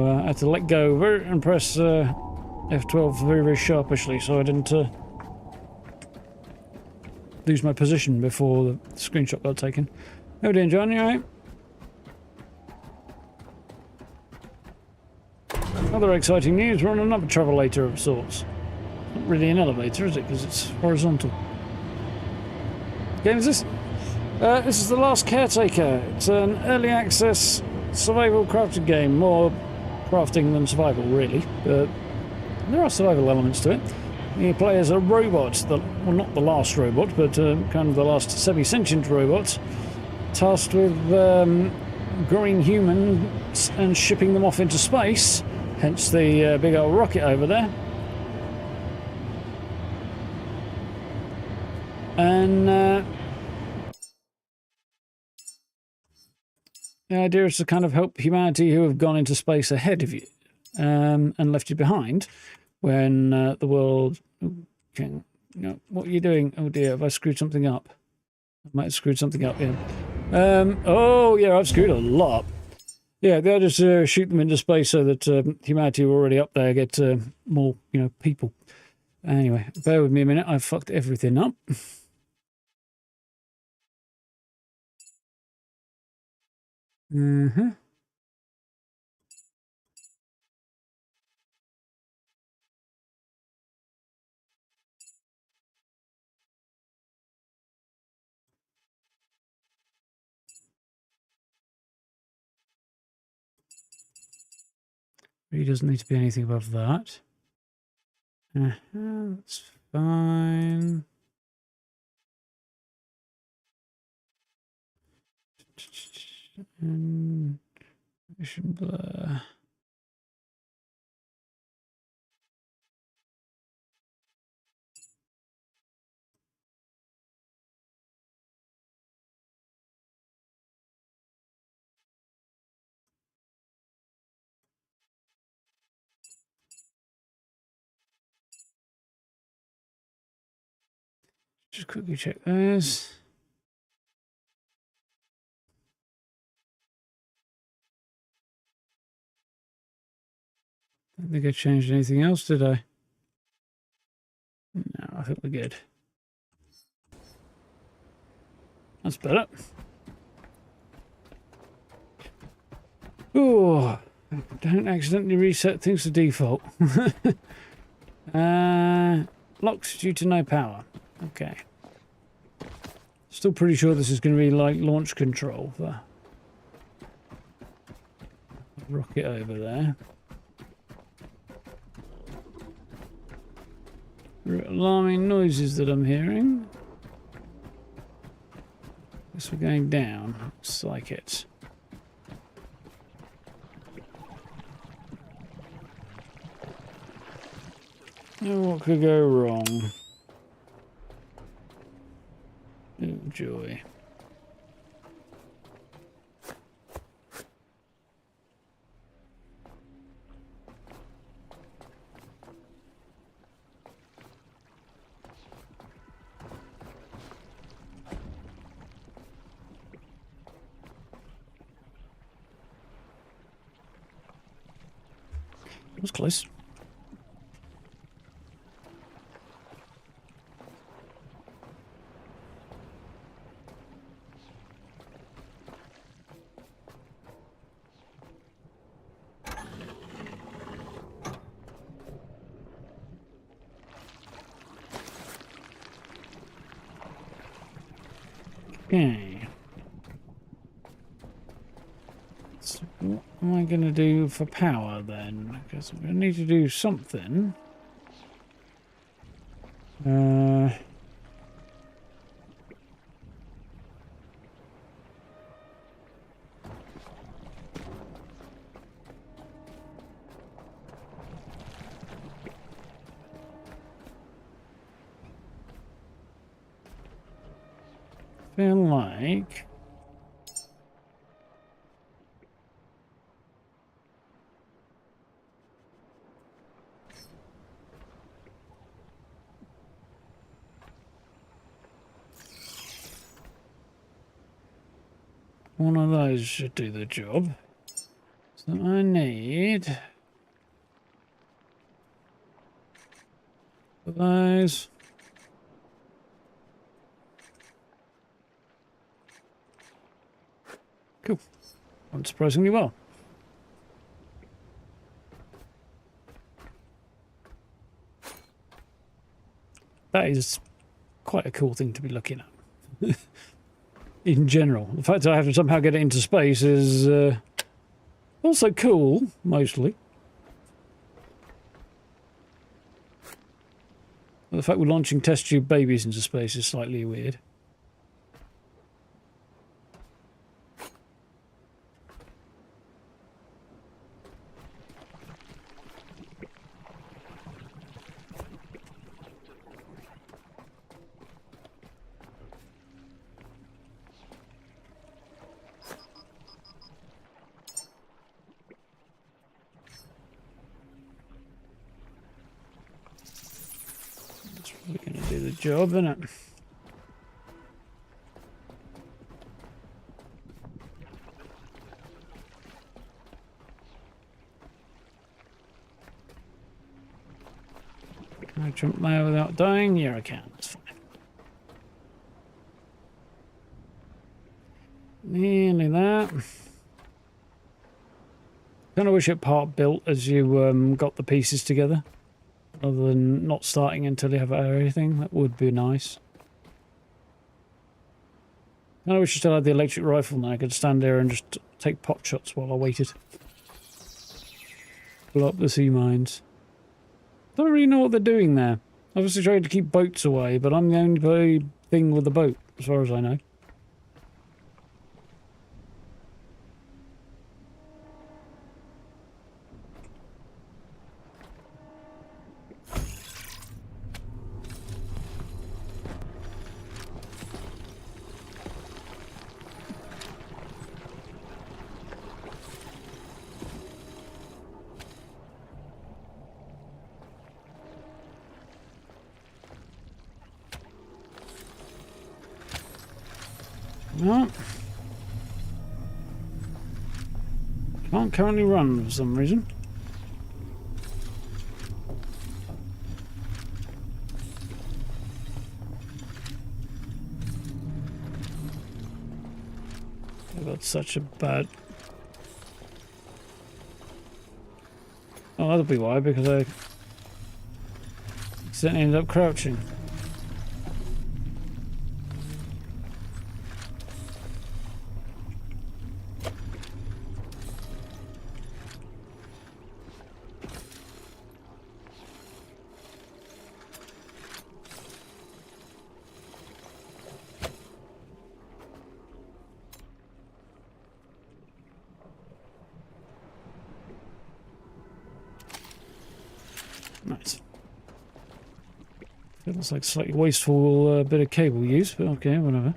I had to let go of it and press F12 very, very sharpishly so I didn't lose my position before the screenshot got taken. How are you doing, John? You alright? Other exciting news, we're on another travelator of sorts. Not really an elevator, is it? Because it's horizontal. What game is this? This is The Last Caretaker. It's an early access survival crafting game. More crafting than survival, really. But there are survival elements to it. You play as a robot, well, not the last robot, but kind of the last semi-sentient robot, tasked with growing humans and shipping them off into space, hence the big old rocket over there. And the idea is to kind of help humanity who have gone into space ahead of you and left you behind when the world... Okay, no, what are you doing? Oh dear, have I screwed something up? I might have screwed something up, yeah. Oh yeah, I've screwed a lot. Yeah, they'll just shoot them into space so that humanity who are already up there get more, people. Anyway, bear with me a minute. I've fucked everything up. Mm-hmm. Really doesn't need to be anything above that. That's fine. Vision blur. Just quickly check those. I don't think I changed anything else, did I? No, I think we're good. That's better. Oh, don't accidentally reset things to default. Locks due to no power. Okay. Still pretty sure this is going to be like launch control for rocket over there. Alarming noises that I'm hearing. Guess we're going down. Looks like it. Oh, what could go wrong? Oh, joy. That was close. Okay. going to do for power then? Because I'm going to need to do something. Feel like one of those should do the job. So I need those. Cool. Went surprisingly well. That is quite a cool thing to be looking at. In general. The fact that I have to somehow get it into space is also cool, mostly. But the fact we're launching test tube babies into space is slightly weird. We're going to do the job, innit? Can I jump there without dying? Yeah, I can. That's fine. Nearly that. Kind of wish it part built as you got the pieces together, rather than not starting until you have everything. That would be nice. Kind of wish you still had the electric rifle now. I could stand there and just take pot shots while I waited. Blow up the sea mines. Don't really know what they're doing there. Obviously trying to keep boats away, but I'm the only thing with the boat, as far as I know. No. Can't currently run for some reason. I've got such a bad... Oh, that'll be why, because I accidentally ended up crouching. Nice. Feels like slightly wasteful bit of cable use, but okay, whatever.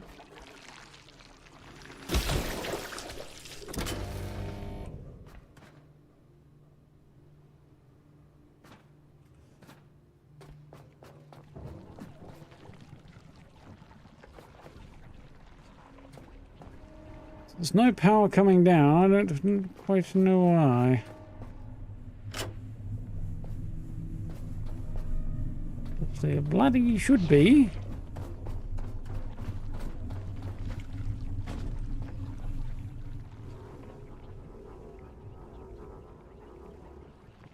There's no power coming down. I don't quite know why. There bloody should be.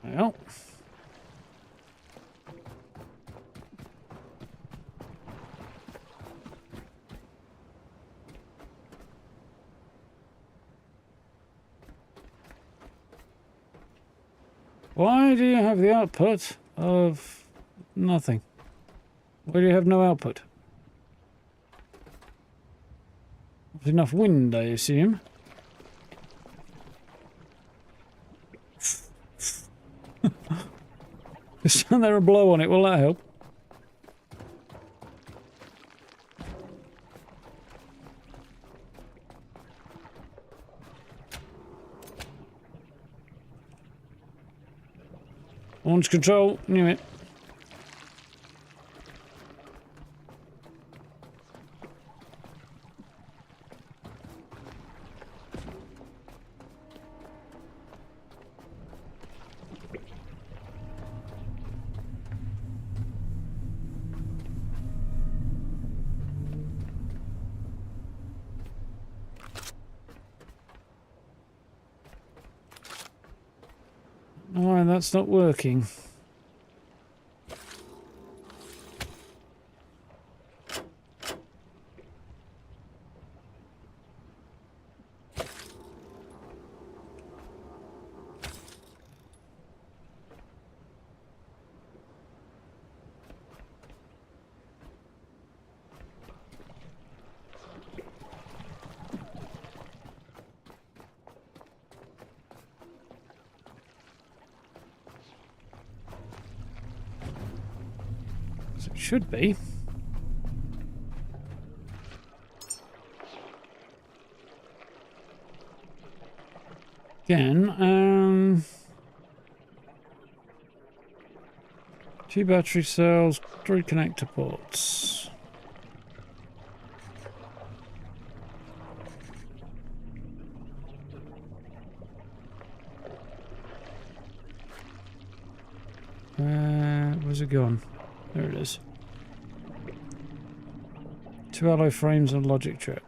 Well. Why do you have the output of nothing? Why do you have no output? Not enough wind, I assume. Stand there and blow on it, will that help? Launch control, knew it. Oh, that's not working. It should be. Again, 2 battery cells, 3 connector ports. Where's it gone? There it is. 2 alloy frames and logic chip.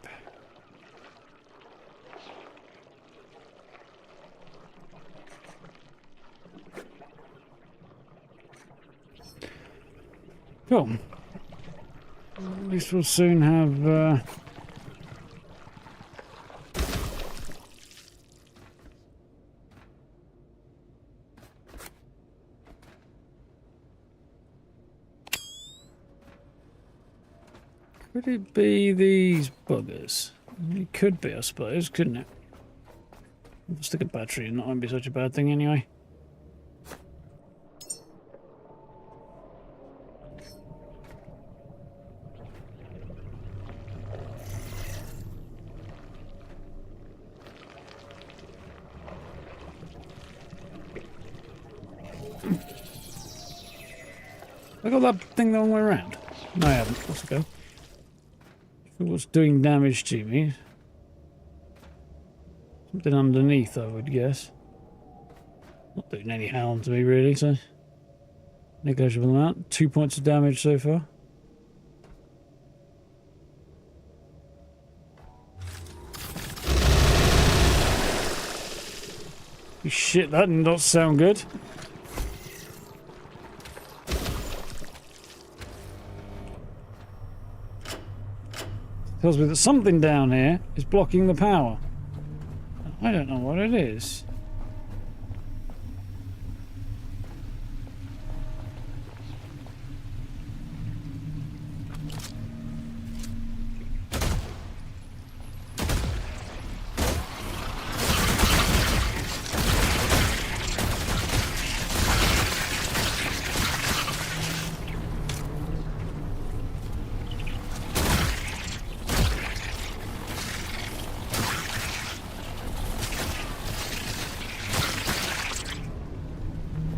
Cool. At least we'll soon have could it be these buggers? It could be, I suppose, couldn't it? I'll stick a battery in, that won't be such a bad thing anyway. I got that thing the wrong way around. No, I haven't. Let's go. What's doing damage to me? Something underneath, I would guess. Not doing any harm to me, really, so negligible amount. 2 points of damage so far. Shit, that did not sound good. Tells me that something down here is blocking the power. I don't know what it is.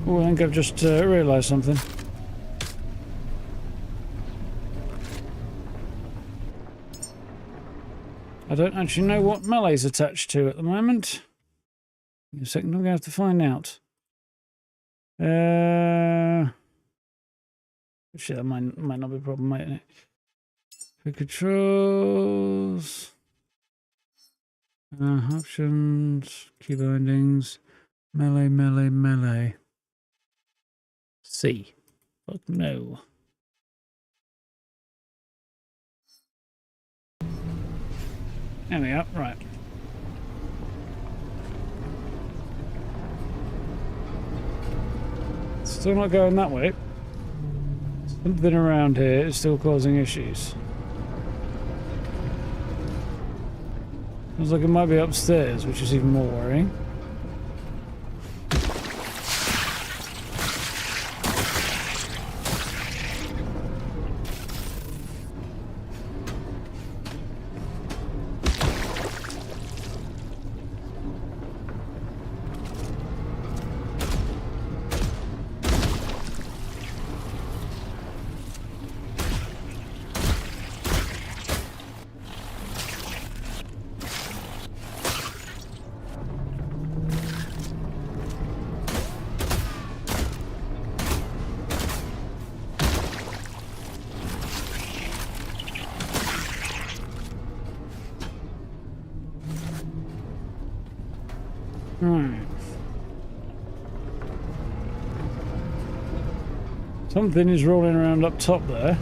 Oh, I think I've just realised something. I don't actually know what melee's attached to at the moment. Give me a second, I'm going to have to find out. Shit, that might not be a problem, might it? For controls. Options, key bindings, melee. C. Fuck no. There we are, right. Still not going that way. Something around here is still causing issues. Looks like it might be upstairs, which is even more worrying. Something is rolling around up top there.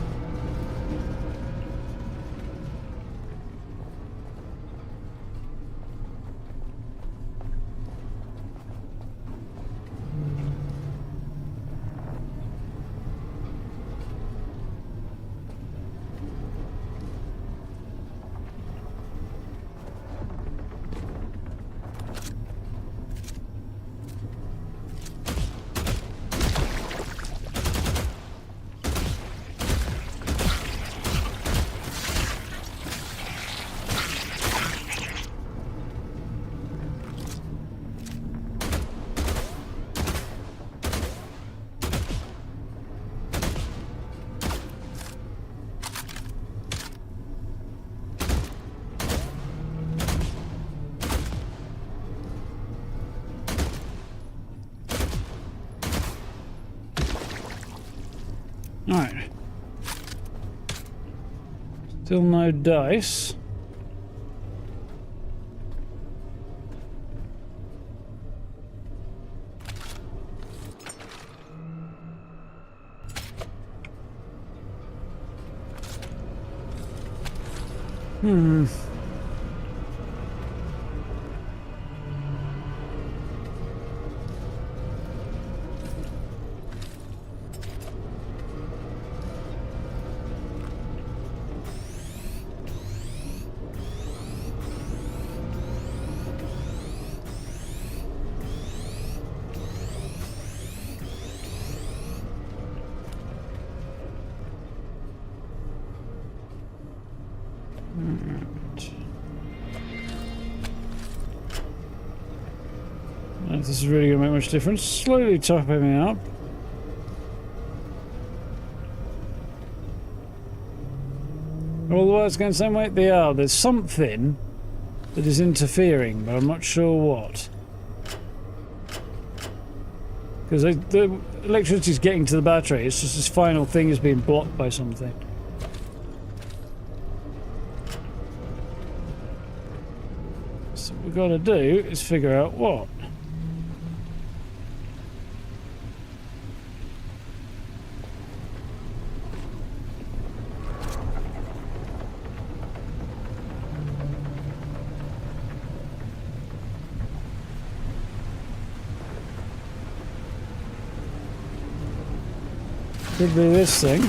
Alright. Still no dice. If this is really going to make much difference, slowly topping me up. All the words going the same way they are. There's something that is interfering, but I'm not sure what. Because the electricity is getting to the battery. It's just this final thing is being blocked by something. So what we've got to do is figure out what. Could be this thing.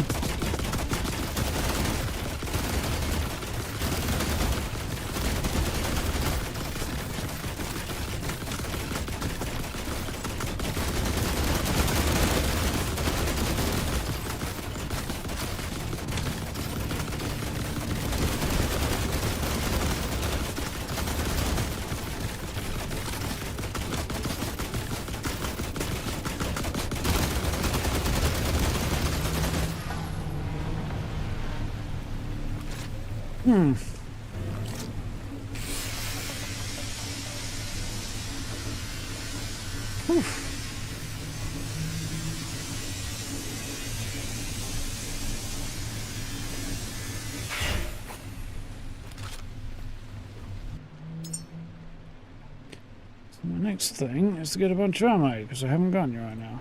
The next thing is to get a bunch of ammo, because I haven't got any right now.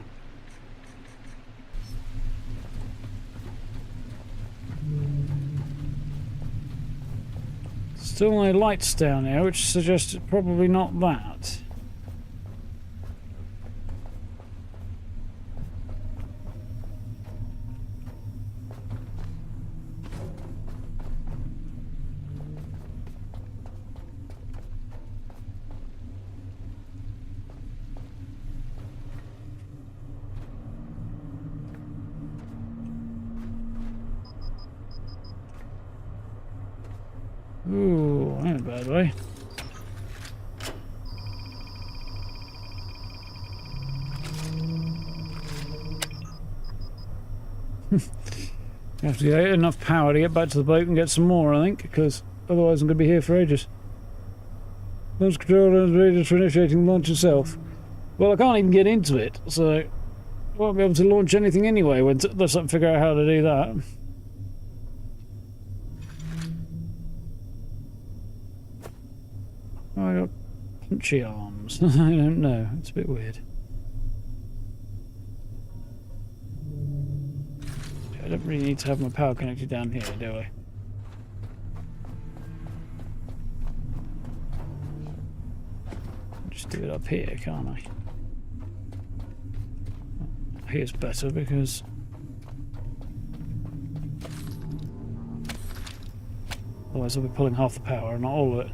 Still no lights down here, which suggests it's probably not that. Ooh, in a bad way. You have to get enough power to get back to the boat and get some more, I think, because otherwise I'm going to be here for ages. Launch control is ready for initiating the launch itself. Well, I can't even get into it, so I won't be able to launch anything anyway unless I figure out how to do that. Oh, I got punchy arms. I don't know. It's a bit weird. I don't really need to have my power connected down here, do I? Just do it up here, can't I? Here's better because otherwise I'll be pulling half the power and not all of it.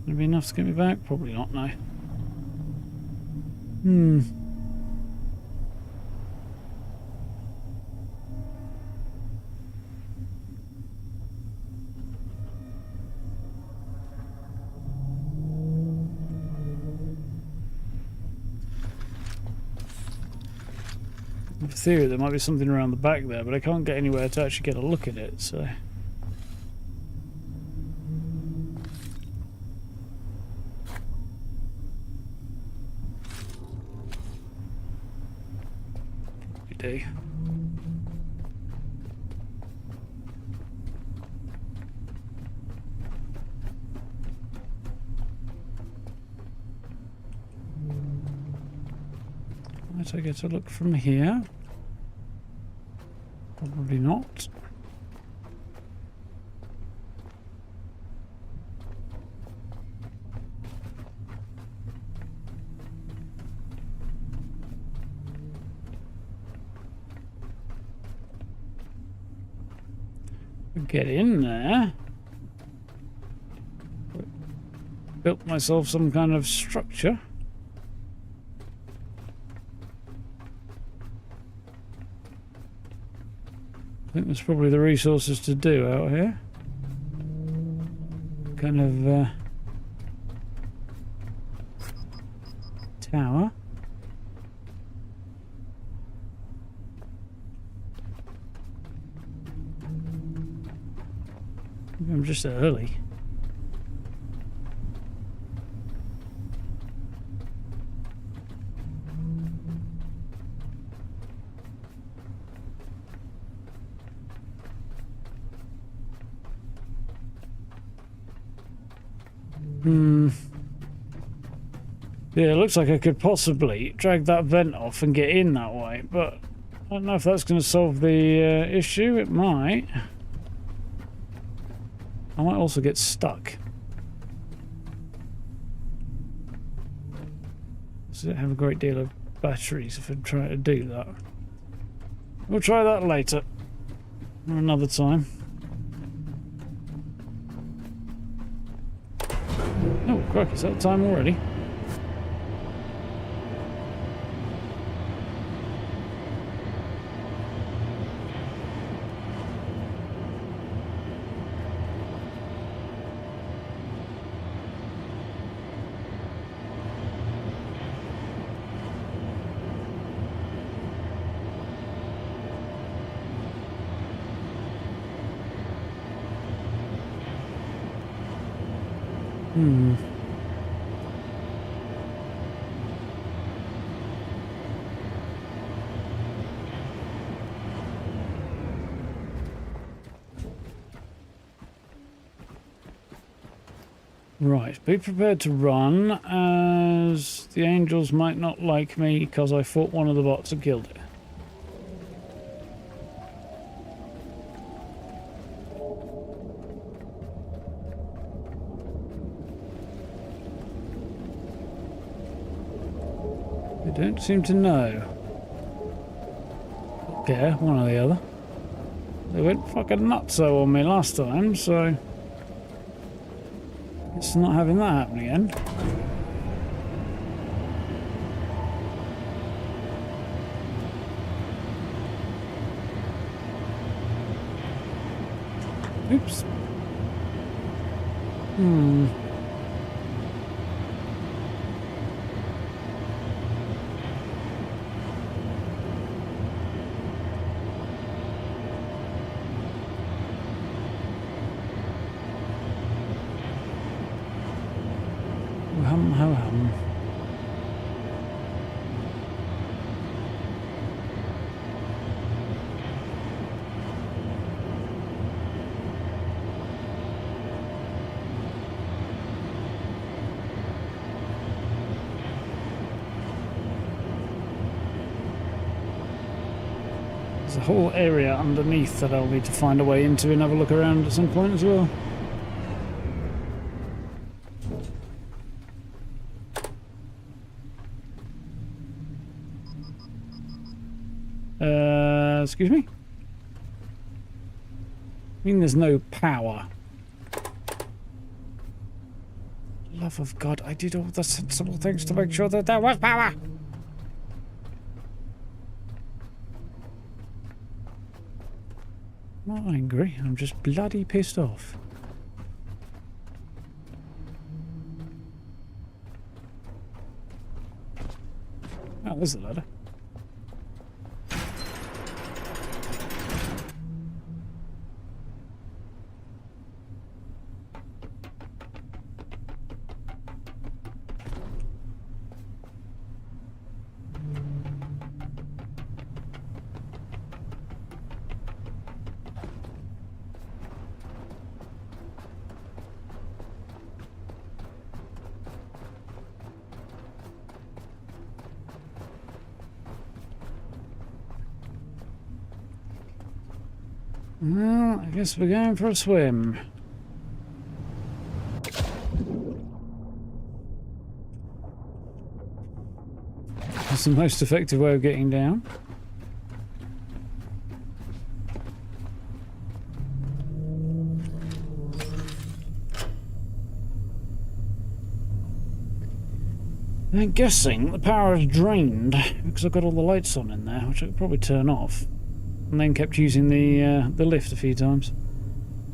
Gonna be enough to get me back? Probably not, no. I have a theory there might be something around the back there, but I can't get anywhere to actually get a look at it, so... do. Might I get a look from here? Probably not. Get in there. Built myself some kind of structure. I think there's probably the resources to do out here. Kind of tower. I'm just early. Yeah, it looks like I could possibly drag that vent off and get in that way, but I don't know if that's going to solve the issue. It might. I might also get stuck. So I don't have a great deal of batteries if I try to do that. We'll try that later. Or another time. Oh, crap, is that time already? Right, be prepared to run, as the angels might not like me because I fought one of the bots and killed it. They don't seem to know. Yeah, one or the other. They went fucking nutso on me last time, so... it's not having that happen again. Oops. Hmm. Hum, hum, hum. There's a whole area underneath that I'll need to find a way into and have a look around at some point as well. Excuse me? I mean there's no power. Love of God, I did all the sensible things to make sure that there was power! I'm not angry, I'm just bloody pissed off. Oh, there's a ladder. Well, I guess we're going for a swim. That's the most effective way of getting down. I'm guessing the power is drained because I've got all the lights on in there, which I could probably turn off. And then kept using the lift a few times.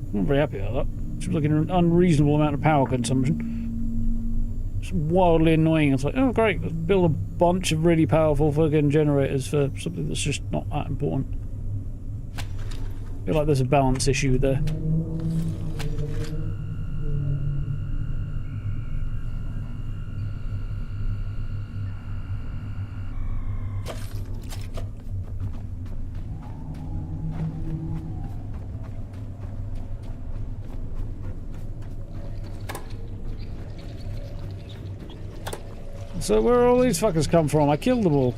I'm not very happy about that. It's like an unreasonable amount of power consumption. It's wildly annoying. It's like, oh great, let's build a bunch of really powerful fucking generators for something that's just not that important. I feel like there's a balance issue there. So where all these fuckers come from? I killed them all.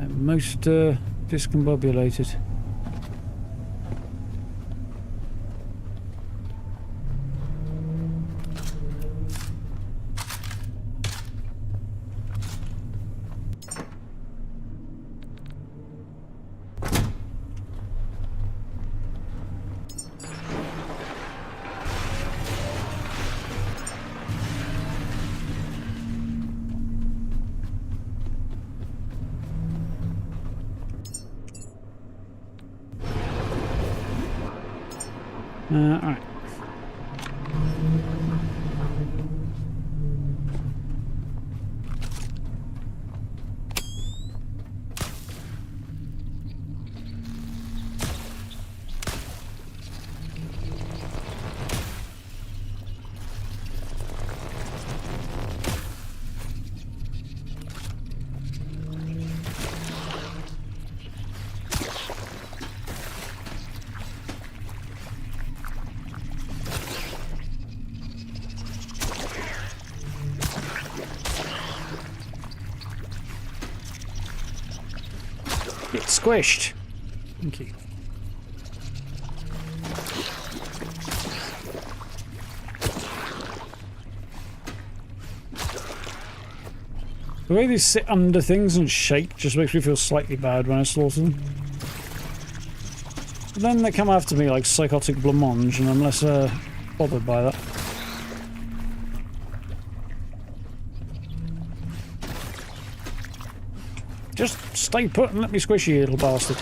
Most discombobulated. Alright. Get squished. Thank you. The way they sit under things and shake just makes me feel slightly bad when I slaughter them. But then they come after me like psychotic blancmange and I'm less bothered by that. Just stay put and let me squish you, little bastard.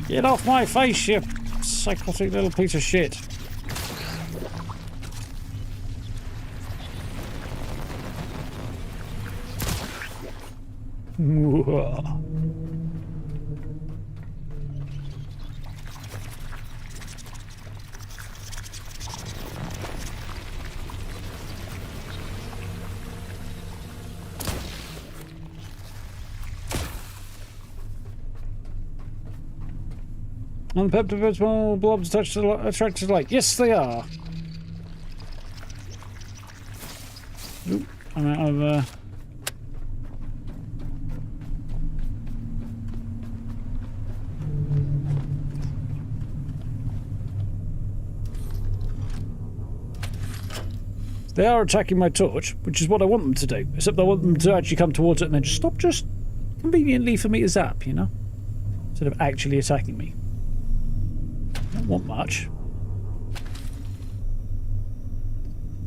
Get off my face, you psychotic little piece of shit. And the peptidal blobs attracted to the light. Yes, they are. Oop, I'm out of... They are attacking my torch, which is what I want them to do. Except I want them to actually come towards it and then just stop just conveniently for me to zap, you know? Instead of actually attacking me. Don't want much.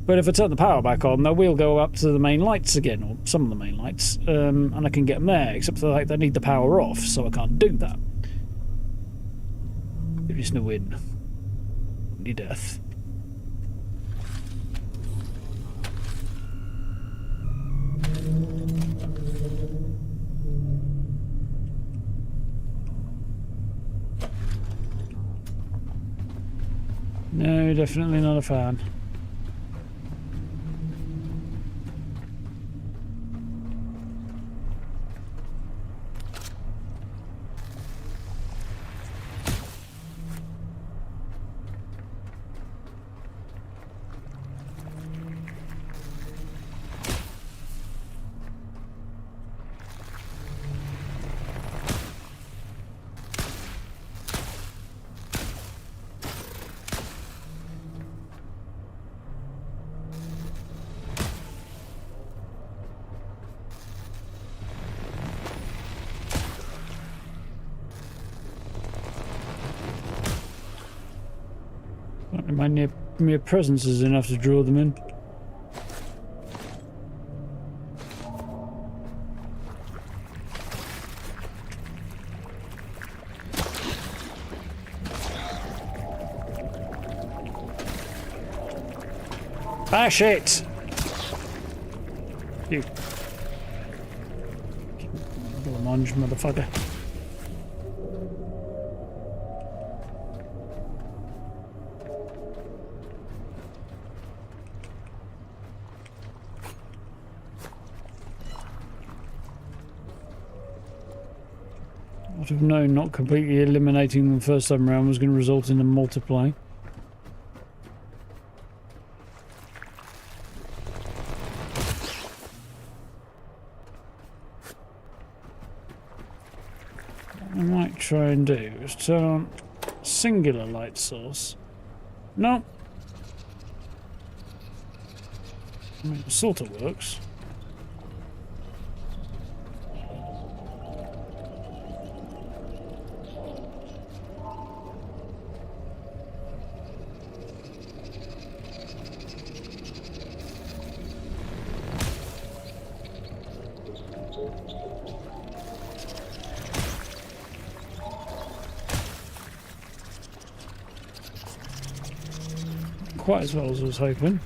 But if I turn the power back on, they will go up to the main lights again, or some of the main lights, and I can get them there, except for like, they need the power off, so I can't do that. There is no win. Only death. No, definitely not a fan. My mere presence is enough to draw them in. Bash it! You little munge, motherfucker. I would have known not completely eliminating them first time around was going to result in a multiply. What I might try and do is turn on singular light source. No. I mean, it sort of works. Quite as well as I was hoping.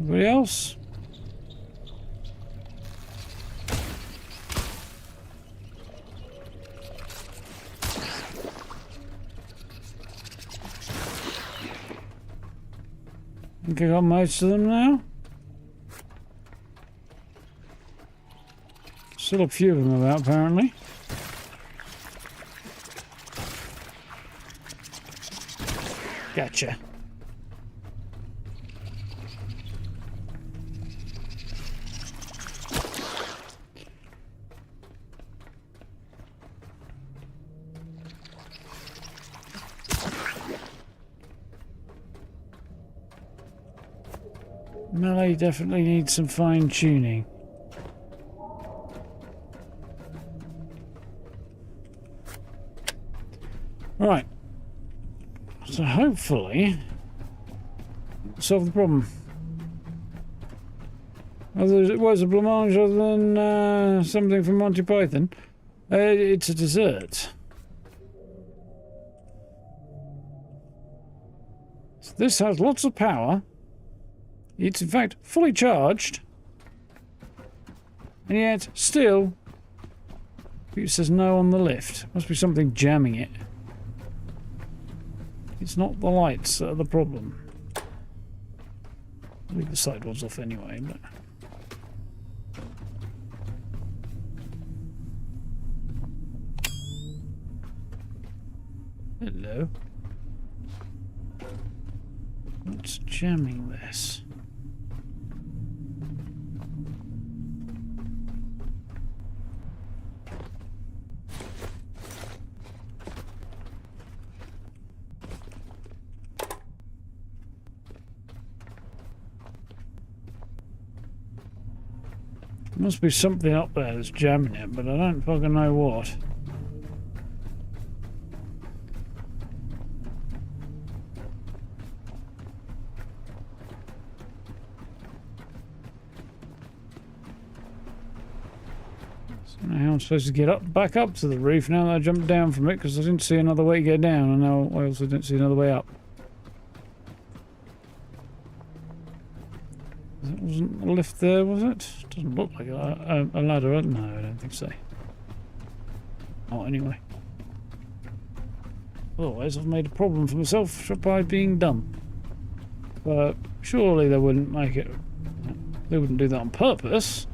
Anybody else? I think I got most of them now. Still a few of them about, apparently. Gotcha. Melee definitely needs some fine tuning. Right. So hopefully solve the problem. Although it was a blancmange other than something from Monty Python. It's a dessert. So this has lots of power. It's in fact fully charged. And yet still it says no on the lift. Must be something jamming it. It's not the lights that are the problem. I'll leave the side ones off anyway, but... Hello. What's jamming this? Must be something up there that's jamming it, but I don't fucking know what. So now I'm supposed to get back up to the roof now that I jumped down from it, because I didn't see another way to get down, and now I also didn't see another way up. That wasn't a lift there, was it? Doesn't look like a ladder. No, I don't think so. Oh, anyway. Otherwise, I've made a problem for myself by being dumb. But surely they wouldn't make it. They wouldn't do that on purpose.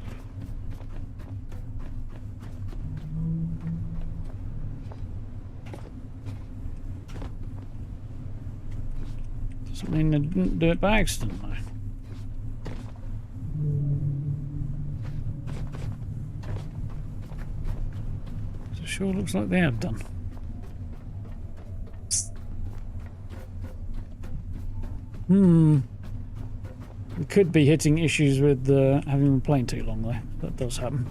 Doesn't mean they didn't do it by accident, though. Sure looks like they have done. We could be hitting issues with having been playing too long though. That does happen.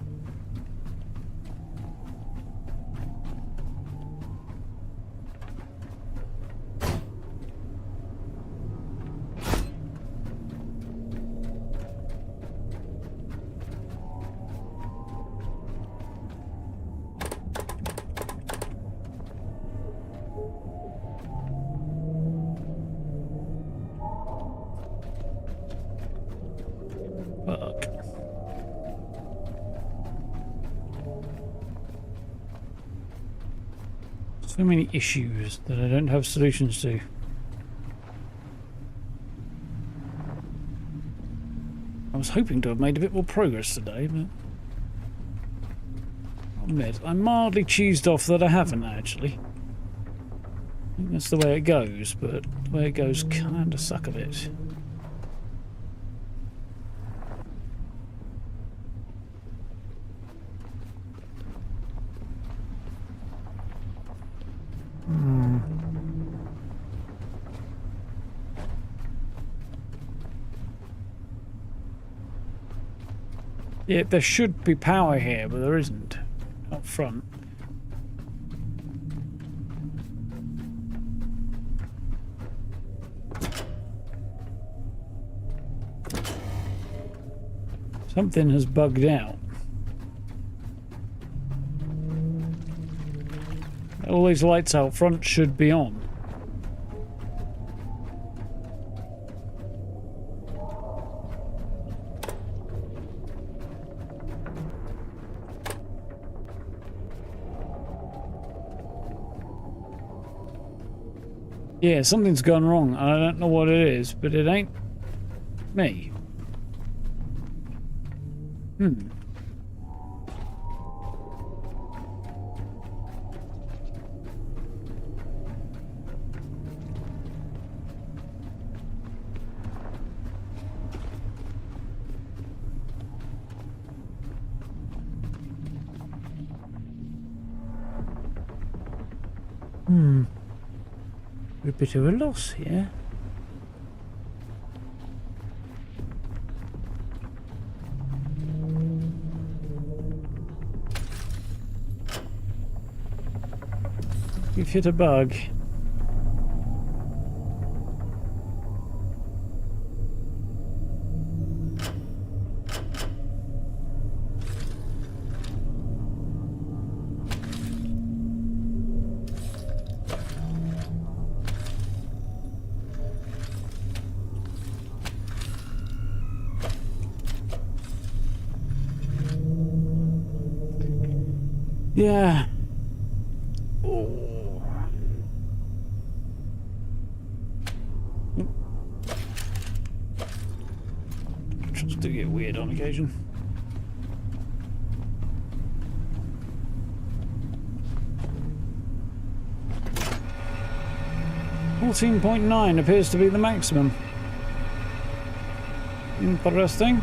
So many issues that I don't have solutions to. I was hoping to have made a bit more progress today, but I'll admit, I'm mildly cheesed off that I haven't actually. I think that's the way it goes, but the way it goes kinda suck a bit. Yeah, there should be power here, but there isn't up front. Something has bugged out. All these lights out front should be on. Yeah, something's gone wrong. I don't know what it is, but it ain't me. We're a bit of a loss here. You've hit a bug. Yeah. Oh. Just do get weird on occasion. $14.9 appears to be the maximum. Interesting.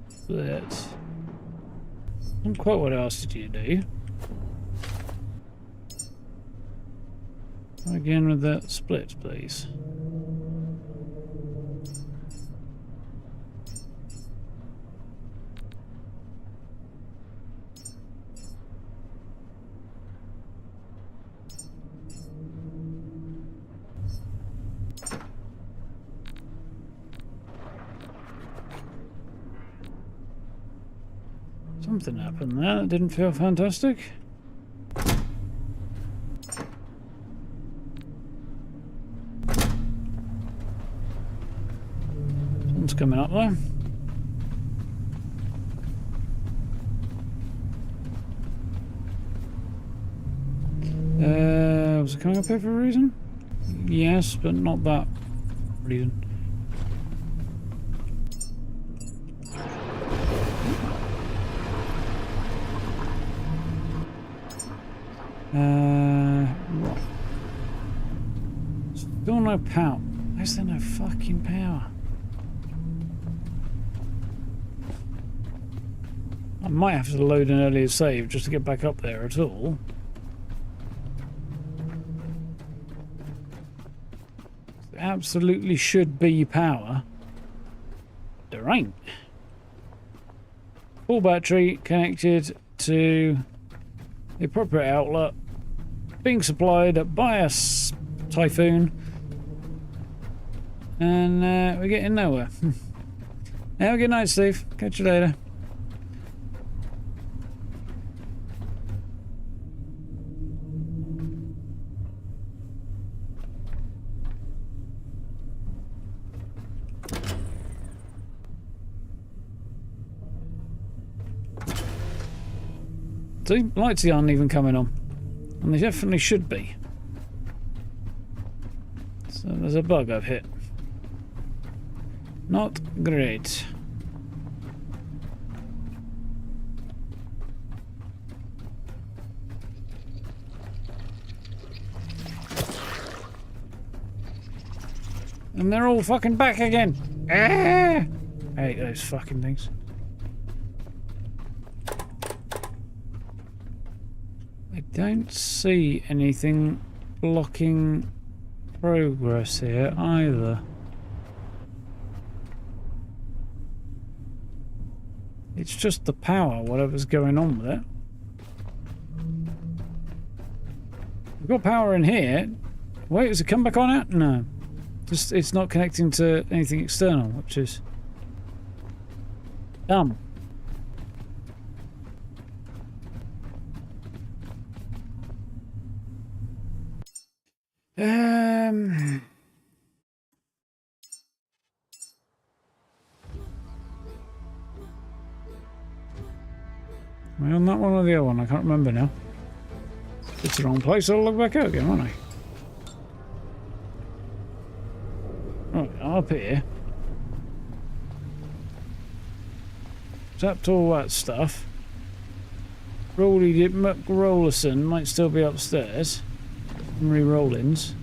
Split. Not quite what I asked you to do. Again with that split, please. Something happened there that didn't feel fantastic. Something's coming up there. Was it coming up here for a reason? Yes, but not that reason. Right. Still no power. Why is there no fucking power? I might have to load an earlier save just to get back up there at all. There absolutely should be power. There ain't. Full battery connected to the appropriate outlet, being supplied by a typhoon, and we're getting nowhere. Have a good night, Steve. Catch you later. See, lights aren't even coming on, and they definitely should be. So there's a bug I've hit. Not great. And they're all fucking back again. Ah! I hate those fucking things. I don't see anything blocking progress here either. It's just the power, whatever's going on with it. We've got power in here. Wait, does it come back on out? No. Just it's not connecting to anything external, which is dumb. Am I on that one or the other one? I can't remember now. If it's the wrong place, I'll log back out again, won't I? Right, up here. Tapped all that stuff. Rolly did McRollerson might still be upstairs. Re-roll-ins.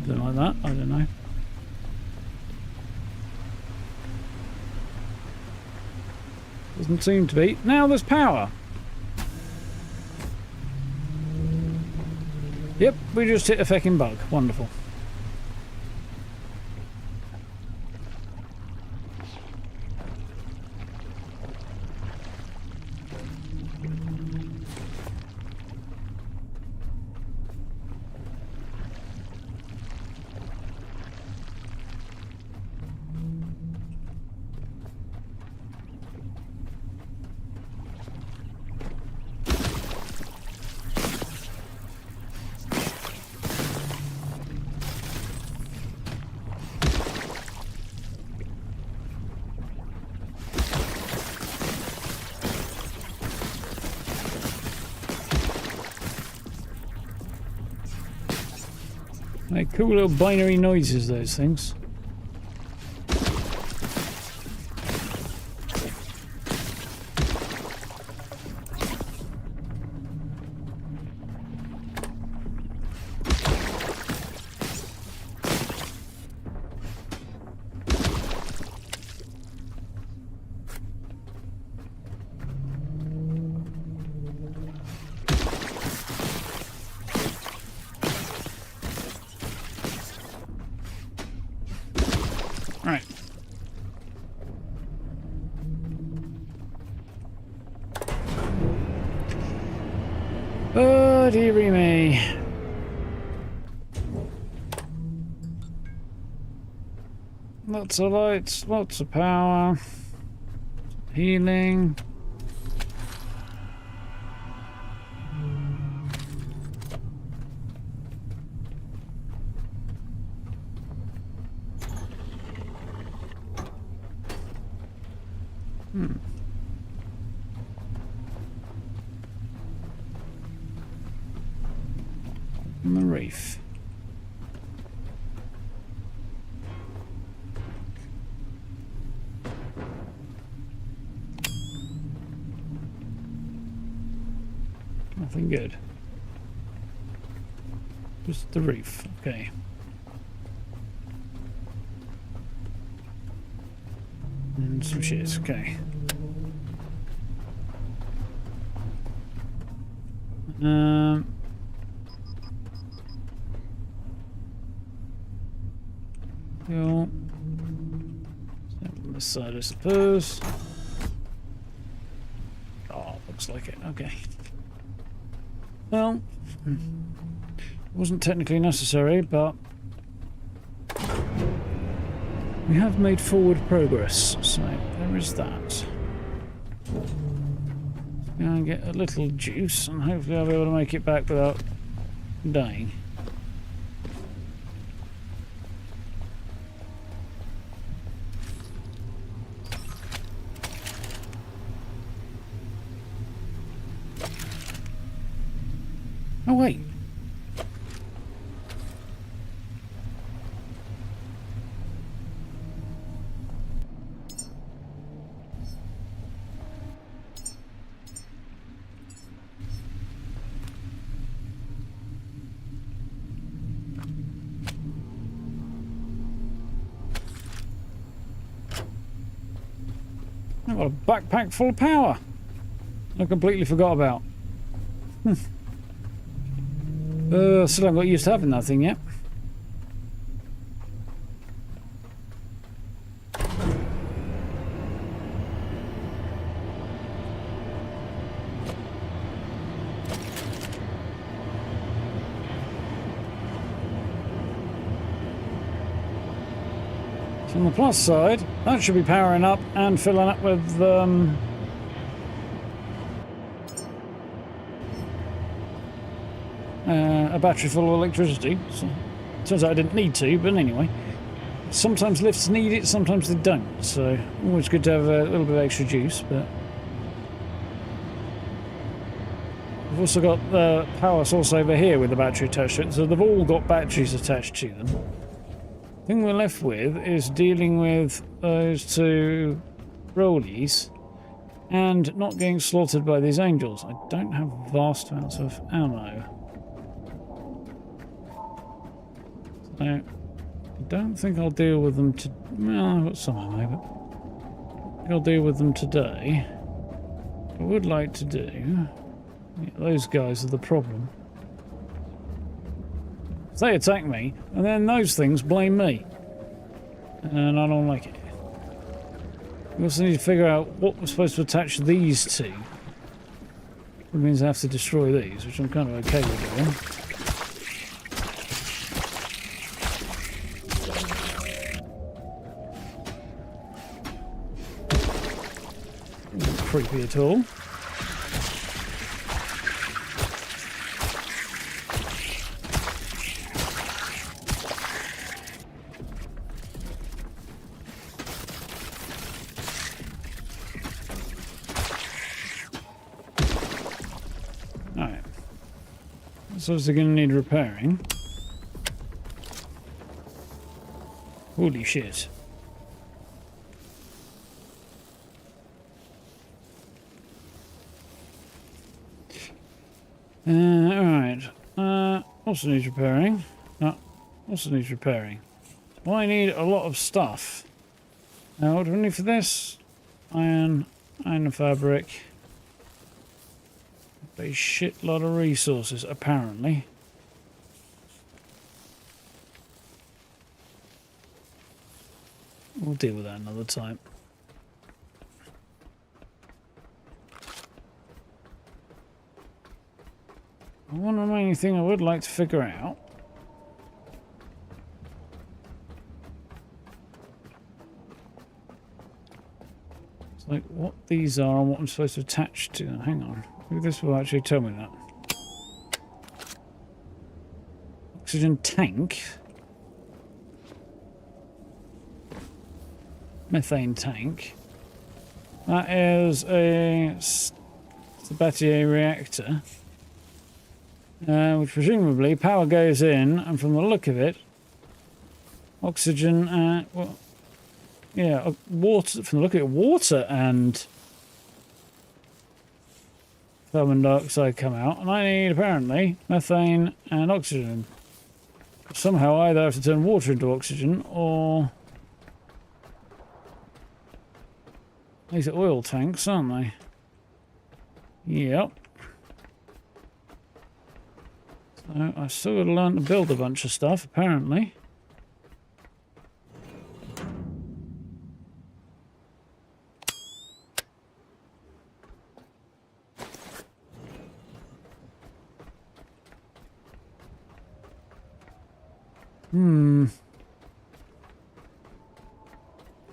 Something like that, I don't know. Doesn't seem to be. Now there's power. Yep, we just hit a fecking bug. Wonderful. Like cool little binary noises, those things. Right. Oh, dearie me. Lots of lights, lots of power. Healing. On the reef. Nothing good. Just the reef, okay. And some shit, okay. Go. On this side, I suppose. Oh, looks like it. Okay. Well, it wasn't technically necessary, but we have made forward progress, so there is that. Gonna get a little juice, and hopefully I'll be able to make it back without dying. Oh wait. I've got a backpack full of power. I completely forgot about. Still haven't got used to having that thing yet. So on the plus side, that should be powering up and filling up with a battery full of electricity. So, turns out I didn't need to, but anyway. Sometimes lifts need it, sometimes they don't. So always good to have a little bit of extra juice, but we've also got the power source over here with the battery attached to it, so they've all got batteries attached to them. The thing we're left with is dealing with those two rollies and not getting slaughtered by these angels. I don't have vast amounts of ammo. So I don't think I'll deal with them to... Well, I've got some ammo, but I think I'll deal with them today. What I would like to do... Yeah, those guys are the problem. They attack me, and then those things blame me. And I don't like it. We also need to figure out what we're supposed to attach these to. Which means I have to destroy these, which I'm kind of okay with doing. Not creepy at all. So obviously going to need repairing. Holy shit. Alright. Also needs repairing. Also needs repairing. Well, I need a lot of stuff. Now, what do we need for this? Iron and fabric. A shitload of resources, apparently. We'll deal with that another time. One remaining thing I would like to figure out. It's like what these are and what I'm supposed to attach to them. Hang on. Maybe this will actually tell me that. Oxygen tank. Methane tank. That is a Sabatier reactor. Which presumably power goes in, and from the look of it, oxygen, well, yeah, water, from the look of it, water and carbon dioxide come out, and I need apparently methane and oxygen. Somehow I either have to turn water into oxygen or these are oil tanks, aren't they? Yep. So I've still got to learn to build a bunch of stuff apparently.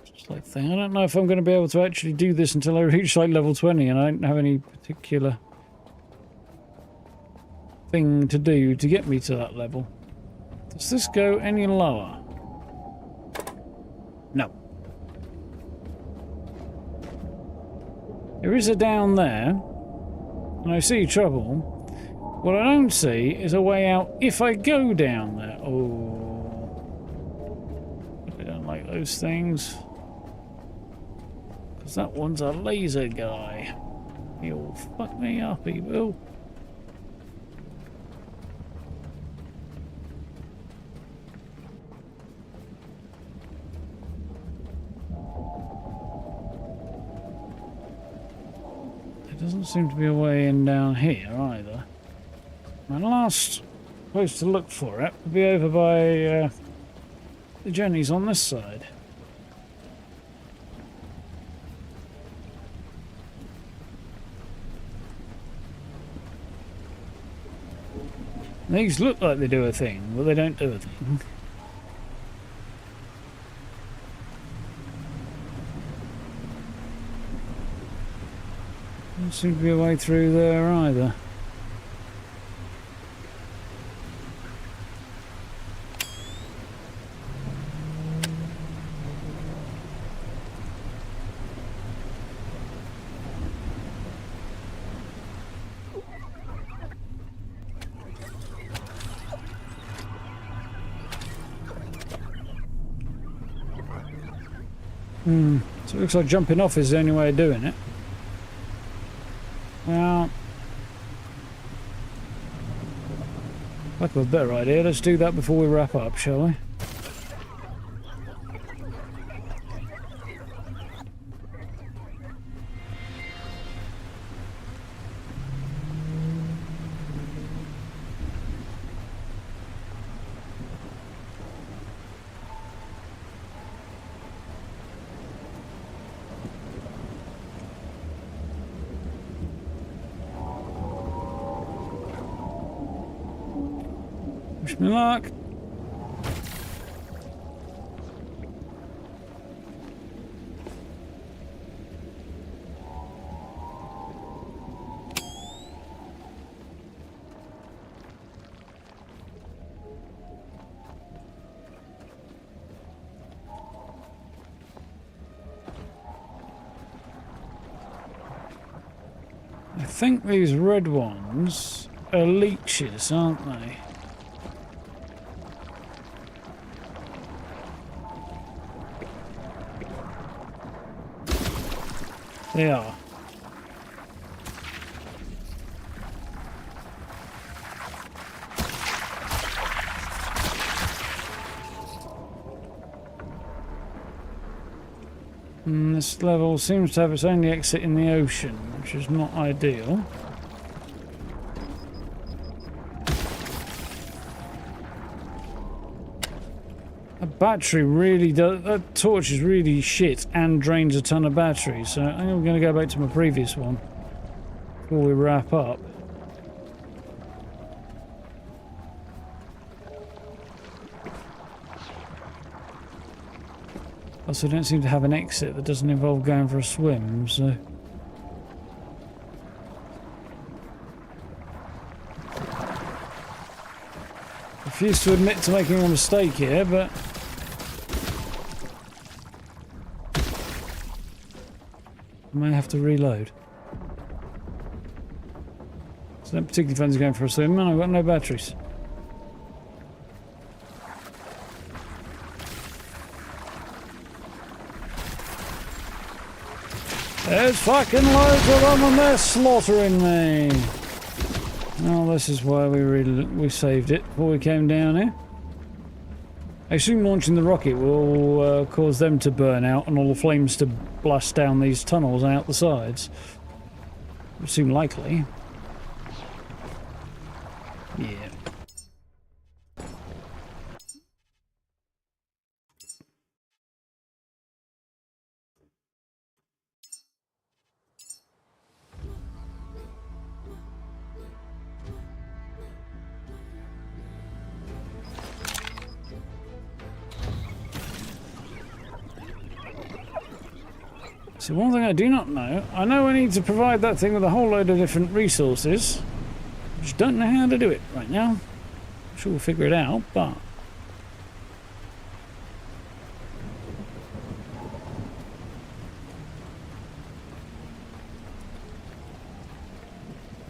Just like thing. I don't know if I'm going to be able to actually do this until I reach like level 20 and I don't have any particular thing to do to get me to that level. Does this go any lower? No. There is a down there, and I see trouble. What I don't see is a way out if I go down there. Oh. I don't like those things. Because that one's a laser guy. He'll fuck me up, he will. There doesn't seem to be a way in down here either. My last place to look for it will be over by the journeys on this side. These look like they do a thing, but they don't do a thing. Doesn't seem to be a way through there either. So it looks like jumping off is the only way of doing it. Well, lack of a better idea, let's do that before we wrap up, shall we? Wish me luck. I think these red ones are leeches, aren't they? They are. This level seems to have its only exit in the ocean, which is not ideal. A battery really does... That torch is really shit and drains a ton of battery, so I think I'm going to go back to my previous one before we wrap up. Also, I don't seem to have an exit that doesn't involve going for a swim, so... I refuse to admit to making a mistake here, but... I may have to reload. So that particularly fancy going for a swim, and I've got no batteries. There's fucking loads of them and they're slaughtering me. Well, this is why we saved it before we came down here. I assume launching the rocket will cause them to burn out and all the flames to blast down these tunnels out the sides. Would seem likely. Yeah. So one thing I do not know, I know I need to provide that thing with a whole load of different resources. Just don't know how to do it right now. I'm sure we'll figure it out, but...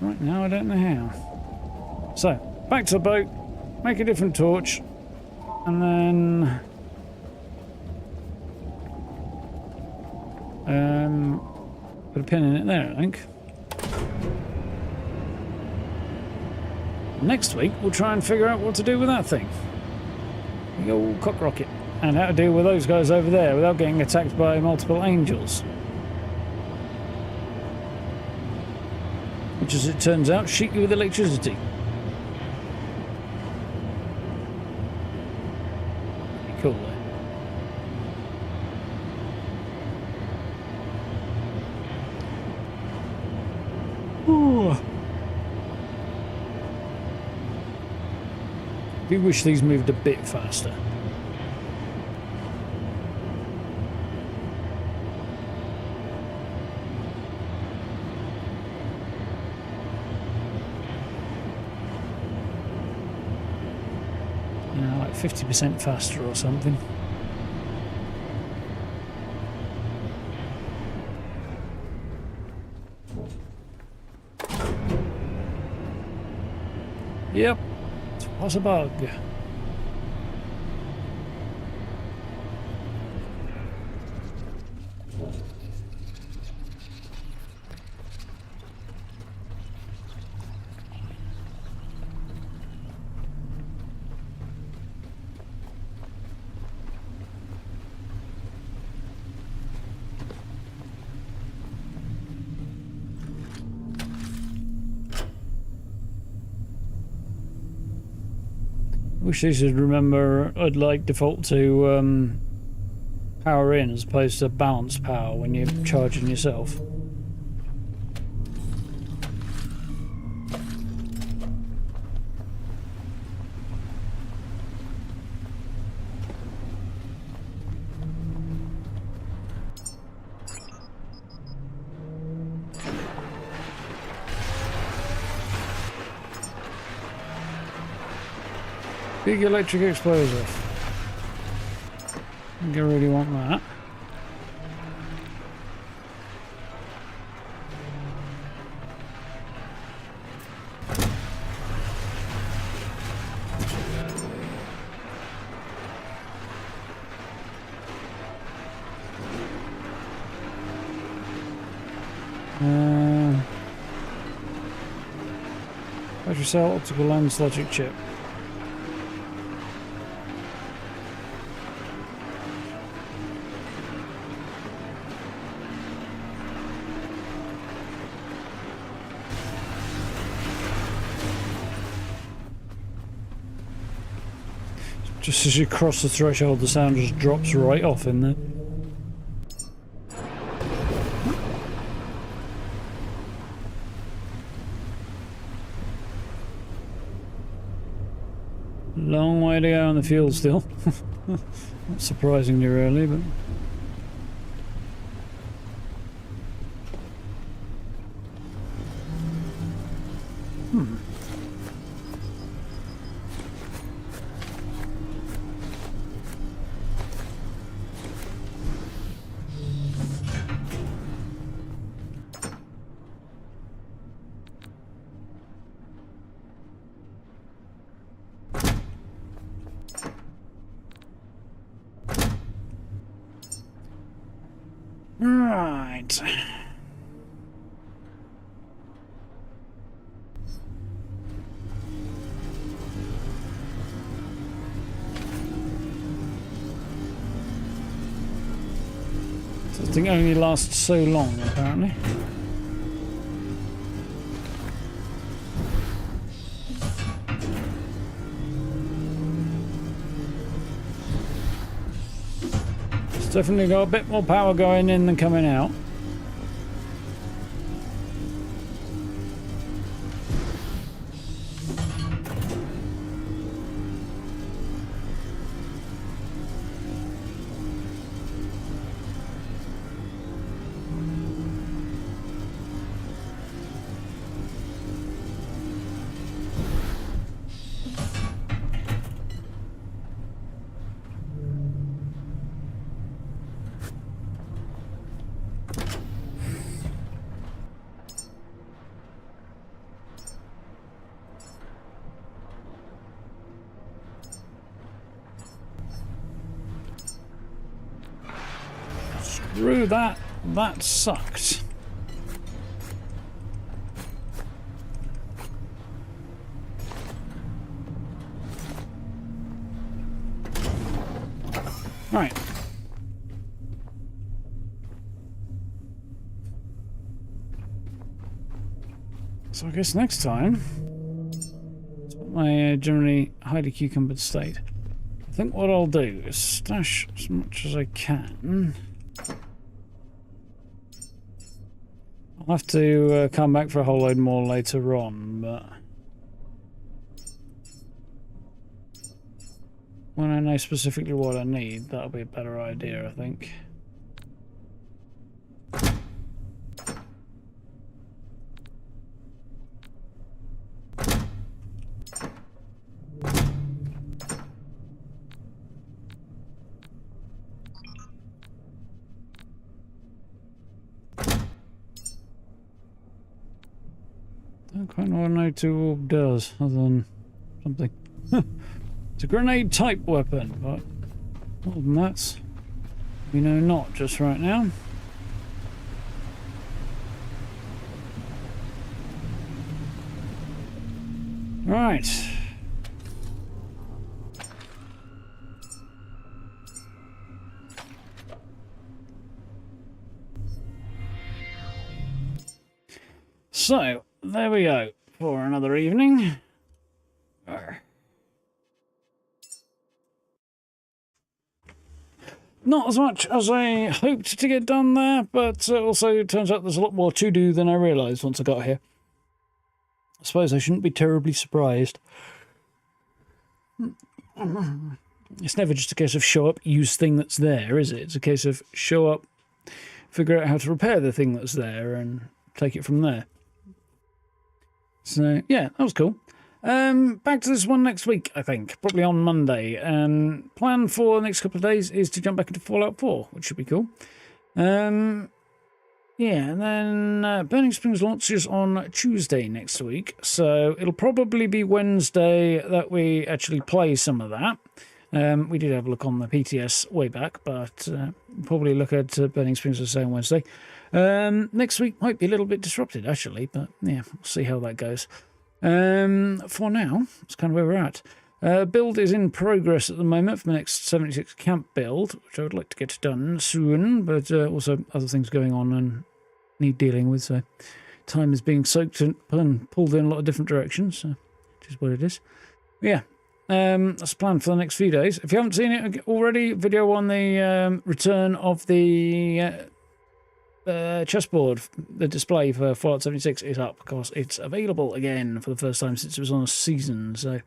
right now I don't know how. So, back to the boat, make a different torch, and then... put a pin in it there, I think. Next week, we'll try and figure out what to do with that thing. The old cock rocket. And how to deal with those guys over there without getting attacked by multiple angels. Which, as it turns out, shoot you with electricity. Pretty cool, though. I do wish these moved a bit faster. 50% faster or something. Yep, it was a bug. Wish these would remember I'd like default to power in as opposed to balance power when you're charging yourself. Big electric explosive. I think I really want that. Battery cell, optical lens, logic chip. Just as you cross the threshold, the sound just drops right off in there. Long way to go on the fuel still. Not surprisingly early, but... Right. This thing only lasts so long, apparently. Definitely got a bit more power going in than coming out. Screw that. That sucked. Right. So I guess next time, it's my generally highly cucumbered state. I think what I'll do is stash as much as I can. I'll have to come back for a whole load more later on, but when I know specifically what I need, that'll be a better idea, I think. don't quite know what an O2 orb does, other than something. It's a grenade type weapon, but more than that, we know not just right now. Right. So, there we go for another evening. Not as much as I hoped to get done there, but also it turns out there's a lot more to do than I realised once I got here. I suppose I shouldn't be terribly surprised. It's never just a case of show up, use thing that's there, is it? It's a case of show up, figure out how to repair the thing that's there, and take it from there. So, yeah, that was cool. Back to this one next week, I think. Probably on Monday. Plan for the next couple of days is to jump back into Fallout 4, which should be cool. Yeah, and then Burning Springs launches on Tuesday next week. So it'll probably be Wednesday that we actually play some of that. We did have a look on the PTS way back, but probably look at Burning Springs the same Wednesday. Next week might be a little bit disrupted, actually, but yeah, we'll see how that goes. For now, that's kind of where we're at. Build is in progress at the moment for the next 76 camp build, which I would like to get done soon, but also other things going on and need dealing with, so time is being soaked and pulled in a lot of different directions, so which is what it is. But yeah, that's planned for the next few days. If you haven't seen it already, video on the return of the chessboard, the display for Fallout 76 is up because it's available again for the first time since it was on a season. So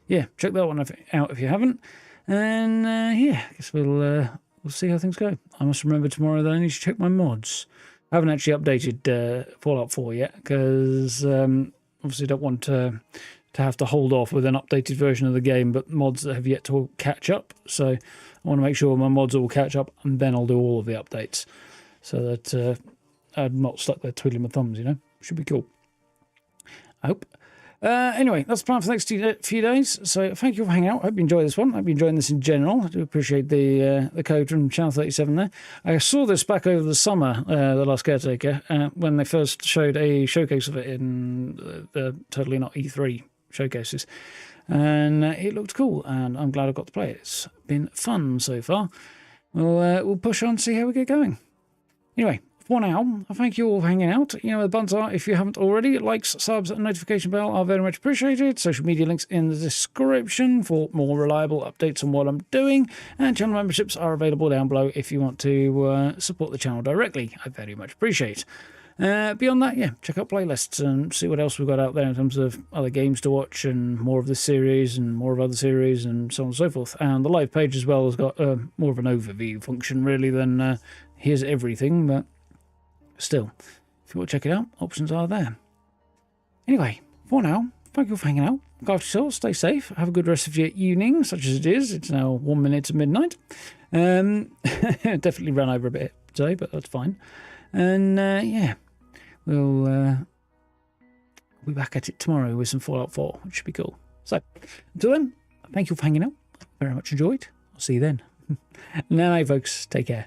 yeah, check that one out if you haven't. And yeah, I guess we'll see how things go. I must remember tomorrow that I need to check my mods. I haven't actually updated Fallout 4 yet because obviously don't want to have to hold off with an updated version of the game, but mods that have yet to catch up. So I want to make sure my mods all catch up, and then I'll do all of the updates, so that I'm not stuck there twiddling my thumbs, you know. Should be cool, I hope. Anyway, that's the plan for the next few days. So thank you for hanging out. I hope you enjoy this one. I hope you're enjoying this in general. I do appreciate the code from Channel 37 there. I saw this back over the summer, The Last Caretaker, when they first showed a showcase of it in the Totally Not E3 showcases. And it looked cool, and I'm glad I got to play it. It's been fun so far. We'll push on and see how we get going. Anyway, for now, I thank you all for hanging out. You know where the buttons are if you haven't already. Likes, subs, and notification bell are very much appreciated. Social media links in the description for more reliable updates on what I'm doing. And channel memberships are available down below if you want to support the channel directly. I very much appreciate. Beyond that, yeah, check out playlists and see what else we've got out there in terms of other games to watch and more of this series and more of other series and so on and so forth. And the live page as well has got more of an overview function really than here's everything, but still, if you want to check it out, options are there. Anyway, for now, thank you for hanging out. Look after yourselves, stay safe, have a good rest of your evening, such as it is. It's now 1 minute to midnight. Definitely ran over a bit today, but that's fine. And yeah, we'll be back at it tomorrow with some Fallout 4, which should be cool. So, until then, thank you for hanging out. Very much enjoyed. I'll see you then. Night, folks. Take care.